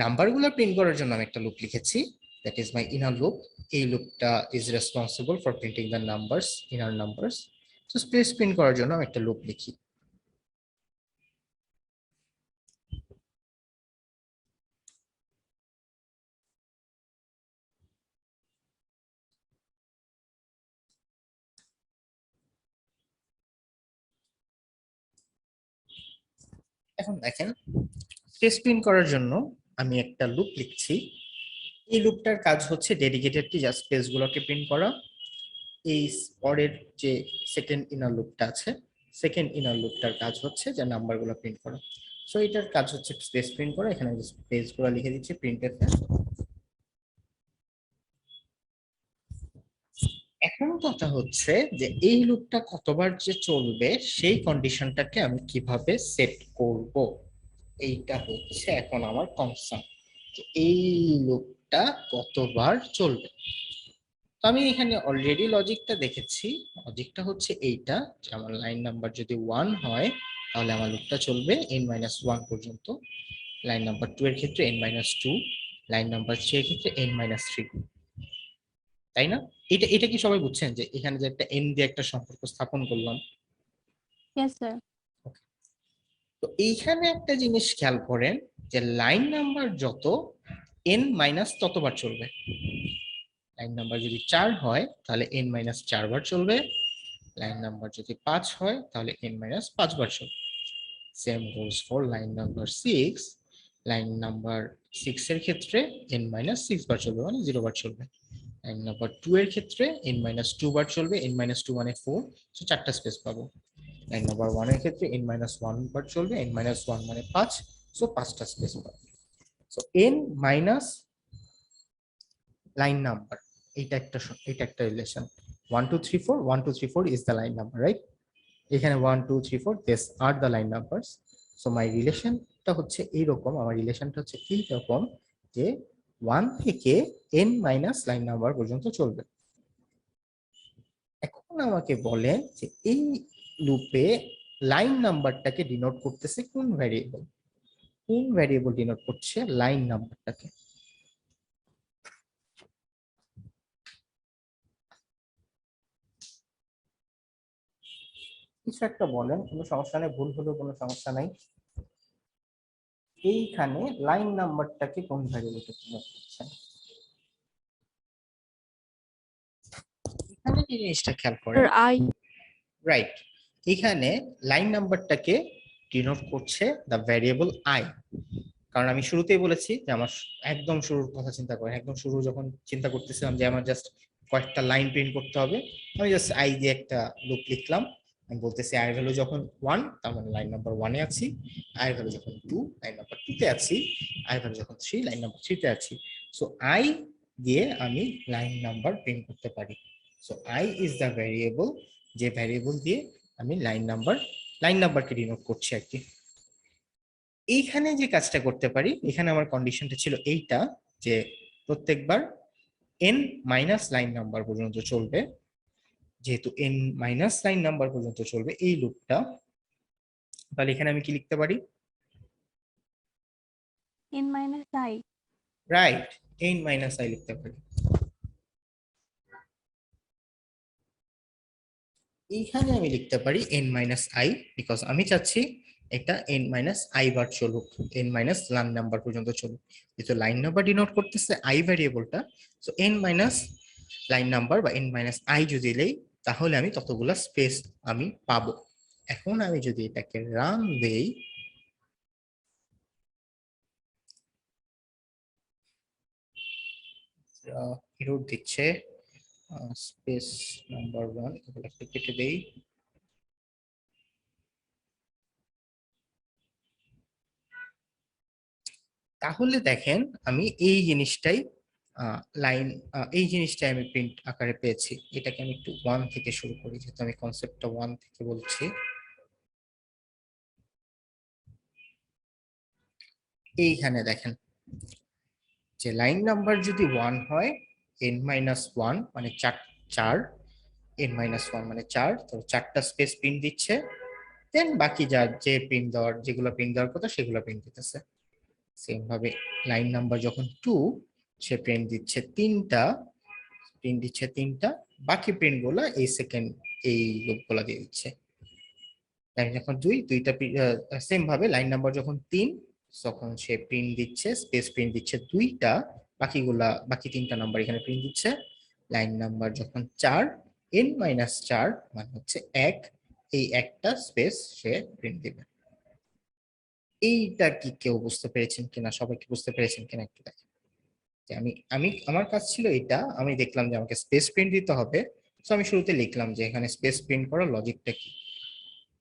নাম্বারগুলো প্রিন্ট করার জন্য আমি একটা লুপ লিখেছি, that is my inner loop. এই লুপটা is responsible for printing the numbers, inner numbers. তো স্পেস প্রিন্ট করার জন্য আমি একটা লুপ লিখি। এখন দেখেন স্পেস প্রিন্ট করার জন্য আমি একটা লুপ লিখছি। এই লুপটার কাজ হচ্ছে ডেডিকেটেডলি জাস্ট স্পেস গুলোকে প্রিন্ট করা। এই পরের যে সেকেন্ড ইনার লুপটা আছে, সেকেন্ড ইনার লুপটার কাজ হচ্ছে যে নাম্বারগুলো প্রিন্ট করা। সো এটার কাজ হচ্ছে স্পেস প্রিন্ট করা। এখানে স্পেস গুলো লিখে দিচ্ছি প্রিন্টএফ এ। এখন কথা হচ্ছে যে এই লুপটা কতবার যে চলবে সেই কন্ডিশনটাকে আমি কিভাবে সেট করব, এইটা হচ্ছে এখন আমার কনসার্ন, যে এই লুপটা কতবার চলবে। তো আমি এখানে অলরেডি লজিকটা দেখেছি। লজিকটা হচ্ছে এইটা, যে আমার লাইন নাম্বার যদি 1 হয় তাহলে আমার লুপটা চলবে n-1 পর্যন্ত, লাইন নাম্বার 2 এর ক্ষেত্রে n-2, লাইন নাম্বার 3 এর ক্ষেত্রে n-3, তাই না? এটা এটা কি সবাই বুঝছেন যে এখানে যে একটা n দিয়ে একটা সম্পর্ক স্থাপন করলাম? Yes sir. তো এইখানে একটা জিনিস খেয়াল করেন যে লাইন নাম্বার যত n মাইনাস ততবার চলবে। লাইন নাম্বার যদি 4 হয় তাহলে n-4 বার চলবে, লাইন নাম্বার যদি 5 হয় তাহলে n-5 বার চলবে। Same goes for line number 6, line number 6 এর ক্ষেত্রে n-6 বার চলবে, মানে 0 বার চলবে। লাইন নাম্বার 2 এর ক্ষেত্রে n-2 বার চলবে, n-2 মানে 4, সো 4টা স্পেস পাবো। লাইন নাম্বার 1 এর ক্ষেত্রে n-1 বার চলবে, n-1 মানে 5, সো 5টা স্পেস পাবো। So n minus line number, এটা একটা relation. 1 2 3 4, 1 2 3 4 is the line number, right? এখানে 1 2 3 4 this are the line numbers. So my রিলেশনটা হচ্ছে এইরকম, আমার রিলেশনটা হচ্ছে এইরকম যে 1 থেকে n মাইনাস লাইন নাম্বার পর্যন্ত চলবে। এখন আমাকে বলেন যে এই লুপে লাইন নাম্বারটাকে ডিনোট করতেছে কোন ভ্যারিয়েবল? কোন ভ্যারিয়েবল ডিনোট করছে লাইন নাম্বারটাকে? কিছু একটা বলেন, কোনো সমস্যা নেই, ভুল হলেও কোনো সমস্যা নাই। এইখানে লাইন নাম্বারটাকে কোন ভ্যারিয়েবলটা ডিনোট করছে? এখানে যে জিনিসটা খেয়াল করেন, আই। রাইট, এখানে লাইন নাম্বারটাকে ডিনোট করছে দ্য ভ্যারিয়েবল আই। কারণ আমি শুরুতেই বলেছি যে আমার একদম শুরুর কথা চিন্তা করেন, একদম শুরু যখন চিন্তা করতেছিলাম যে আমার জাস্ট কয়েকটা লাইন প্রিন্ট করতে হবে, আমি জাস্ট আই দিয়ে একটা লুপ লিখলাম। আমি বলতেছি আই ভ্যালু যখন 1 তার মানে লাইন নাম্বার 1 এ আছি, আই ভ্যালু যখন 2 লাইন নাম্বার 2 তে আছি, আই ভ্যালু যখন 3 লাইন নাম্বার 3 তে আছি। সো আই দিয়ে আমি লাইন নাম্বার প্রিন্ট করতে পারি। So I is the variable, যে ভ্যারিয়েবল দিয়ে আমি লাইন নাম্বারকে ডিনোট করছি আর কি। এইখানে যে কাজটা করতে পারি, এখানে আমার কন্ডিশনটা ছিল এইটা, যে প্রত্যেকবার n মাইনাস লাইন নাম্বার পর্যন্ত চলবে। যেহেতু n মাইনাস লাইন নাম্বার পর্যন্ত চলবে এই লুপটা, তাহলে এখানে আমি কি লিখতে পারি? n-i। রাইট, n-i লিখতে পারি। এইখানে আমি লিখতে পারি n-i, বিকজ আমি চাচ্ছি এটা n-i বার চলুক, n মাইনাস লাইন নাম্বার পর্যন্ত চলুক। যেহেতু লাইন নাম্বার ডিনোট করতেছে i ভ্যারিয়েবলটা, so n minus line number বা n-i যদি নেই তাহলে আমি ততগুলা স্পেস আমি পাবো। এখন আমি যদি এটাকে রান দেই, এরর দিচ্ছে স্পেস নাম্বার 1, এগুলো একটু কেটে দেই। তাহলে দেখেন আমি এই জিনিসটাই আমি প্রিন্ট আকারে পেয়েছি। এটাকে আমি একটু 1 থেকে শুরু করি, যেহেতু আমি কনসেপ্টটা 1 থেকে বলছি। এইখানে দেখেন যে লাইন নাম্বার যদি 1 হয়, n-1 মানে 4, n-1 মানে 4, তো 4টা স্পেস প্রিন্ট দিচ্ছে। দেন বাকি যেগুলো প্রিন্ট দেওয়ার কথা সেগুলো প্রিন্ট দিতেছে। সেম ভাবে লাইন নাম্বার যখন 2, সে প্রিন্ট দিচ্ছে 3টা, বাকি প্রিন্ট গুলা এই লুপগুলা দিয়ে দিচ্ছে। লাইন যখন 2টা সেম ভাবে লাইন নাম্বার যখন 3, তখন সে প্রিন্ট দিচ্ছে স্পেস প্রিন্ট দিচ্ছে 2টা, বাকি 3টা নাম্বার এখানে প্রিন্ট দিচ্ছে। লাইন নাম্বার যখন 4, n-4 মানে হচ্ছে 1, এই একটা স্পেস সে প্রিন্ট দিবে। এইটা কি কেউ বুঝতে পেরেছেন কিনা, সবাই কি বুঝতে পেরেছেন কিনা একটু দেখেন। যে আমি আমি আমার কাজ ছিল এটা, আমি দেখলাম যে আমাকে স্পেস প্রিন্ট দিতে হবে। তো আমি শুরুতে লিখলাম যে এখানে স্পেস প্রিন্ট করার লজিকটা কি।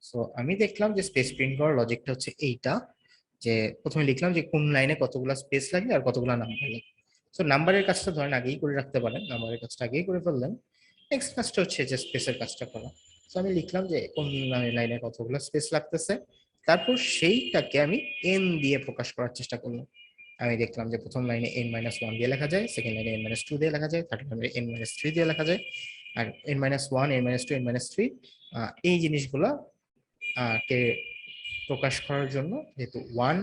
সো আমি দেখলাম যে স্পেস প্রিন্ট করার লজিকটা হচ্ছে এইটা, যে প্রথমে লিখলাম যে কোন লাইনে কতগুলো স্পেস লাগবে আর কতগুলো নাম্বার লাগবে। সো নাম্বারের কাজটা ধরেন আগেই করে রাখতে পারেন, নাম্বারের কাজটা আগেই করে ফেললেন, নেক্সট কাজটা হচ্ছে যে স্পেসের কাজটা করা। তো আমি লিখলাম যে কোন লাইনে কতগুলো স্পেস লাগতেছে, তারপর সেইটাকে আমি এন দিয়ে প্রকাশ করার চেষ্টা করলাম। আমি দেখলাম যে প্রথম লাইনে n-1 দিয়ে লেখা যায়, সেকেন্ড লাইনে n-2 দিয়ে লেখা যায়, থার্ড লাইনে n-3 দিয়ে লেখা যায়। আর n-1, n-2, n-3 এই জিনিসগুলা কে প্রকাশ করার জন্য, যেহেতু ওয়ান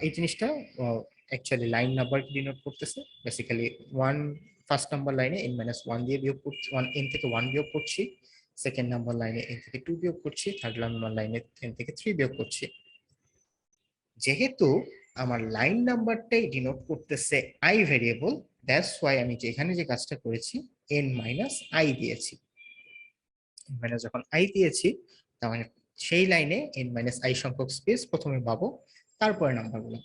এই জিনিসটা অ্যাকচুয়ালি লাইন নাম্বার ডিনোট করতেছে। বেসিক্যালি ওয়ান ফার্স্ট নাম্বার লাইনে n-1 দিয়ে বিয়োগ করছি, n থেকে 1 বিয়োগ করছি, সেকেন্ড নাম্বার লাইনে n থেকে 2 বিয়োগ করছি, থার্ড নাম্বার লাইনে n থেকে 3 বিয়োগ করছি। যেহেতু আমার লাইন নাম্বারটাই ডিনোট করতেছে আই ভেরিয়েবল, দ্যাটস ওয়াই আমি যেখানে যে কাজটা করেছি n-i দিয়েছি। যখন আই দিয়েছি, তার মানে সেই লাইনে n-i সংখ্যক স্পেস প্রথমে পাবো, তারপরে নাম্বারগুলো।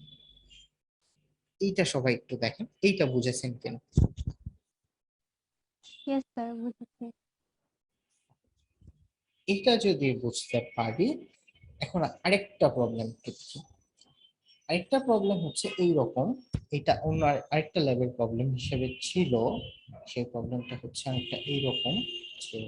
এইটা সবাই একটু দেখেন, এইটা বুঝেছেন কিনা। ইয়েস স্যার, বুঝেছি। এটা যদি বুঝতে পারি, এখন আরেকটা প্রবলেম দেখছি। আরেকটা প্রবলেম হচ্ছে এইরকম, এটা অন্য আরেকটা লেভেল প্রবলেম হিসেবে ছিল। সেই প্রবলেমটা হচ্ছে অনেকটা এইরকম যে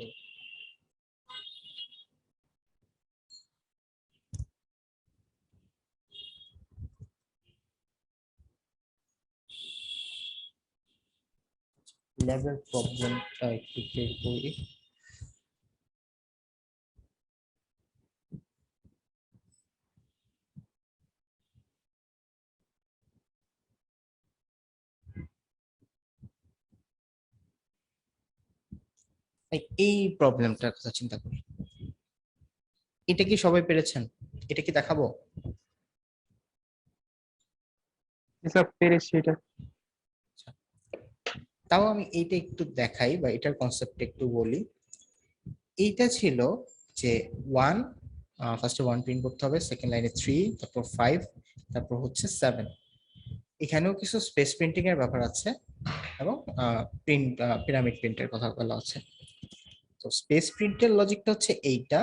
লেভেল প্রবলেমটা একটু বের করি। এই প্রবলেমটার কথা চিন্তা করি, এটা কি সবাই পেরেছেন? এটা কি দেখাবো? এসব পেরেছি এটা। তাও আমি এইটা একটু দেখাই বা এটার কনসেপ্ট একটু বলি। এইটা ছিল যে ওয়ান, ফার্স্টে 1 প্রিন্ট করতে হবে, সেকেন্ড লাইনে 3, তারপর 5, তারপর হচ্ছে 7। এখানেও কিছু স্পেস প্রিন্টিং এর ব্যাপার আছে এবং প্রিন্ট পিরামিড প্রিন্টের কথা বলা আছে। তো স্পেস প্রিন্টের লজিকটা হচ্ছে এইটা,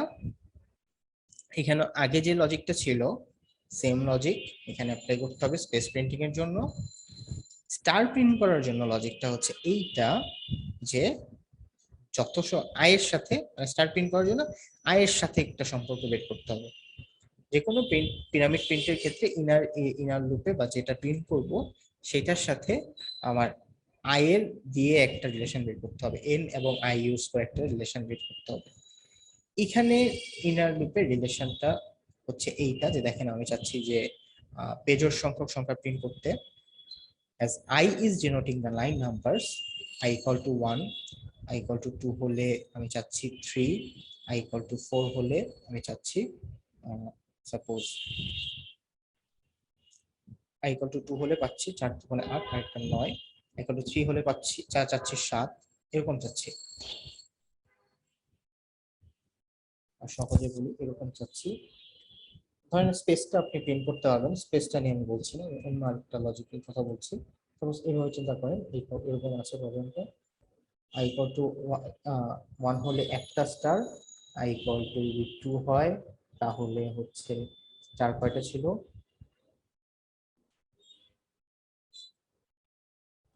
এখানে আগে যে লজিকটা ছিল সেম লজিক এখানে অ্যাপ্লাই করতে হবে স্পেস প্রিন্টিং এর জন্য। স্টার প্রিন্ট করার জন্য লজিকটা হচ্ছে এইটা, যে যত আয়ের সাথে স্টার প্রিন্ট করার জন্য আয়ের সাথে একটা সম্পর্ক বের করতে হবে। যে কোনো পিরামিড প্রিন্টের ক্ষেত্রে ইনার লুপে বা যেটা প্রিন্ট করব সেটার সাথে আমার আয়ের দিয়ে একটা রিলেশন বের করতে হবে, এন এবং আই ইউজ করে একটা রিলেশন বের করতে হবে। এখানে ইনার লুপের রিলেশনটা হচ্ছে এইটা, যে দেখেন আমি চাচ্ছি যে পেজোর সংখ্যা প্রিন্ট করতে, as I is denoting the line numbers, I equal to 1, I equal to 2 হলে আমি চাচ্ছি 3, I equal to 4 হলে আমি চাচ্ছি সাপোজ I equal to 2 হলে পাচ্ছি 4 2 8 আরেকটা 9, I equal to 3 হলে পাচ্ছি চাচ্ছি 7, এরকম চাচ্ছি। আর সহজে বলি এরকম চাচ্ছি। ধরেন স্পেসটা আপনি প্রিন্ট করতে পারবেন, স্পেসটা নিয়ে আমি বলছি না, অন্য আরেকটা লজিকের কথা বলছি। সাপোজ এইভাবে চিন্তা করেন, এরকম আছে প্রবলেমটা। I equal to 1 হলে একটা স্টার, I equal to 2 হয় তাহলে হচ্ছে 4 কয়টা ছিল,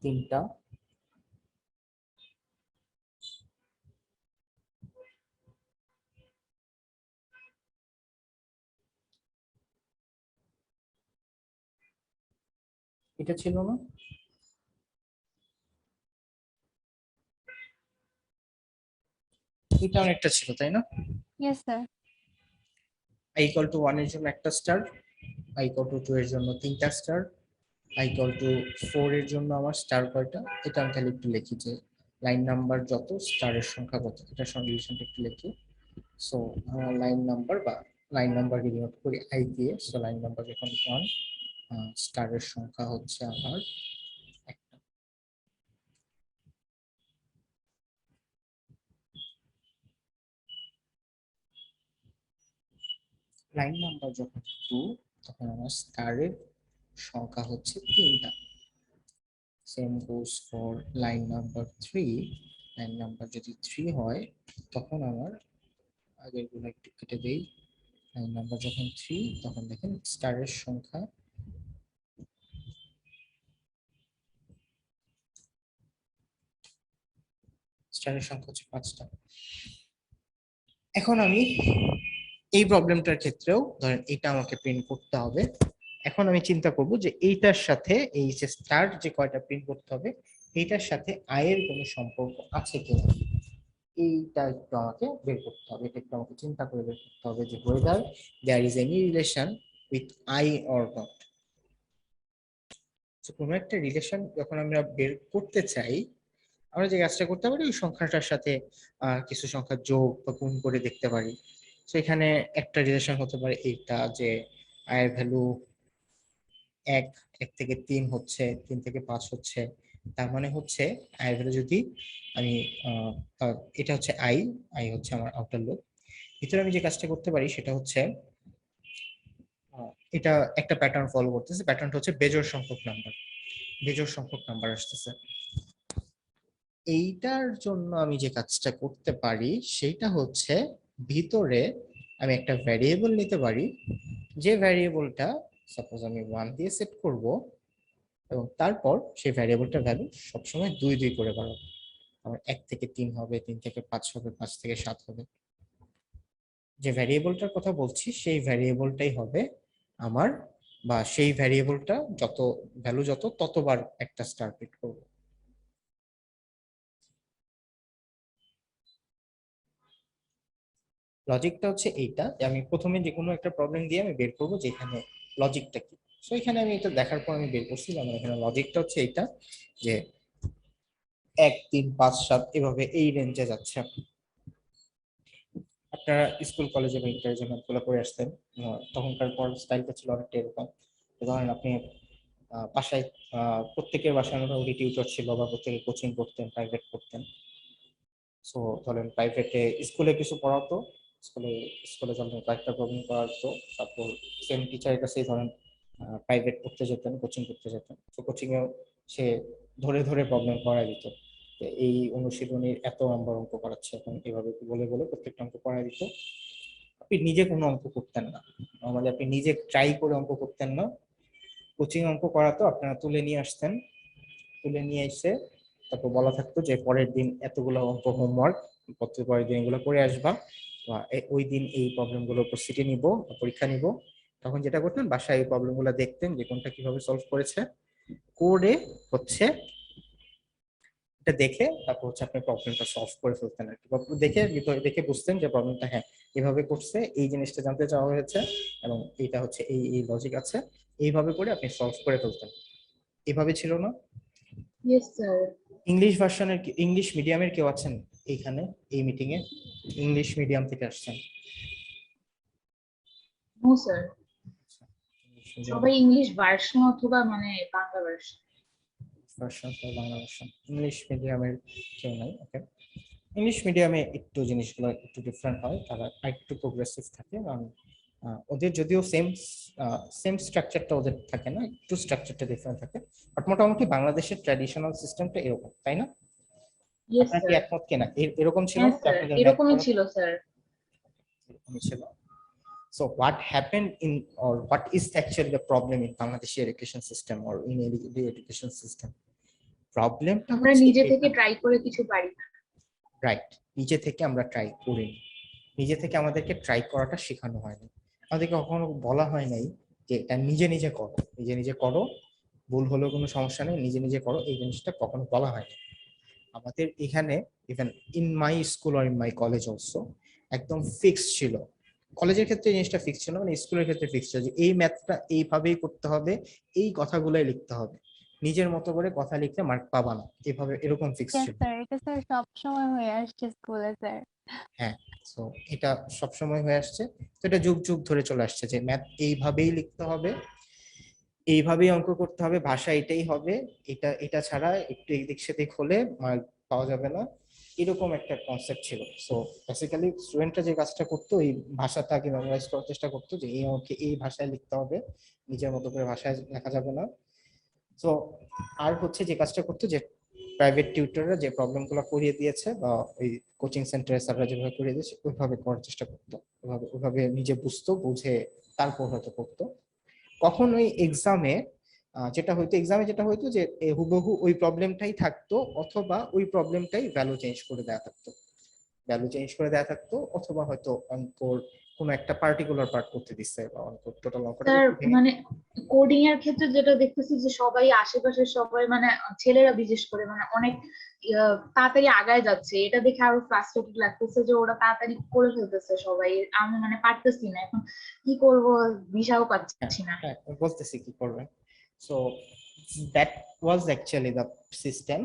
3টা। এটা ছিল না, এটা অনেকটা ছিল তাই না? Yes sir. I equal to 1 এর জন্য একটা স্টার, I equal to 2 এর জন্য 3টা স্টার, I equal to 4 এর জন্য আমার স্টার কয়টা, এটা আমি তাহলে একটু লিখি যে লাইন নাম্বার যত স্টারের সংখ্যা কত, এটা সঙ্গে রিলেশনটা একটু লিখি। সো আমার লাইন নাম্বার বা লাইন নাম্বারকে ডিনোট করি আই দিয়ে। সো লাইন নাম্বার যখন 1, স্টারের সংখ্যা হচ্ছে আমার একটা। লাইন নাম্বার যখন 2, তখন আমার স্টারের সংখ্যা হচ্ছে 3টা। Same goes for line number 3। Line number যদি 3 হয় তখন আমার আগের গুলো একটু কেটে দেই। লাইন নাম্বার যখন 3 তখন দেখেন স্টারের সংখ্যা হচ্ছে 5টা। এখন আমি এই প্রবলেমটার ক্ষেত্রেও ধরেন এটা আমাকে প্রিন্ট করতে হবে। এখন আমি চিন্তা করব যে এইটার সাথে এই যে স্টার যে কয়টা প্রিন্ট করতে হবে এইটার সাথে আয়ের কোনো সম্পর্ক আছে কিনা এইটা একটু আমাকে বের করতে হবে। এটা একটু আমাকে চিন্তা করে বের করতে হবে যে whether there is any relation with I or not. তো কোনো একটা রিলেশন যখন আমরা বের করতে চাই আমরা যে কাজটা করতে পারি ওই সংখ্যাটার সাথে কিছু সংখ্যা যোগ বা গুণ করে দেখতে পারি। তো এখানে একটা রিলেশন হতে পারে এইটা যে আয়ের ভ্যালু 1 থেকে 3 হচ্ছে, 3 থেকে 5 হচ্ছে। তার মানে হচ্ছে আয়ের ভ্যালু যদি আমি এটা হচ্ছে আই হচ্ছে আমার আউটার লুপ। ভিতরে আমি যে কাজটা করতে পারি সেটা হচ্ছে এটা একটা প্যাটার্ন ফলো করতেছে। প্যাটার্নটা হচ্ছে বেজোড় সংখ্যক নাম্বার আসতেছে। এইটার জন্য আমি যে কাজটা করতে পারি সেটা হচ্ছে ভিতরে আমি একটা ভ্যারিয়েবল নিতে পারি, যে ভ্যারিয়েবলটা সাপোজ আমি 1 দিয়ে সেট করব এবং তারপর সেই ভ্যারিয়েবলটার ভ্যালু সবসময় 2 করে বাড়াবো। আমার 1 থেকে 3 হবে, 3 থেকে 5 হবে, 5 থেকে 7 হবে। যে ভ্যারিয়েবলটার কথা বলছি সেই ভ্যারিয়েবলটাই হবে আমার, বা সেই ভ্যারিয়েবলটা যত ভ্যালু ততবার একটা স্টার প্রিন্ট করব। লজিকটা হচ্ছে এইটা যে আমি প্রথমে যে কোনো একটা প্রবলেম দিয়ে আমি বের করবো যে এখানে লজিকটা কি। সো এখানে আমি এটা দেখার পর আমি বের করছি আমার এখানে লজিকটা হচ্ছে এইটা যে 1 3 5 7 এভাবে এই রেঞ্জে যাচ্ছে। আপনারা স্কুল কলেজে বা ইন্টারে যে ম্যাথগুলো করে আসতেন তখনকার পর স্টাইলটা ছিল অনেকটা এরকম। ধরেন আপনি বাসায় প্রত্যেকের বাসায় মোটামুটি টিউটর ছিল বা প্রত্যেকে কোচিং করতেন, প্রাইভেট করতেন। সো ধরেন প্রাইভেটে স্কুলে কিছু পড়াতো, স্কুলে যখন কয়েকটা প্রবলেম করাতো তারপর সেম টিচারের কাছেই ধরেন প্রাইভেট করতে যেতেন, কোচিং করতে যেতেন। তো কোচিং এও সে ধরে ধরে প্রবলেম করা দিত, এই অনুশীলনীর এত নম্বর অঙ্ক করাচ্ছে এখন এভাবে বলে বলে প্রত্যেকটা অঙ্ক করা দিত। আপনি নিজে কোনো অঙ্ক করতেন না, নর্মালি আপনি নিজে ট্রাই করে অঙ্ক করতেন না। কোচিং অঙ্ক করাতো, আপনারা তুলে নিয়ে আসতেন, তুলে নিয়ে এসে তারপর বলা থাকতো যে পরের দিন এতগুলো অঙ্ক হোমওয়ার্ক, পরের দিন এগুলো করে আসবা, বা ওই দিন এই প্রবলেমগুলোর উপর সিটি নিব, পরীক্ষা নিব। তখন যেটা করতেন বাসায় এই প্রবলেমগুলো দেখতেন যে কোনটা কিভাবে সলভ করেছে, করে হচ্ছে এটা দেখে তারপর হচ্ছে আপনি প্রবলেমটা সলভ করে ফেলতেন আর কি। দেখে দেখে বুঝতেন যে প্রবলেমটা হ্যাঁ এভাবে করছে, এই জিনিসটা জানতে চাওয়া হয়েছে এবং এইটা হচ্ছে এই এই লজিক আছে, এইভাবে করে আপনি সলভ করে ফেলতেন। এভাবে ছিল না? Yes sir. ইংলিশ ভার্সনের ইংলিশ মিডিয়ামের কেউ আছেন এইখানে এই মিটিং এ? ইংলিশ মিডিয়াম থেকে আসছেন? নো স্যার, সবাই ইংলিশ ভার্সন অথবা মানে Bangla version. Version Bangla version, English মিডিয়ামের কেউ নাই। ওকে, ইংলিশ মিডিয়ামে একটু জিনিসগুলো একটু ডিফারেন্ট হয়, তারা একটু প্রোগ্রেসিভ থাকে, কারণ ওদের যদিও সেম স্ট্রাকচারটা ওদের থাকে না, একটু স্ট্রাকচারটা ডিফারেন্ট থাকে, বাট মোটামুটি বাংলাদেশের ট্র্যাডিশনাল সিস্টেমটা এরকম, তাই না? ইয়েস আপনার কি স্যার। একমত কিনা? এরকম ছিল হ্যাঁ না যে স্যার, আপনাদের এরকমই ছিল স্যার। এরকমই ছিল। So what happened in, or what is actually the problem in Bangladeshi education system or in the education system? প্রবলেমটা আমরা নিজে থেকে ট্রাই করে কিছু পারি না। রাইট, নিজে থেকে আমরা ট্রাই করি, নিজে থেকে আমাদেরকে ট্রাই করাটা শেখানো হয়নি। আমাদেরকে কখনো বলা হয় নাই যে এটা নিজে নিজে করো, নিজে নিজে করো, ভুল হলেও কোনো সমস্যা নেই, নিজে নিজে করো, এই জিনিসটা কখনো বলা হয়নি আমাদের এখানে। ইভেন ইন মাই স্কুল আর ইন মাই কলেজ অলসো একদম ফিক্সড ছিল। কলেজের ক্ষেত্রে জিনিসটা ফিক্স ছিল, মানে স্কুলের ক্ষেত্রে ফিক্স ছিল যে এই ম্যাথটা এইভাবেই করতে হবে, এই কথাগুলোই লিখতে হবে, নিজের মতো করে কথা লিখতে মার্ক পাবা না, এভাবে এরকম ফিক্স ছিল। স্যার এটা স্যার সবসময় হয়ে আসছে স্কুলে স্যার। হ্যাঁ, তো এটা সবসময় হয়ে আসছে, তো এটা যুগ যুগ ধরে চলে আসছে যে ম্যাথ এইভাবেই লিখতে হবে, এইভাবেই অঙ্ক করতে হবে, ভাষা এটাই হবে, এটা এটা ছাড়া একটু এদিক সেদিক হলে মার্ক পাওয়া যাবে না। এরকম একটা কনসেপ্ট ছিল। সো বেসিক্যালি স্টুডেন্টরা যে কাজটা করতো, এই ভাষাটাকে মেমোরাইজ করার চেষ্টা করতো যে এই অঙ্কে এই ভাষায় লিখতে হবে, নিজের মতো করে ভাষায় লেখা যাবে না। সো আর হচ্ছে যে কাজটা করতো, যে প্রাইভেট টিউটররা যে প্রবলেমগুলো করিয়ে দিয়েছে বা ওই কোচিং সেন্টারের স্যাররা যেভাবে করিয়ে দিয়েছে ওইভাবে করার চেষ্টা করতো, ওইভাবে নিজে বুঝতো, বুঝে তারপর হয়তো করতো। কখনোই এক্সামে যেটা হইতো যে হুবহু ওই প্রবলেমটাই থাকতো, অথবা ওই প্রবলেমটাই ভ্যালু চেঞ্জ করে দেওয়া থাকতো, অথবা হয়তো অঙ্কর কোনো একটা পার্টিকুলার পার্ট করতে দিচ্ছে, বা অঙ্কর টোটাল অঙ্কটা স্যার একটু ভেঙে। মানে কোডিং এর ক্ষেত্রে যেটা দেখতেছি যে সবাই আশেপাশে সবাই মানে ছেলেরা বিশেষ করে মানে অনেক তাড়াতাড়ি আগায় যাচ্ছে, এটা দেখে আরো ফ্রাস্ট্রেটেড লাগতেছে যে ওরা তাড়াতাড়ি করে ফেলতেছে সবাই, আমি মানে পারতেছি না, এখন কি করব দিশাও পাচ্ছি না। হ্যাঁ, বলতেছি কি করবেন। So that was actually the system,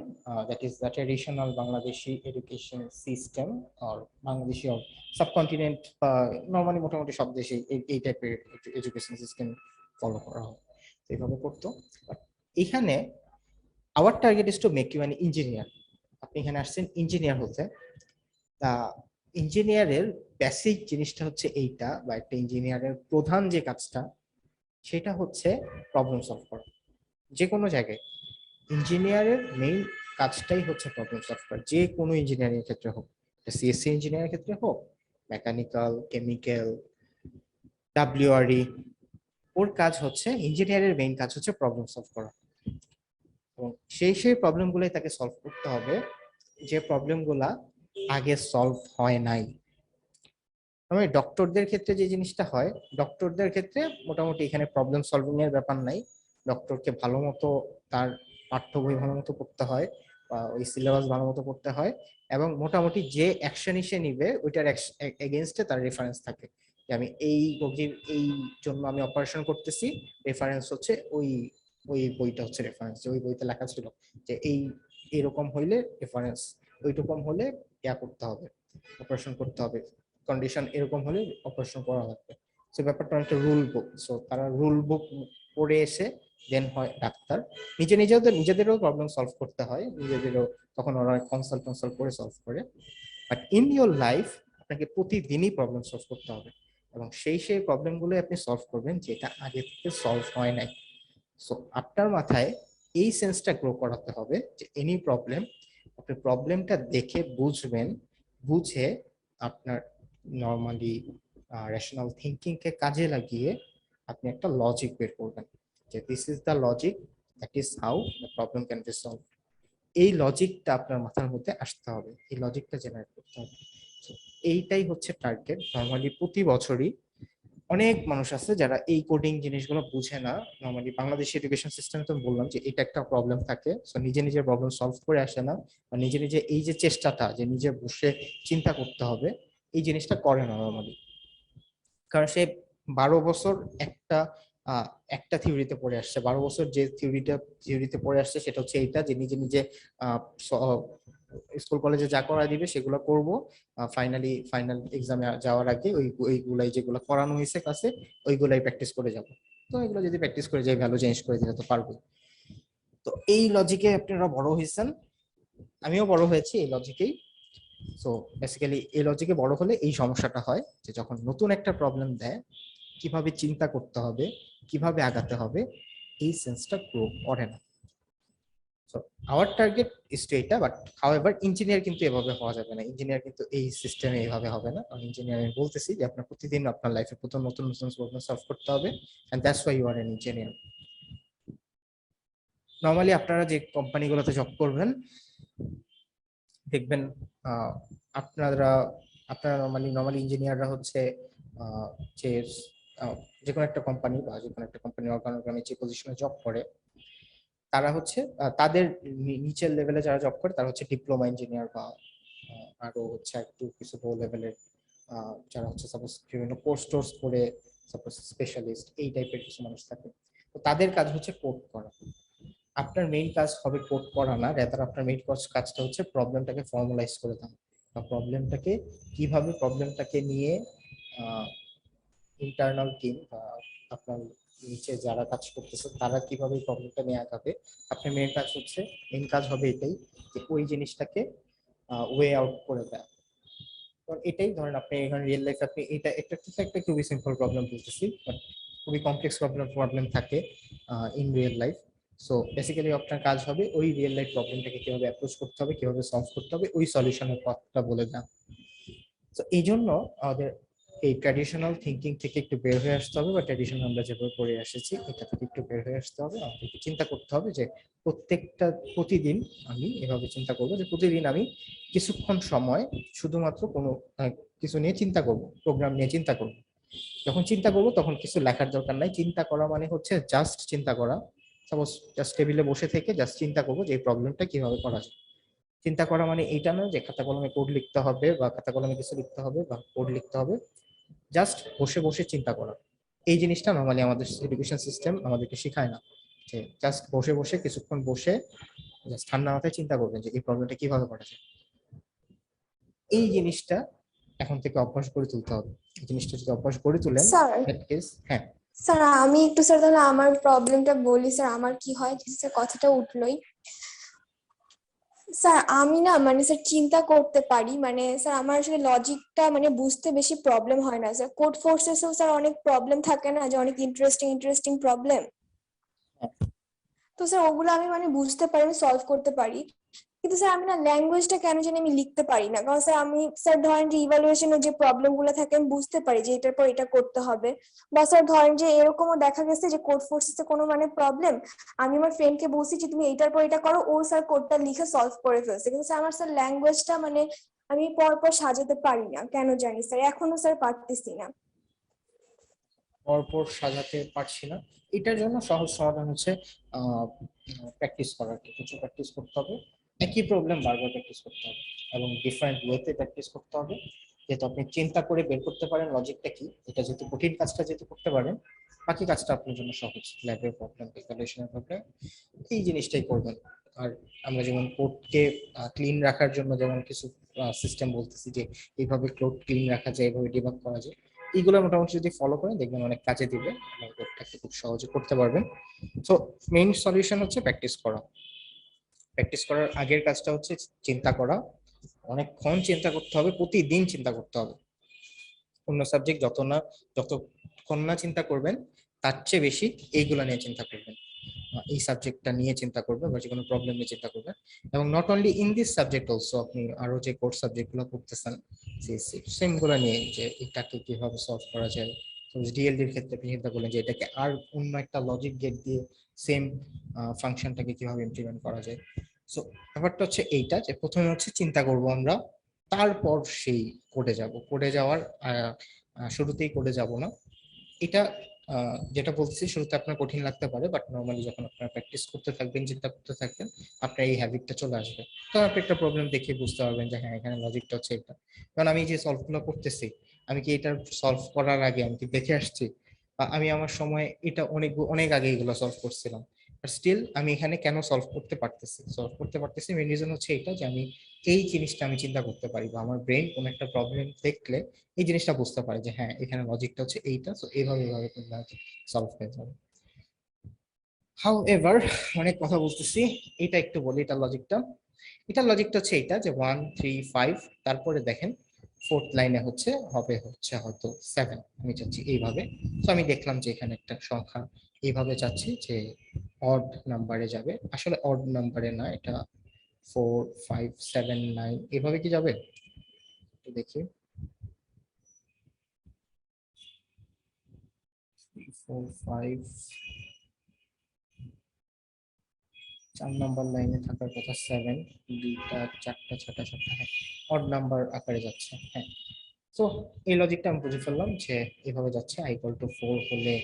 that is the traditional Bangladeshi education system, or Bangladeshi or subcontinent, normally মোটামুটি সব দেশে এই টাইপের এডুকেশন সিস্টেম ফলো করা হয়, তো এইভাবে করতো। But এখানে our target is to make you an engineer. আপনি এখানে আসছেন ইঞ্জিনিয়ার হতে। তা ইঞ্জিনিয়ারের বেসিক জিনিসটা হচ্ছে এইটা, বা একটা ইঞ্জিনিয়ারের প্রধান যে কাজটা সেটা হচ্ছে প্রবলেম সলভ করা। যে কোনো জায়গায় ইঞ্জিনিয়ারের মেইন কাজটাই হচ্ছে প্রবলেম সলভ করা, যে কোনো ইঞ্জিনিয়ারিং এর ক্ষেত্রে হোক, সিএসসি ইঞ্জিনিয়ারিং এর ক্ষেত্রে হোক, মেকানিক্যাল, কেমিক্যাল, ডাব্লিউআরই, ওর কাজ হচ্ছে, ইঞ্জিনিয়ারের মেইন কাজ হচ্ছে প্রবলেম সলভ করা। এবং সেই প্রবলেমগুলোই তাকে সলভ করতে হবে, যে প্রবলেমগুলা আগে সলভ হয় নাই। মানে ডক্টরদের ক্ষেত্রে যে জিনিসটা হয়, ডক্টরদের ক্ষেত্রে মোটামুটি এখানে প্রবলেম সলভিং এর ব্যাপার নাই। ডক্টরকে ভালো মতো তার পাঠ্য বই ভালো মতো পড়তে হয়, বা ওই সিলেবাস ভালো মতো পড়তে হয়, এবং মোটামুটি যে অ্যাকশন সে নিবে ওইটার এগেনস্টে তার রেফারেন্স থাকে, যে আমি এই রোগীর এই জন্য আমি অপারেশন করতেছি, রেফারেন্স হচ্ছে ওই ওই বইটা হচ্ছে রেফারেন্স, যে ওই বইতে লেখা ছিল যে এইরকম হইলে রেফারেন্স, ওইরকম হলে ইয়া করতে হবে, অপারেশন করতে হবে, কন্ডিশন এরকম হলে অপারেশন করা লাগবে। সো ব্যাপারটা অনেকটা রুল বুক। সো তারা রুল বুক পড়ে এসে দেন হয় ডাক্তার। নিজেদেরও প্রবলেম সলভ করতে হয়, নিজেদেরও তখন ওরা কনসাল্ট করে সলভ করে। বাট ইন ইউর লাইফ আপনাকে প্রতিদিনই প্রবলেম সলভ করতে হবে, এবং সেই প্রবলেমগুলো আপনি সলভ করবেন যেটা আগে থেকে সলভ হয় নাই। সো আপনার মাথায় এই সেন্সটা গ্রো করাতে হবে যে এনি প্রবলেম, আপনি প্রবলেমটা দেখে বুঝবেন, বুঝে আপনার নর্মালি রেশনাল থিঙ্কিং কে কাজে লাগিয়ে আপনি একটা লজিক বের করবেন, যে this is the logic, that is how the problem can be solve. এই লজিকটা আপনার মাথার মধ্যে আসতে হবে, এই লজিকটা জেনারেট করতে হবে। So, এইটাই হচ্ছে টার্গেট। নর্মালি প্রতি বছরই অনেক মানুষ আছে যারা এই কোডিং জিনিসগুলো বুঝে না। নর্মালি বাংলাদেশ এডুকেশন সিস্টেমে তো বললাম যে এটা একটা প্রবলেম থাকে, সো নিজে প্রবলেম সলভ করে আসে না, বা নিজে এই যে চেষ্টাটা যে নিজে বসে চিন্তা করতে হবে, এই জিনিসটা করে না নর্মালি। কারণ সে 12 বছর একটা একটা থিওরিতে পড়ে আসছে, 12 বছর যে থিওরিতে পড়ে আসছে সেটা হচ্ছে এইটা, যে নিজে স্কুল কলেজে যা করা দিবে সেগুলো করব, ফাইনাল এক্সামে যাওয়ার আগে ওইগুলাই যেগুলো করানো হয়েছে ক্লাসে ওইগুলাই প্র্যাকটিস করে যাব। তো এগুলো যদি প্র্যাকটিস করে যাই, ভ্যালু চেঞ্জ করে দিলে তো পারবো। তো এই লজিকে আপনারা বড় হয়েছেন, আমিও বড় হয়েছি এই লজিকেই। সো বেসিক্যালি এই লজিকে বড় হলে এই সমস্যাটা হয়, যে যখন নতুন একটা প্রবলেম দেয়, কিভাবে চিন্তা করতে হবে, কিভাবে আগাতে হবে, এই সেন্সটা গ্রো করে না। So our target is to এটা। বাট হাউএভার ইঞ্জিনিয়ার কিন্তু এভাবে হওয়া যাবে না, ইঞ্জিনিয়ার কিন্তু এই সিস্টেমে এইভাবে হবে না। কারণ ইঞ্জিনিয়ার আমি বলতেছি যে আপনার প্রতিদিন আপনার লাইফে নতুন প্রবলেম সলভ করতে হবে, and that's why you are an engineer. Normally আপনারা যে কোম্পানিগুলোতে জব করবেন দেখবেন, আপনারা আপনারা নরমালি ইঞ্জিনিয়াররা হচ্ছে যে যে কোনো একটা কোম্পানি বা যে কোনো একটা কোম্পানি অর্গানোগ্রামে যে পজিশনে জব করে, তারা হচ্ছে তাদের নিচের লেভেলে যারা জব করে তারা হচ্ছে ডিপ্লোমা ইঞ্জিনিয়ার, বা আরো হচ্ছে একটু কিছু লো লেভেলের যারা হচ্ছে সাপোজ বিভিন্ন কোর্স করে সাপোজ স্পেশালিস্ট, এই টাইপের কিছু মানুষ থাকে। তো তাদের কাজ হচ্ছে কোড করা। আপনার মেইন কাজ হবে কোড করা না, রেদার আপনার মেইন কাজটা হচ্ছে প্রবলেমটাকে ফর্মালাইজ করে দেওয়া, বা প্রবলেমটাকে নিয়ে ইন্টারনাল টিম বা আপনার নিচে যারা কাজ করতেছে তারা কিভাবে প্রবলেমটা নিয়ে আগাবে। আপনার মেইন কাজ হবে এটাই, যে ওই জিনিসটাকে ওয়ে আউট করে দেয়। তো এটাই ধরেন আপনি এখানে রিয়েল লাইফ আপনি এটা একটা একটা খুবই সিম্পল প্রবলেম বলতেছি, বাট খুবই কমপ্লেক্স প্রবলেম থাকে in real life. So basically আপনার কাজ হবে ওই রিয়েল লাইফ প্রবলেমটাকে কিভাবে অ্যাপ্রোচ করতে হবে, কিভাবে সলভ করতে হবে, ওই সলিউশনের পথটা বলে দেন। তো এই জন্য আমাদের এই ট্র্যাডিশনাল থিঙ্কিং থেকে একটু বের হয়ে আসতে হবে, বা ট্র্যাডিশনাল আমরা যেভাবে পড়ে এসেছি এটা থেকে একটু বের হয়ে আসতে হবে। আমাদেরকে চিন্তা করতে হবে যে প্রতিদিন আমি এভাবে চিন্তা করবো যে প্রতিদিন আমি কিছুক্ষণ সময় শুধুমাত্র কোনো কিছু নিয়ে চিন্তা করব, প্রোগ্রাম নিয়ে চিন্তা করব। যখন চিন্তা করব তখন কিছু লেখার দরকার নাই, চিন্তা করা মানে হচ্ছে জাস্ট চিন্তা করা। সাপোজ জাস্ট টেবিলে বসে থেকে জাস্ট চিন্তা করবো যে এই প্রবলেমটা কিভাবে করা যায়। চিন্তা করা মানে এইটা নয় যে খাতা কলমে কোড লিখতে হবে বা খাতা কলমে কিছু লিখতে হবে বা কোড লিখতে হবে, জাস্ট বসে বসে চিন্তা করা। এই জিনিসটা নরমালি আমাদের এডুকেশন সিস্টেম আমাদেরকে শেখায় না, যে জাস্ট বসে বসে কিছুক্ষণ বসে জাস্ট ঠান্ডা মাথায় চিন্তা করবেন যে এই প্রবলেমটা কিভাবে করা যায়। এই জিনিসটা এখন থেকে অভ্যাস করে তুলতে হবে। এই জিনিসটা যদি অভ্যাস করে তুলেন, স্যার হ্যাঁ স্যার আমি একটু স্যার তাহলে আমার প্রবলেমটা বলি স্যার। আমার কি হয় স্যার, কথাটা উঠলোই স্যার, আমি না মানে স্যার চিন্তা করতে পারি, মানে স্যার আমার আসলে লজিকটা মানে বুঝতে বেশি প্রবলেম হয় না স্যার। কোড ফোর্সেসও স্যার অনেক প্রবলেম থাকে না, যে অনেক ইন্টারেস্টিং প্রবলেম। তো স্যার ওগুলো আমি মানে বুঝতে পারি, আমি সলভ করতে পারি, কিন্তু স্যার আমি না ল্যাঙ্গুয়েজটা কেন জানি আমি লিখতে পারি না। কারণ স্যার আমি স্যার ধরেন যে ইভালুয়েশনের যে প্রবলেম গুলো থাকে আমি বুঝতে পারি যে এটার পর এটা করতে হবে। বা স্যার ধরেন যে এরকমও দেখা গেছে যে কোড ফোর্সেসে কোনো মানে প্রবলেম, আমি আমার ফ্রেন্ডকে বলছি যে তুমি এইটার পর এটা করো, ও স্যার কোডটা লিখে সলভ করে ফেলছে। কিন্তু স্যার আমার স্যার ল্যাঙ্গুয়েজটা মানে আমি পর সাজাতে পারি না, কেন জানি স্যার, এখনো স্যার পারতেছি না। পরপর সাজাতে পারছি না, এটার জন্য সহজ সমাধান হচ্ছে প্র্যাকটিস করা। কিছু প্র্যাকটিস করতে হবে, একই প্রবলেম বারবার প্র্যাকটিস করতে হবে এবং ডিফারেন্ট ওয়েতে প্র্যাকটিস করতে হবে। যেহেতু আপনি চিন্তা করে বের করতে পারেন লজিকটা কি, এটা যেহেতু কঠিন কাজটা যেহেতু করতে পারেন, বাকি কাজটা আপনার জন্য সহজ। ল্যাবের প্রবলেম, ইভ্যালুয়েশনের প্রবলেম, এই জিনিসটাই করবেন। আর আমরা যেমন কোডকে ক্লিন রাখার জন্য যেমন কিছু সিস্টেম বলতেছি যে এইভাবে কোড ক্লিন রাখা যায়, এইভাবে ডিবাগ করা যায়, এইগুলো মোটামুটি যদি ফলো করেন দেখবেন অনেক কাজে দিবে এবং কোডটাকে খুব সহজে করতে পারবেন। সো মেইন সলিউশন হচ্ছে প্র্যাকটিস করা। প্র্যাকটিস করার আগের কাজটা হচ্ছে চিন্তা করা। অনেকক্ষণ চিন্তা করতে হবে, প্রতিদিন চিন্তা করতে হবে। অন্য সাবজেক্ট যতক্ষণ না চিন্তা করবেন তার চেয়ে বেশি এইগুলা নিয়ে চিন্তা করবেন। এই সাবজেক্টটা নিয়ে চিন্তা করবেন বা যে কোনো প্রবলেম নিয়ে চিন্তা করবেন। এবং not only in this subject also, আপনি আরো যে কোর্স সাবজেক্টগুলো পড়তেছেন সেম গুলো নিয়ে, যে এটাকে কিভাবে সলভ করা যায়। ডিএলডির ক্ষেত্রে আপনি চিন্তা করলেন যে এটাকে আর অন্য একটা লজিক গেট দিয়ে সেম ফাংশনটাকে কিভাবে ইমপ্লিমেন্ট করা যায়। সো ব্যাপারটা হচ্ছে এইটা, যে প্রথমে হচ্ছে চিন্তা করব আমরা, তারপর সেই কোডে যাব। কোডে যাওয়ার শুরুতেই কোডে যাব না। এটা যেটা বলছি শুরুতে আপনার কঠিন লাগতে পারে, বাট নর্মালি যখন আপনারা প্র্যাকটিস করতে থাকবেন, চিন্তা করতে থাকবেন, আপনার এই হ্যাবিটটা চলে আসবে। তো আপনি একটা প্রবলেম দেখে বুঝতে পারবেন যে হ্যাঁ এখানে লজিকটা হচ্ছে এটা। কারণ আমি যে সলভগুলো করতেছি, আমি কি এটা সলভ করার আগে আমি কি দেখে আসছি, বা আমি আমার সময় এটা অনেক আগে এগুলো সলভ করছিলাম, স্টিল আমি এখানে কেন সলভ করতে পারতেছি মেইন রিজন হচ্ছে এটা, যে আমি এই জিনিসটা আমি চিন্তা করতে পারি, বা আমার ব্রেন কোনো একটা প্রবলেম দেখলে এই জিনিসটা বুঝতে পারে যে হ্যাঁ এখানে লজিকটা হচ্ছে এইটা, তো এইভাবে সলভ হয়ে যাবে। হাউ এভার অনেক কথা বলতেছি, এটা একটু বলি। এটার লজিকটা হচ্ছে এইটা, যে 1 3 5, তারপরে দেখেন ফোর্থ লাইনে হচ্ছে হয়তো 7, আমি চাচ্ছি এইভাবে। তো আমি দেখলাম যে এখানে একটা সংখ্যা এইভাবে চাচ্ছি যে অড নাম্বারে যাবে, আসলে অড নাম্বারে না, এটা 4 5 7 9 এভাবে কি যাবে একটু দেখি। 4 5, 4 নাম্বার লাইনে থাকার কথা 7, 2টা 4টা 6টা 7টা, হ্যাঁ অড নাম্বার আকারে যাচ্ছে। হ্যাঁ, তো এই লজিকটা আমি বুঝে ফেললাম যে এভাবে যাচ্ছে। i = 4 হলে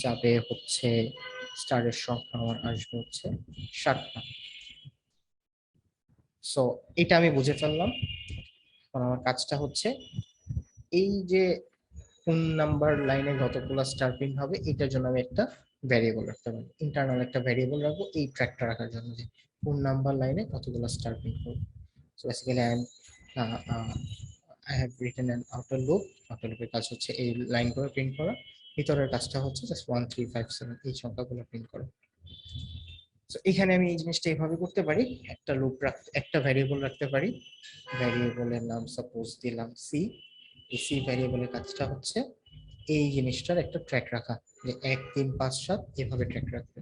যাবে হচ্ছে স্টারের সংখ্যা আমার আসবে হচ্ছে 7টা। সো এটা আমি বুঝে ফেললাম। এখন আমার কাজটা হচ্ছে এই যে কোন নাম্বার লাইনে যতগুলো স্টার প্রিন্ট হবে এটার জন্য আমি একটা ভ্যারিয়েবল রাখতে পারি, ইন্টারনাল একটা ভ্যারিয়েবল রাখবো এই ট্র্যাকটা রাখার জন্য, যে কোন নাম্বার লাইনে কতগুলো স্টার প্রিন্ট করবে। So basically I have written an outer loop. outer loop এর কাজ হচ্ছে এই লাইনগুলো প্রিন্ট করা, ভিতরের কাজটা হচ্ছে জাস্ট 1 3 5 7 এই সংখ্যাগুলো প্রিন্ট করা। তো এখানে আমি এই জিনিসটা এইভাবে করতে পারি, একটা লুপ রাখতে, একটা ভ্যারিয়েবল রাখতে পারি, ভ্যারিয়েবলের নাম সাপোজ দিলাম সি। এই সি ভ্যারিয়েবলের কাজটা হচ্ছে এই জিনিসটার একটা ট্র্যাক রাখা, যে 1 3 5 7 এভাবে ট্র্যাক রাখবে।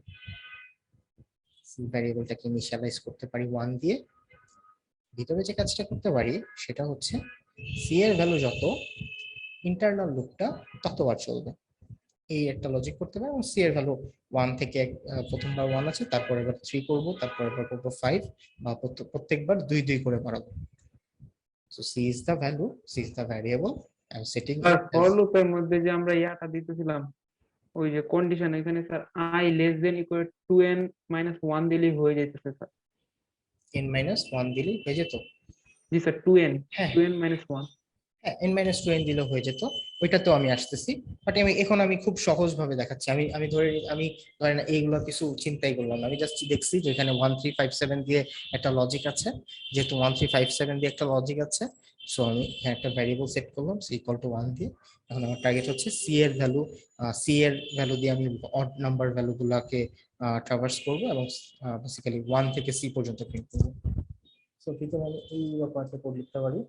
সি ভ্যারিয়েবলটাকে ইনিশিয়ালাইজ করতে পারি 1 দিয়ে। ভিতরে যে কাজটা করতে পারি সেটা হচ্ছে সি এর ভ্যালু যত, ইন্টারনাল লুপটা ততবার চলবে, এই একটা লজিক করতে পারি। এবং সি এর ভ্যালু 1 থেকে প্রথমবার 1 আছে, তারপর এবার 3 করব, তারপর এবার করব 5, বা প্রত্যেকবার 2 2 করে বাড়াবো। So C is the value, C is the variable, I am setting আর ফর লুপের মধ্যে যে আমরা ইয়াটা দিতেছিলাম, ওই যে কন্ডিশন, এখানে sir i less than equal 2n minus 1 দিলেই হয়ে যাইতেছে স্যার। n মাইনাস 1 দিলেই হয়ে যেত। জি স্যার, 2n হ্যাঁ 2n মাইনাস 1। হ্যাঁ, n মাইনাস 2n দিলেও হয়ে যেত, ওইটাতেও আমি আসতেছি। বাট আমি খুব সহজ ভাবে দেখাচ্ছি। আমি ধরেন এইগুলো কিছু চিন্তাই করলাম না, আমি জাস্ট দেখছি যে এখানে 1 3 5 7 দিয়ে একটা লজিক আছে। যেহেতু 1 3 5 7 দিয়ে একটা লজিক আছে, সো আমি এখানে একটা ভ্যারিয়েবল সেট করলাম সি ইকুয়াল টু 1 দিয়ে। এখন আমার টার্গেট হচ্ছে সি এর ভ্যালু দিয়ে আমি অড নাম্বার ভ্যালু গুলাকে ট্রাভার্স করবো, এবং বেসিক্যালি 1 থেকে সি পর্যন্ত প্রিন্ট করবো। সো ভিতরে আমি এই ব্যাপারটা কোড লিখতে পারি।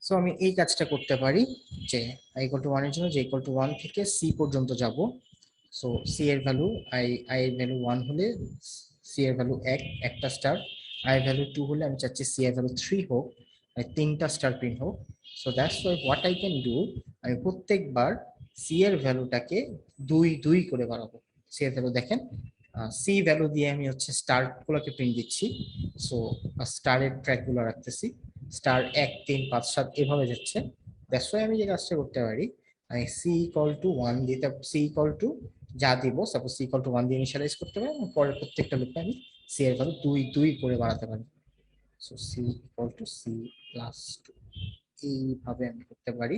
সো আমি এই কাজটা করতে পারি যে i ইকুয়াল টু 1 এর জন্য যে ইকুয়াল টু 1 থেকে c পর্যন্ত যাব। সো c এর ভ্যালু i এর ভ্যালু 1 হলে c এর ভ্যালু একটা স্টার, i এর ভ্যালু 2 হলে আমি চাচ্ছি c এর ভ্যালু 3 হোক, তিনটা স্টার প্রিন্ট হোক। So that's why what I can do, আমি প্রত্যেকবার c এর ভ্যালুটাকে 2 2 করে বাড়াবো। c এর ভ্যালু দেখেন, c ভ্যালু দিয়ে আমি হচ্ছে স্টার গুলোকে প্রিন্ট দিচ্ছি। সো স্টারের ট্র্যাক গুলো রাখতেছি, স্টার 1 3 5 7 এভাবে যাচ্ছে। দ্যাটস ওয়াই আমি যে কাজটা করতে পারি, আমি সি ইকুয়াল টু 1 দিতে, সি ইকুয়াল টু যা দিব, সাপোজ সি ইকুয়াল টু 1 দিয়ে ইনিশিয়ালাইজ করতে পারি, এবং পরের প্রত্যেকটা লুপে আমি সি এর ভ্যালু 2 2 করে বাড়াতে পারি। So C equal to C plus 2, এইভাবে আমি করতে পারি।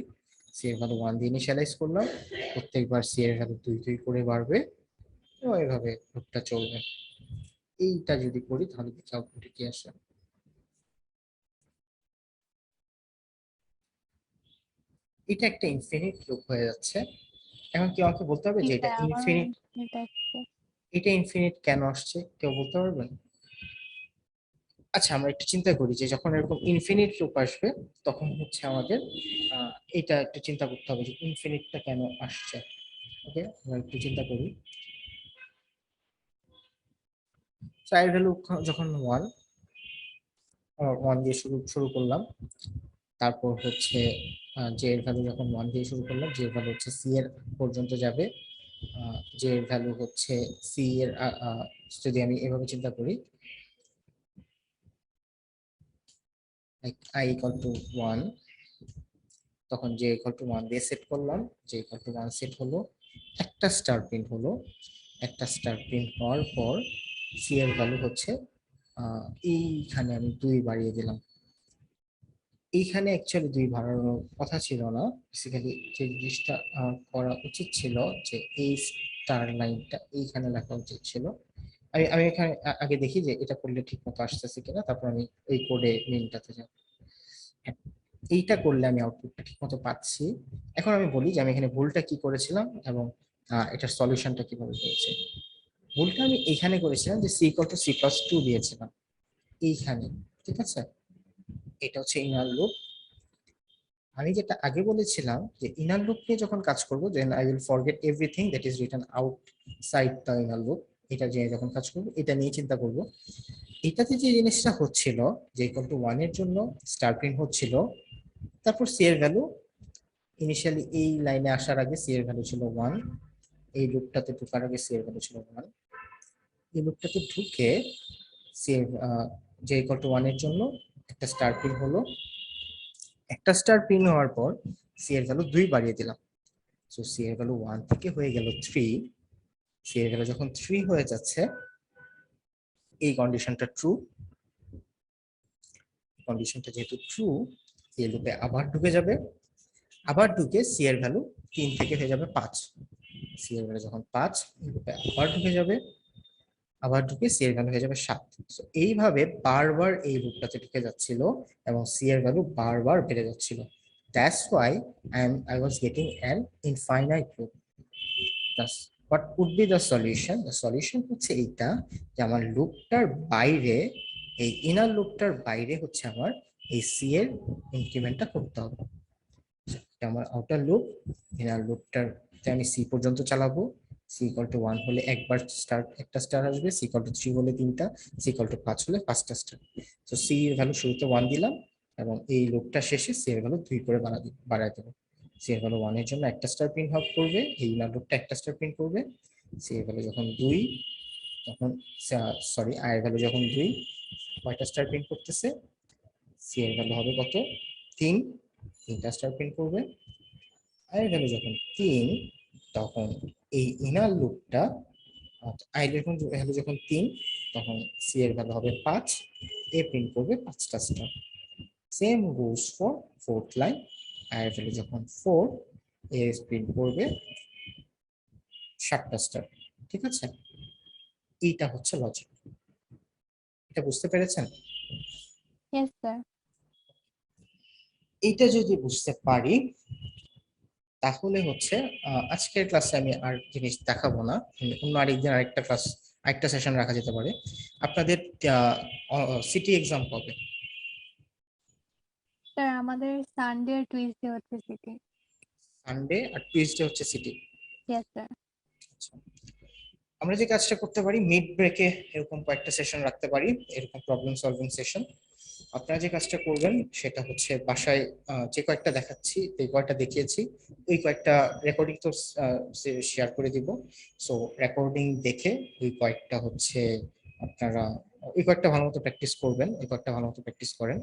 সি এর ভ্যালু 1 দিয়ে ইনিশিয়ালাইজ করলাম, প্রত্যেকবার সি এর ভ্যালু 2 2 করে বাড়বে, এবং এইভাবে লুপটা চলবে। এইটা যদি করি তাহলে দেখি আউটপুটে কি আসে। এটা একটা ইনফিনিট লুপ হয়ে যাচ্ছে। এখন কি আমাকে বলতে হবে যে এটা এটা আমার ইনফিনিট, এটা আসছে। এটা ইনফিনিট কেন আসছে, কেউ বলতে পারবেন? আচ্ছা, আমরা একটু চিন্তা করি যে যখন এরকম ইনফিনিট লুপ আসবে তখন হচ্ছে আমাদের এটা একটু চিন্তা করতে হবে যে ইনফিনিটটা কেন আসছে। ওকে, আমরা একটু চিন্তা করি। চাইল্ড ভ্যালু যখন 1 দিয়ে শুরু করলাম, তারপর হচ্ছে জে এর ভ্যালু যখন 1 দিয়ে শুরু করলাম, জে এর ভ্যালু হচ্ছে সি এর পর্যন্ত যাবে। জে এর ভ্যালু হচ্ছে সি এর, যদি আমি এভাবে চিন্তা করি, i ইকুয়াল টু 1, তখন জে ইকুয়াল টু 1 দিয়ে সেট করলাম, জে ইকুয়াল টু 1 সেট হলো, একটা স্টার প্রিন্ট হলো। একটা স্টার প্রিন্ট হওয়ার পর সি এর ভ্যালু হচ্ছে এইখানে আমি 2 বাড়িয়ে দিলাম। এইখানে অ্যাকচুয়ালি 2 বাড়ানোর কথা ছিল না, বেসিক্যালি যে জিনিসটা করা উচিত ছিল যে এই স্টার লাইনটা এইখানে লেখা উচিত ছিল। আমি এখানে আগে দেখি যে এটা করলে ঠিক মতো আসতেছে কিনা, তারপর আমি ওই কোডে মিনটাতে যাব। এইটা করলে আমি আউটপুটটা ঠিক মতো পাচ্ছি। এখন আমি বলি যে আমি এখানে ভুলটা কি করেছিলাম এবং এটার সলিউশনটা কিভাবে করেছি। ভুলটা আমি এইখানে করেছিলাম যে C equal to C plus 2 দিয়েছিলাম এইখানে, ঠিক আছে? এটা হচ্ছে ইনার লুপ। আমি যেটা আগে বলেছিলাম যে ইনার লুপ নিয়ে যখন কাজ করব, then I will forget everything that is written outside the inner loop. এটা যে যখন কাজ করব এটা নিয়ে চিন্তা করব। এটাতে যে জিনিসটা হচ্ছিল যে ইকুয়াল টু 1 এর জন্য স্টার প্রিন্ট হচ্ছিল, তারপর সি এর ভ্যালু ইনিশিয়ালি এই লাইনে আসার আগে সি এর ভ্যালু ছিল 1, এই লুপটাতে ঢোকার আগে সি এর ভ্যালু ছিল 1, এই লুপটাতে ঢুকে সি এর যে ইকুয়াল টু 1 এর জন্য একটা স্টার প্রিন্ট হলো, একটা স্টার প্রিন্ট হওয়ার পর সি এর ভ্যালু 2 বাড়িয়ে দিলাম। সো সি এর ভ্যালু 1 থেকে হয়ে গেল 3। সি এর ভ্যালু যখন 3 হয়ে যাচ্ছে, এই কন্ডিশনটা ট্রু, কন্ডিশনটা যেহেতু ট্রু, এই লুপে আবার ঢুকে যাবে, আবার ঢুকে সি এর ভ্যালু 3 থেকে হয়ে যাবে 5, সি এর ভ্যালু যখন 5 আবার ঢুকে যাবে, আবার ঢুকে সি এর ভ্যালু হয়ে যাবে 7। তো এইভাবে বারবার এই লুপটাতে ঢুকে যাচ্ছিল এবং সি এর ভ্যালু বারবার বেড়ে যাচ্ছিল। That's why I was getting an infinite loop. Thus, what would be the solution? The solution হচ্ছে এইটা, যে আমার লুপটার বাইরে, এই ইনার লুপটার বাইরে হচ্ছে আমার এই সি এর ইনক্রিমেন্টটা করতে হবে। এটা আমার আউটার লুপ, ইনার লুপটাতে আমি সি পর্যন্ত চালাবো। সি ইকুয়াল টু 1 হলে একবার একটা স্টার আসবে, সি ইকুয়াল টু 3 হলে 3টা, সি ইকুয়াল টু 5 হলে 5টা স্টার। তো সি এর ভ্যালু শুরুতে 1 দিলাম এবং এই লুপটা শেষে সি এর ভ্যালু 2 করে বাড়ায় দেবো। সি এর ভ্যালু 1 এর জন্য একটা স্টার প্রিন্ট আউট করবে, এই ইনার লুপটা একটা স্টার প্রিন্ট করবে। সি এর ভ্যালু যখন 2, তখন সরি আই এর ভ্যালু যখন 2, কয়টা স্টার প্রিন্ট করতেছে? সি এর ভ্যালু হবে কত? 3টা স্টার প্রিন্ট করবে। আই এর ভ্যালু যখন 3, তখন এই ইনার লুপটা, আই এর ভ্যালু যখন 3, তখন সি এর ভ্যালু হবে 5, এ প্রিন্ট করবে 5টা star. Same goes for fourth line, I এর ভ্যালু যখন 4, এ প্রিন্ট করবে 7টা স্টার। ঠিক আছে, এইটা হচ্ছে লজিক। এটা বুঝতে পেরেছেন? Yes sir. এইটা যদি বুঝতে পারি তাহলে হচ্ছে আজকের ক্লাসে আমি আর জিনিস দেখাবো না, অন্য আরেকদিন আরেকটা সেশন রাখা যেতে পারে। আপনাদের সিটি এক্সাম কবে? স্যার আমাদের সানডে আর টুইসডে হচ্ছে সিটি। সানডে আর টুইসডে হচ্ছে সিটি। Yes sir. আমরা যে কাজটা করতে পারি, মিড ব্রেকে এরকম কয়েকটা সেশন রাখতে পারি, এরকম প্রবলেম সলভিং সেশন। আপনারা যে কাজটা করবেন সেটা হচ্ছে বাসায় যে কয়েকটা দেখাচ্ছি, যে কয়েকটা দেখিয়েছি, ওই কয়েকটা রেকর্ডিং তো শেয়ার করে দিব। সো রেকর্ডিং দেখে ওই কয়েকটা হচ্ছে আপনারা ওই কয়েকটা ভালো মতো প্র্যাকটিস করবেন, ওই কয়েকটা ভালো মতো প্র্যাকটিস করেন।